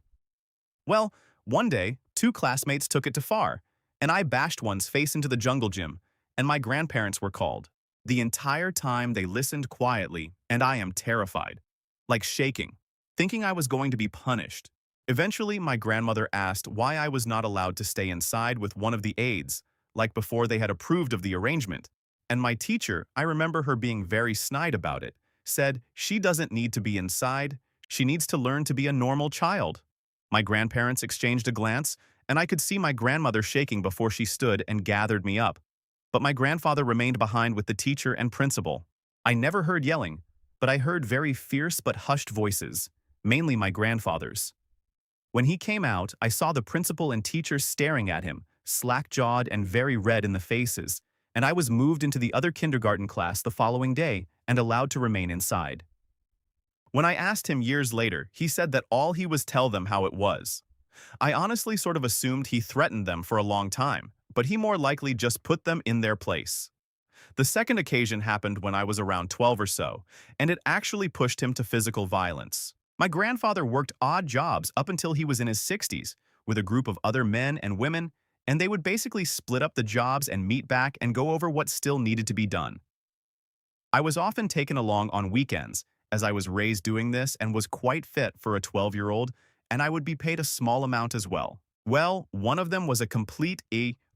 Well, one day, 2 classmates took it too far, and I bashed one's face into the jungle gym, and my grandparents were called. The entire time they listened quietly, and I am terrified, like shaking, thinking I was going to be punished. Eventually, my grandmother asked why I was not allowed to stay inside with one of the aides, like before they had approved of the arrangement. And my teacher, I remember her being very snide about it, said she doesn't need to be inside, she needs to learn to be a normal child. My grandparents exchanged a glance, and I could see my grandmother shaking before she stood and gathered me up. But my grandfather remained behind with the teacher and principal. I never heard yelling, but I heard very fierce but hushed voices, mainly my grandfather's. When he came out, I saw the principal and teacher staring at him, slack-jawed and very red in the faces, and I was moved into the other kindergarten class the following day and allowed to remain inside. When I asked him years later, he said that all he was tell them how it was. I honestly sort of assumed he threatened them for a long time, but he more likely just put them in their place. The second occasion happened when I was around 12 or so, and it actually pushed him to physical violence. My grandfather worked odd jobs up until he was in his 60s with a group of other men and women, and they would basically split up the jobs and meet back and go over what still needed to be done. I was often taken along on weekends, as I was raised doing this and was quite fit for a 12-year-old, and I would be paid a small amount as well. Well, one of them was a complete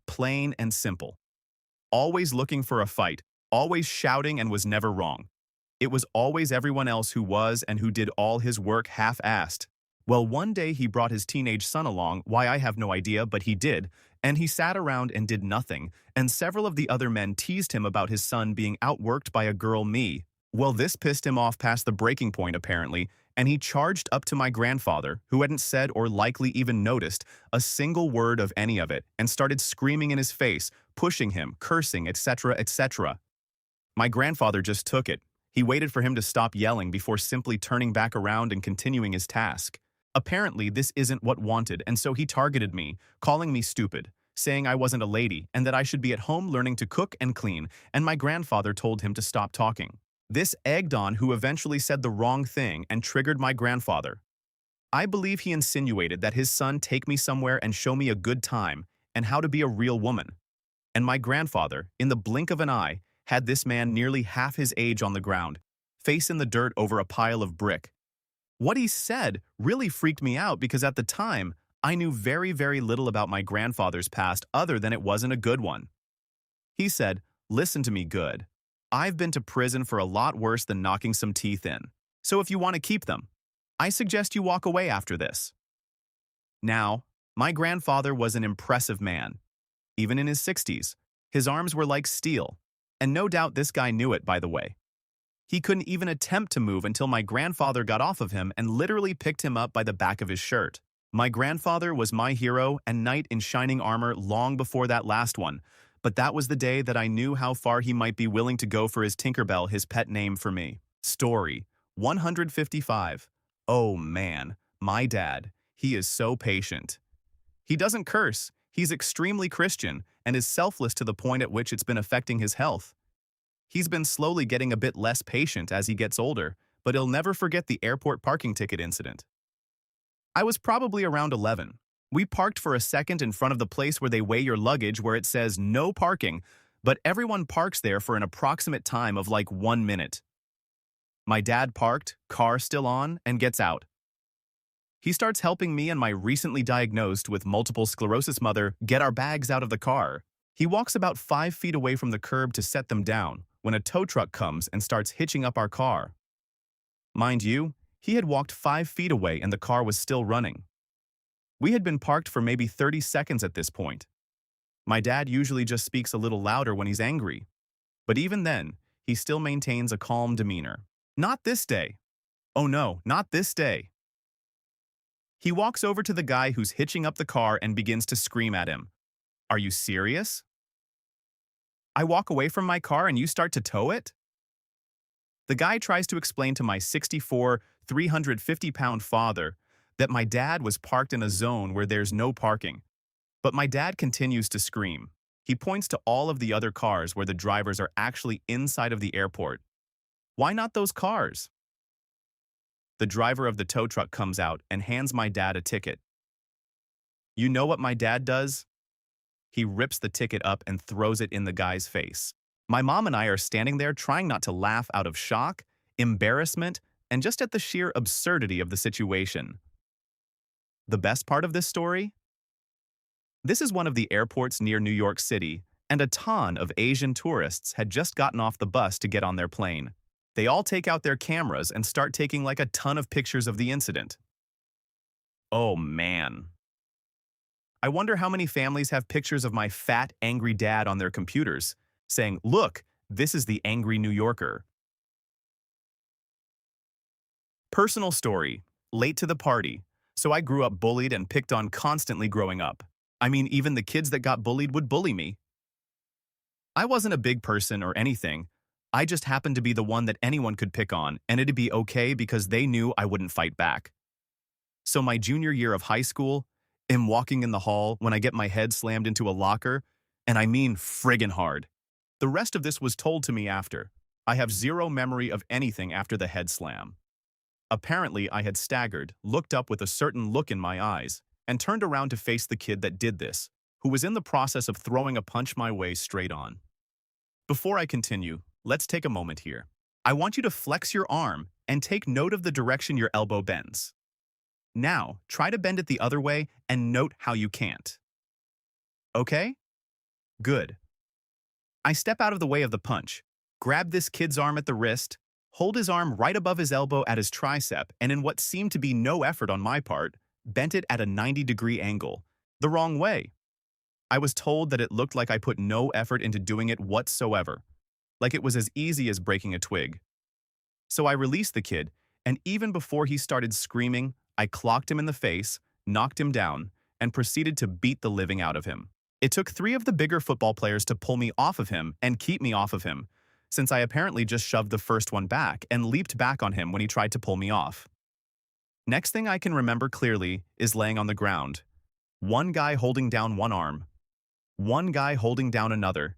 plain and simple. Always looking for a fight, always shouting and was never wrong. It was always everyone else who was and who did all his work half-assed. Well, one day he brought his teenage son along, why I have no idea, but he did, and he sat around and did nothing, and several of the other men teased him about his son being outworked by a girl me. Well, this pissed him off past the breaking point apparently, and he charged up to my grandfather, who hadn't said or likely even noticed a single word of any of it, and started screaming in his face, pushing him, cursing, etc., etc. My grandfather just took it. He waited for him to stop yelling before simply turning back around and continuing his task. Apparently, this isn't what wanted, and so he targeted me, calling me stupid, saying I wasn't a lady and that I should be at home learning to cook and clean, and my grandfather told him to stop talking. This egged on who eventually said the wrong thing and triggered my grandfather. I believe he insinuated that his son take me somewhere and show me a good time and how to be a real woman. And my grandfather, in the blink of an eye, had this man nearly half his age on the ground, face in the dirt over a pile of brick. What he said really freaked me out because at the time, I knew very, very little about my grandfather's past other than it wasn't a good one. He said, "Listen to me good. I've been to prison for a lot worse than knocking some teeth in. So if you want to keep them, I suggest you walk away after this." Now, my grandfather was an impressive man. Even in his 60s, his arms were like steel, and no doubt this guy knew it, by the way. He couldn't even attempt to move until my grandfather got off of him and literally picked him up by the back of his shirt. My grandfather was my hero and knight in shining armor long before that last one, but that was the day that I knew how far he might be willing to go for his Tinkerbell, his pet name for me. Story 155. Oh man, my dad, he is so patient. He doesn't curse, he's extremely Christian, and is selfless to the point at which it's been affecting his health. He's been slowly getting a bit less patient as he gets older, but he'll never forget the airport parking ticket incident. I was probably around 11. We parked for a second in front of the place where they weigh your luggage where it says no parking, but everyone parks there for an approximate time of like 1 minute. My dad parked, car still on, and gets out. He starts helping me and my recently diagnosed with multiple sclerosis mother get our bags out of the car. He walks about 5 feet away from the curb to set them down when a tow truck comes and starts hitching up our car. Mind you, he had walked 5 feet away and the car was still running. We had been parked for maybe 30 seconds at this point. My dad usually just speaks a little louder when he's angry, but even then, he still maintains a calm demeanor. Not this day. Oh no, not this day. He walks over to the guy who's hitching up the car and begins to scream at him. "Are you serious? I walk away from my car and you start to tow it?" The guy tries to explain to my 64, 350-pound father that my dad was parked in a zone where there's no parking. But my dad continues to scream. He points to all of the other cars where the drivers are actually inside of the airport. Why not those cars? The driver of the tow truck comes out and hands my dad a ticket. You know what my dad does? He rips the ticket up and throws it in the guy's face. My mom and I are standing there trying not to laugh out of shock, embarrassment, and just at the sheer absurdity of the situation. The best part of this story? This is one of the airports near New York City, and a ton of Asian tourists had just gotten off the bus to get on their plane. They all take out their cameras and start taking like a ton of pictures of the incident. Oh man. I wonder how many families have pictures of my fat, angry dad on their computers, saying, "Look, this is the angry New Yorker." Personal story. Late to the party. So I grew up bullied and picked on constantly growing up. I mean, even the kids that got bullied would bully me. I wasn't a big person or anything. I just happened to be the one that anyone could pick on, and it'd be okay because they knew I wouldn't fight back. So my junior year of high school, am walking in the hall when I get my head slammed into a locker, and I mean friggin' hard. The rest of this was told to me after. I have zero memory of anything after the head slam. Apparently, I had staggered, looked up with a certain look in my eyes, and turned around to face the kid that did this, who was in the process of throwing a punch my way straight on. Before I continue, let's take a moment here. I want you to flex your arm and take note of the direction your elbow bends. Now, try to bend it the other way and note how you can't. Okay? Good. I step out of the way of the punch, grab this kid's arm at the wrist, hold his arm right above his elbow at his tricep, and in what seemed to be no effort on my part, bent it at a 90-degree angle, the wrong way. I was told that it looked like I put no effort into doing it whatsoever, like it was as easy as breaking a twig. So I released the kid, and even before he started screaming, I clocked him in the face, knocked him down, and proceeded to beat the living out of him. It took 3 of the bigger football players to pull me off of him and keep me off of him, since I apparently just shoved the first one back and leaped back on him when he tried to pull me off. Next thing I can remember clearly is laying on the ground. One guy holding down one arm, one guy holding down another,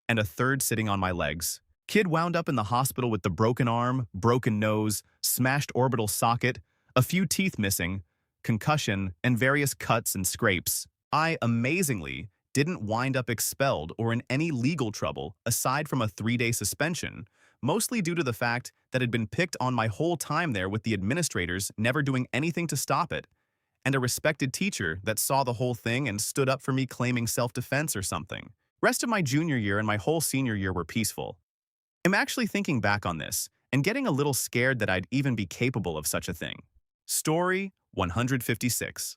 and a third sitting on my legs. Kid wound up in the hospital with the broken arm, broken nose, smashed orbital socket, a few teeth missing, concussion, and various cuts and scrapes. I, amazingly, didn't wind up expelled or in any legal trouble aside from a 3-day suspension, mostly due to the fact that I'd been picked on my whole time there with the administrators never doing anything to stop it, and a respected teacher that saw the whole thing and stood up for me claiming self-defense or something. Rest of my junior year and my whole senior year were peaceful. I'm actually thinking back on this and getting a little scared that I'd even be capable of such a thing. Story 156.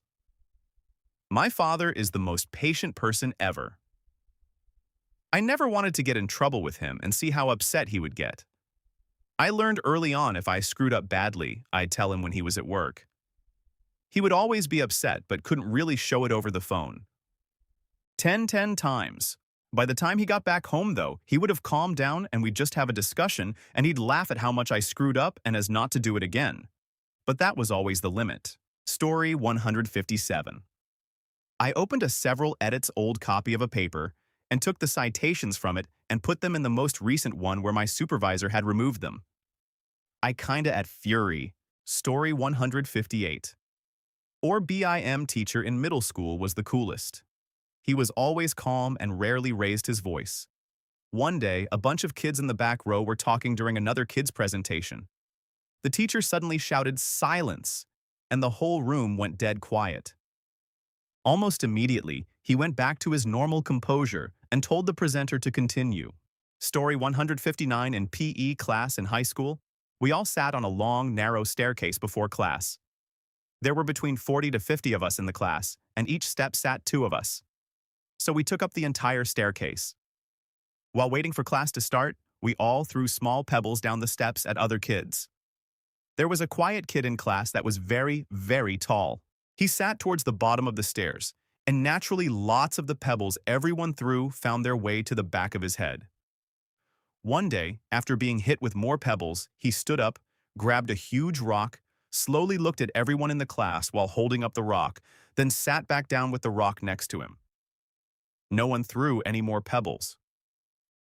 My father is the most patient person ever. I never wanted to get in trouble with him and see how upset he would get. I learned early on if I screwed up badly, I'd tell him when he was at work. He would always be upset but couldn't really show it over the phone. 10 times. By the time he got back home, though, he would have calmed down and we'd just have a discussion and he'd laugh at how much I screwed up and as not to do it again. But that was always the limit. Story 157. I opened a several edits old copy of a paper and took the citations from it and put them in the most recent one where my supervisor had removed them. I kinda at fury. Story 158. Or BIM teacher in middle school was the coolest. He was always calm and rarely raised his voice. One day, a bunch of kids in the back row were talking during another kid's presentation. The teacher suddenly shouted, "Silence!" and the whole room went dead quiet. Almost immediately, he went back to his normal composure and told the presenter to continue. Story 159 in PE class in high school. We all sat on a long, narrow staircase before class. There were between 40 to 50 of us in the class, and each step sat 2 of us. So we took up the entire staircase. While waiting for class to start, we all threw small pebbles down the steps at other kids. There was a quiet kid in class that was very, very tall. He sat towards the bottom of the stairs, and naturally lots of the pebbles everyone threw found their way to the back of his head. One day, after being hit with more pebbles, he stood up, grabbed a huge rock, slowly looked at everyone in the class while holding up the rock, then sat back down with the rock next to him. No one threw any more pebbles.